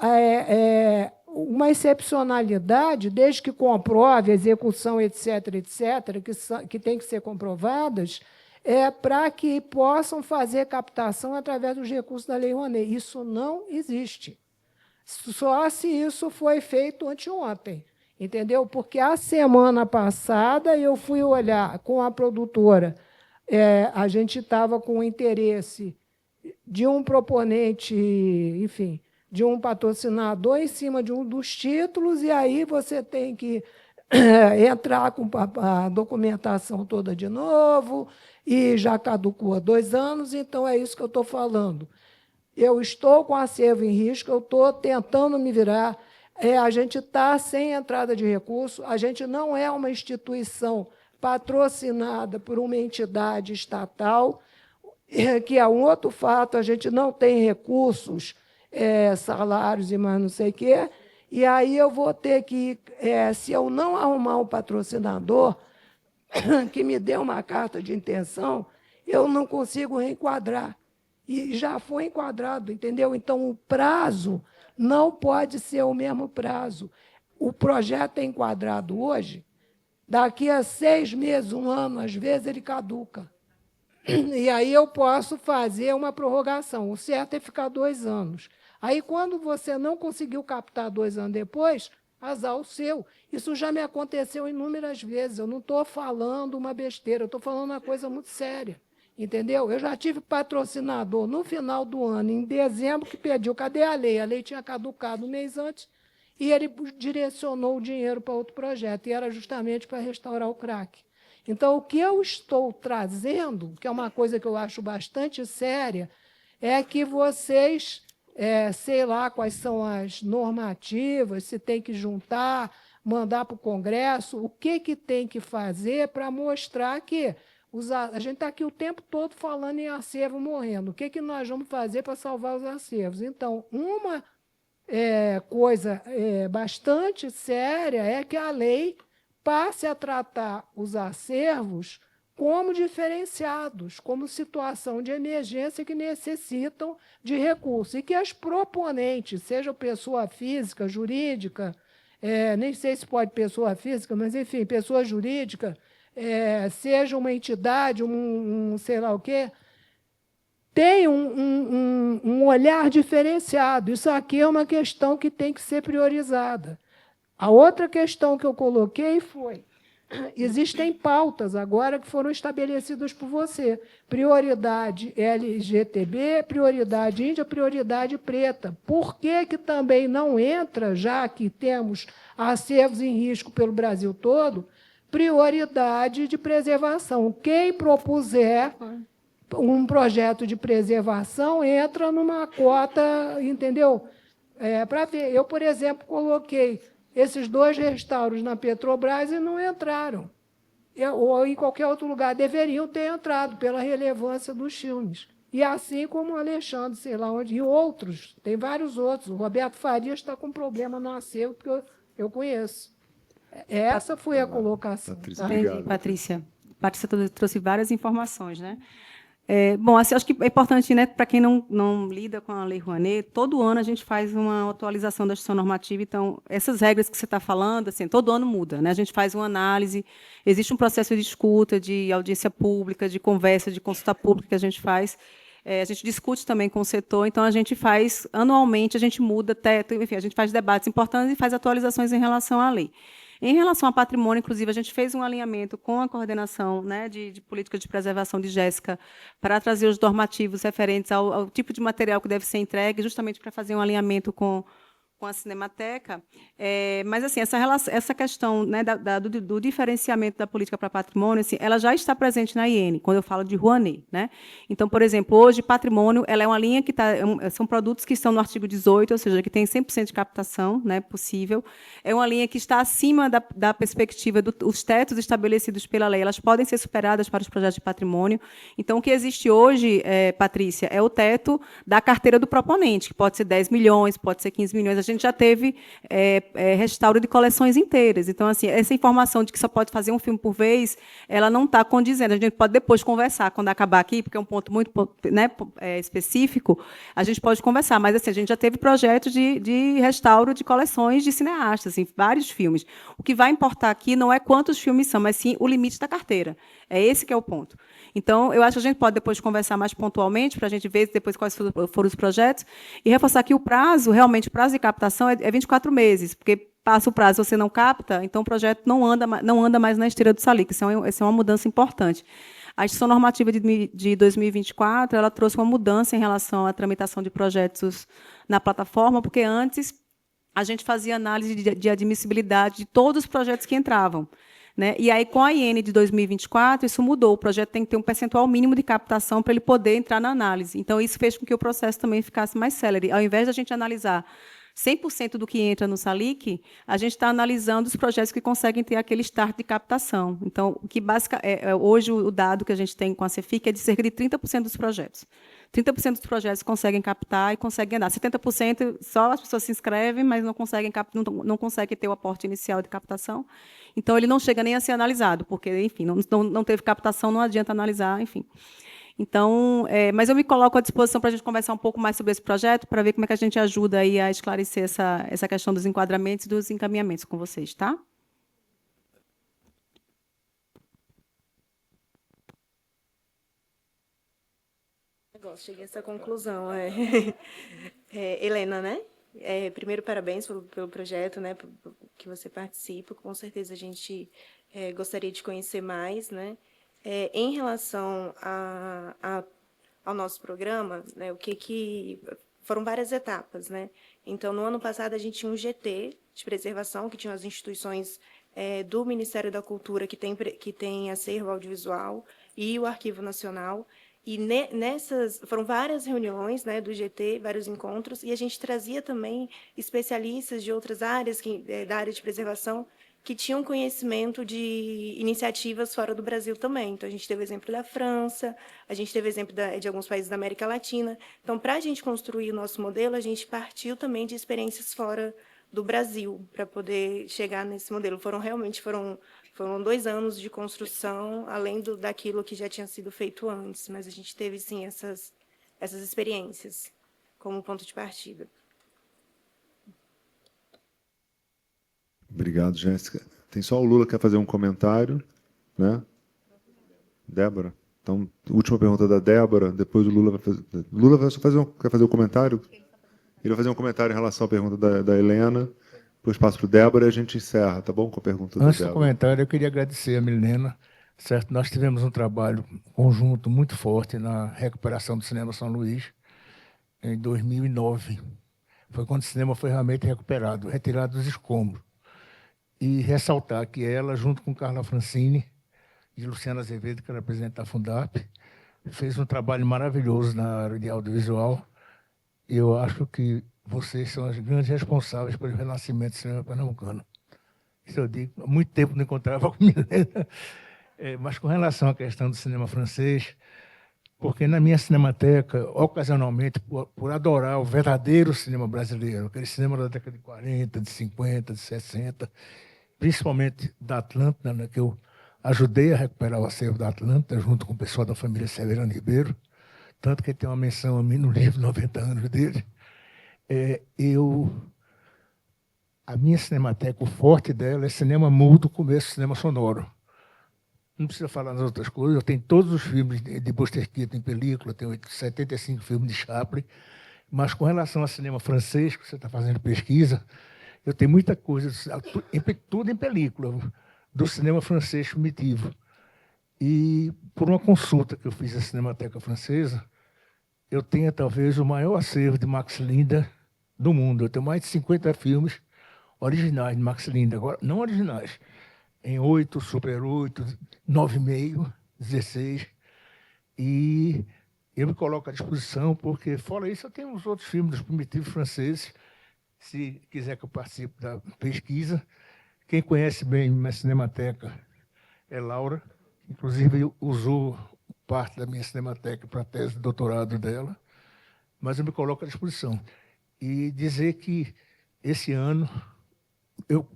M: uma excepcionalidade, desde que comprove a execução, etc., que tem que ser comprovadas, para que possam fazer captação através dos recursos da Lei Rouanet. Isso não existe. Só se isso foi feito anteontem, entendeu? Porque a semana passada eu fui olhar com a produtora, a gente estava com interesse de um proponente, enfim, de um patrocinador em cima de um dos títulos, e aí você tem que entrar com a documentação toda de novo, e já caducou há 2 anos, então é isso que eu estou falando. Eu estou com acervo em risco, eu estou tentando me virar, a gente está sem entrada de recurso, a gente não é uma instituição patrocinada por uma entidade estatal, que é um outro fato, a gente não tem recursos, salários e mais não sei o quê, e aí eu vou ter que, se eu não arrumar um patrocinador que me dê uma carta de intenção, eu não consigo reenquadrar. E já foi enquadrado, entendeu? Então, o prazo não pode ser o mesmo prazo. O projeto é enquadrado hoje, daqui a 6 meses, 1 ano, às vezes, ele caduca. E aí eu posso fazer uma prorrogação. O certo é ficar 2 anos. Aí, quando você não conseguiu captar 2 anos depois, azar o seu. Isso já me aconteceu inúmeras vezes. Eu não estou falando uma besteira, eu estou falando uma coisa muito séria. Entendeu? Eu já tive patrocinador no final do ano, em dezembro, que pediu, cadê a lei? A lei tinha caducado 1 mês antes, e ele direcionou o dinheiro para outro projeto, e era justamente para restaurar o crack. Então, o que eu estou trazendo, que é uma coisa que eu acho bastante séria, é que vocês, sei lá quais são as normativas, se tem que juntar, mandar para o Congresso, o que tem que fazer para mostrar que a gente está aqui o tempo todo falando em acervo morrendo. O que nós vamos fazer para salvar os acervos? Então, uma coisa bastante séria é que a lei passe a tratar os acervos como diferenciados, como situação de emergência que necessitam de recursos, e que as proponentes, seja pessoa física, jurídica, nem sei se pode pessoa física, mas, enfim, pessoa jurídica, seja uma entidade, sei lá o quê, tem um olhar diferenciado. Isso aqui é uma questão que tem que ser priorizada. A outra questão que eu coloquei foi, existem pautas agora que foram estabelecidas por você. Prioridade LGTB, prioridade índia, prioridade preta. Por que também não entra, já que temos acervos em risco pelo Brasil todo, prioridade de preservação? Quem propuser um projeto de preservação entra numa cota, entendeu? Para ver. Eu, por exemplo, coloquei esses 2 restauros na Petrobras e não entraram. Ou em qualquer outro lugar. Deveriam ter entrado pela relevância dos filmes. E assim como o Alexandre, sei lá onde, e outros, tem vários outros. O Roberto Farias está com problema no acervo, porque eu conheço. Essa foi a colocação.
B: Patrícia,
G: Entendi,
B: obrigado.
G: Patrícia. Patrícia trouxe várias informações, né? Bom, assim, acho que é importante, né, para quem não lida com a Lei Rouanet, todo ano a gente faz uma atualização da gestão normativa. Então, essas regras que você está falando, assim, todo ano muda, né? A gente faz uma análise, existe um processo de escuta, de audiência pública, de conversa, de consulta pública que a gente faz. A gente discute também com o setor, então a gente faz, anualmente, a gente muda, enfim, a gente faz debates importantes e faz atualizações em relação à lei. Em relação ao patrimônio, inclusive, a gente fez um alinhamento com a coordenação, né, de política de preservação de Jéssica para trazer os normativos referentes ao tipo de material que deve ser entregue, justamente para fazer um alinhamento com com a Cinemateca, mas assim, essa questão, né, do diferenciamento da política para patrimônio, assim, ela já está presente na IN, quando eu falo de Rouanet, né? Então, por exemplo, hoje, patrimônio, ela é uma linha que são produtos que estão no artigo 18, ou seja, que tem 100% de captação, né, possível. É uma linha que está acima da perspectiva dos tetos estabelecidos pela lei, elas podem ser superadas para os projetos de patrimônio. Então, o que existe hoje, Patrícia, é o teto da carteira do proponente, que pode ser 10 milhões, pode ser 15 milhões. A gente já teve restauro de coleções inteiras. Então, assim, essa informação de que só pode fazer um filme por vez, ela não está condizendo. A gente pode depois conversar, quando acabar aqui, porque é um ponto muito, né, específico, a gente pode conversar. Mas assim, a gente já teve projetos de restauro de coleções de cineastas, assim, vários filmes. O que vai importar aqui não é quantos filmes são, mas sim o limite da carteira. É esse que é o ponto. Então, eu acho que a gente pode depois conversar mais pontualmente, para a gente ver depois quais foram os projetos, e reforçar que o prazo, realmente, o prazo de captação é 24 meses, porque passa o prazo, você não capta, então o projeto não anda mais na esteira do SALIC. Isso é uma mudança importante. A instituição normativa de 2024 ela trouxe uma mudança em relação à tramitação de projetos na plataforma, porque antes a gente fazia análise de admissibilidade de todos os projetos que entravam, né? E aí, com a IN de 2024, isso mudou. O projeto tem que ter um percentual mínimo de captação para ele poder entrar na análise. Então, isso fez com que o processo também ficasse mais célere. Ao invés de a gente analisar 100% do que entra no SALIC, a gente está analisando os projetos que conseguem ter aquele start de captação. Então, o que hoje o dado que a gente tem com a CEFIC é de cerca de 30% dos projetos. 30% dos projetos conseguem captar e conseguem andar. 70% só as pessoas se inscrevem, mas não conseguem ter o aporte inicial de captação. Então, ele não chega nem a ser analisado, porque, enfim, não teve captação, não adianta analisar, enfim. Então, mas eu me coloco à disposição para a gente conversar um pouco mais sobre esse projeto, para ver como é que a gente ajuda aí a esclarecer essa questão dos enquadramentos e dos encaminhamentos com vocês, tá?
D: Cheguei a essa conclusão. Helena, né? Primeiro, parabéns pelo projeto, né, que você participa. Com certeza a gente gostaria de conhecer mais, né? Em relação ao nosso programa, né, foram várias etapas, né? Então, no ano passado, a gente tinha um GT de preservação, que tinha as instituições do Ministério da Cultura, que tem acervo audiovisual, e o Arquivo Nacional. E foram várias reuniões, né, do GT, vários encontros, e a gente trazia também especialistas de outras áreas, da área de preservação, que tinham conhecimento de iniciativas fora do Brasil também. Então, a gente teve o exemplo da França, a gente teve o exemplo de alguns países da América Latina. Então, para a gente construir o nosso modelo, a gente partiu também de experiências fora do Brasil, para poder chegar nesse modelo. Foram 2 anos de construção, além daquilo que já tinha sido feito antes, mas a gente teve, sim, essas experiências como ponto de partida.
B: Obrigado, Jéssica. Tem só o Lula que quer fazer um comentário, né? Débora? Então, última pergunta da Débora, depois o Lula vai fazer... Lula quer fazer um comentário? Ele vai fazer um comentário em relação à pergunta da Helena, depois passo para o Débora e a gente encerra, tá bom? Com a pergunta da
P: Antes
B: Débora.
P: do comentário, eu queria agradecer a Milena, certo? Nós tivemos um trabalho conjunto muito forte na recuperação do Cinema São Luís em 2009. Foi quando o cinema foi realmente recuperado, retirado dos escombros. E ressaltar que ela, junto com Carla Francini e Luciana Azevedo, que era presidente da Fundap, fez um trabalho maravilhoso na área de audiovisual. E eu acho que vocês são as grandes responsáveis pelo renascimento do cinema pernambucano. Isso eu digo, há muito tempo não encontrava com Milena. Mas com relação à questão do cinema francês, porque na minha cinemateca, ocasionalmente, por adorar o verdadeiro cinema brasileiro, aquele cinema da década de 40, de 50, de 60, principalmente da Atlântida, né, que eu ajudei a recuperar o acervo da Atlântida, junto com o pessoal da família Severino Ribeiro, tanto que tem uma menção a mim no livro 90 anos dele. A minha cinemateca, o forte dela é cinema mudo, começo cinema sonoro. Não precisa falar nas outras coisas, eu tenho todos os filmes de Buster Keaton em película, tenho 75 filmes de Chaplin, mas com relação ao cinema francês, que você está fazendo pesquisa, eu tenho muita coisa, tudo em película, do cinema francês primitivo. E, por uma consulta que eu fiz à Cinemateca Francesa, eu tenho talvez o maior acervo de Max Linder do mundo. Eu tenho mais de 50 filmes originais de Max Linder, agora não originais, em 8, Super 8, 9,5, 16. E eu me coloco à disposição, porque, fora isso, eu tenho os outros filmes dos primitivos franceses, se quiser que eu participe da pesquisa. Quem conhece bem minha cinemateca é Laura, inclusive usou parte da minha cinemateca para a tese de doutorado dela, mas eu me coloco à disposição. E dizer que esse ano eu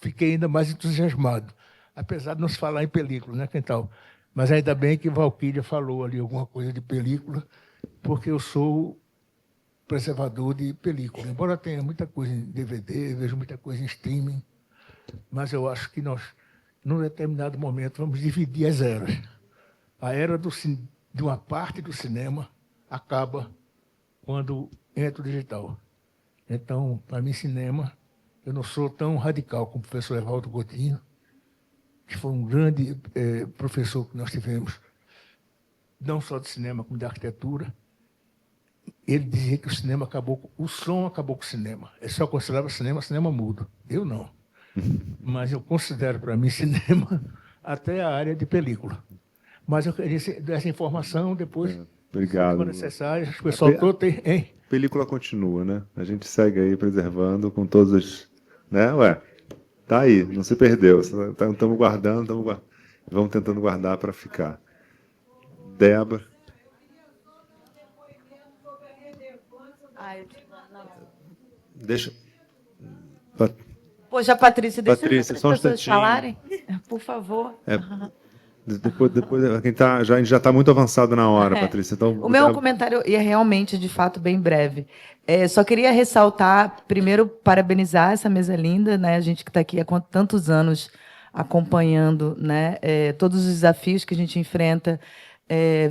P: fiquei ainda mais entusiasmado, apesar de não se falar em película, né, Quental? Mas ainda bem que Valquíria falou ali alguma coisa de película, porque eu sou preservador de película. Embora tenha muita coisa em DVD, vejo muita coisa em streaming, mas eu acho que nós, num determinado momento, vamos dividir as eras. A era de uma parte do cinema acaba quando entra o digital. Então, para mim, cinema, eu não sou tão radical como o professor Evaldo Coutinho, que foi um grande professor que nós tivemos, não só de cinema, como de arquitetura. Ele dizia que o cinema acabou, o som acabou com o cinema. Ele só considerava cinema mudo. Eu não. Mas eu considero, para mim, cinema até a área de película. Mas eu queria essa informação depois.
B: Obrigado.
P: Se for necessário, o pessoal todo tem. Hein?
B: Película continua, né? A gente segue aí preservando com todos os. Né? Ué, tá aí, não se perdeu. Estamos guardando, vamos tentando guardar para ficar. Débora. Deixa.
Q: Poxa, Patrícia, deixa
B: Patrícia,
Q: as
B: só um
Q: pessoas
B: instantinho.
Q: falarem, por favor.
B: Depois a gente já está muito avançado na hora, Patrícia. Então,
Q: O meu comentário é realmente, de fato, bem breve. Só queria ressaltar, primeiro, parabenizar essa mesa linda, né? A gente que está aqui há tantos anos acompanhando, né? Todos os desafios que a gente enfrenta,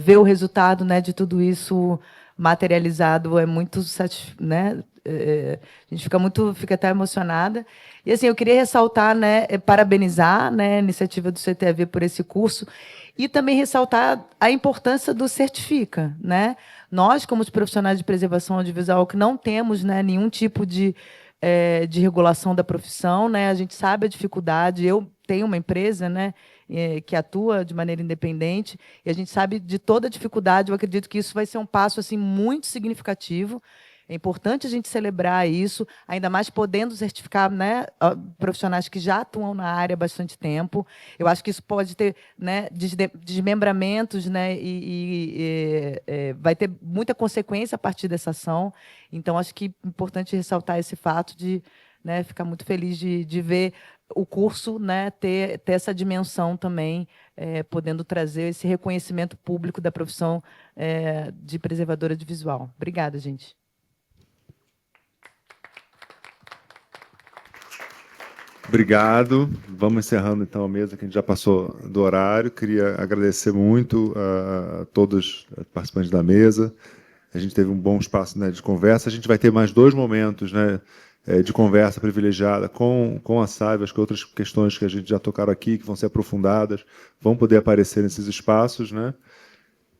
Q: ver o resultado, né, de tudo isso materializado é muito né? A gente fica até emocionada. E assim, eu queria ressaltar, né, parabenizar, né, a iniciativa do CTAV por esse curso e também ressaltar a importância do Certifica, né? Nós, como os profissionais de preservação audiovisual, que não temos, né, nenhum tipo de regulação da profissão, né? A gente sabe a dificuldade. Eu tenho uma empresa, né, que atua de maneira independente, e a gente sabe de toda a dificuldade. Eu acredito que isso vai ser um passo assim muito significativo. É importante a gente celebrar isso, ainda mais podendo certificar, né, profissionais que já atuam na área há bastante tempo. Eu acho que isso pode ter, né, desmembramentos, né, e vai ter muita consequência a partir dessa ação. Então, acho que é importante ressaltar esse fato de, né, ficar muito feliz de ver o curso, né, ter essa dimensão também, podendo trazer esse reconhecimento público da profissão de preservadora de visual. Obrigada, gente.
B: Obrigado. Vamos encerrando, então, a mesa, que a gente já passou do horário. Queria agradecer muito a todos os participantes da mesa. A gente teve um bom espaço, né, de conversa. A gente vai ter mais 2 momentos, né, de conversa privilegiada com a Saiva. Acho que outras questões que a gente já tocaram aqui, que vão ser aprofundadas, vão poder aparecer nesses espaços, né,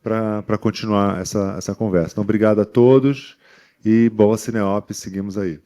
B: para continuar essa conversa. Então, obrigado a todos e boa Cineop. Seguimos aí.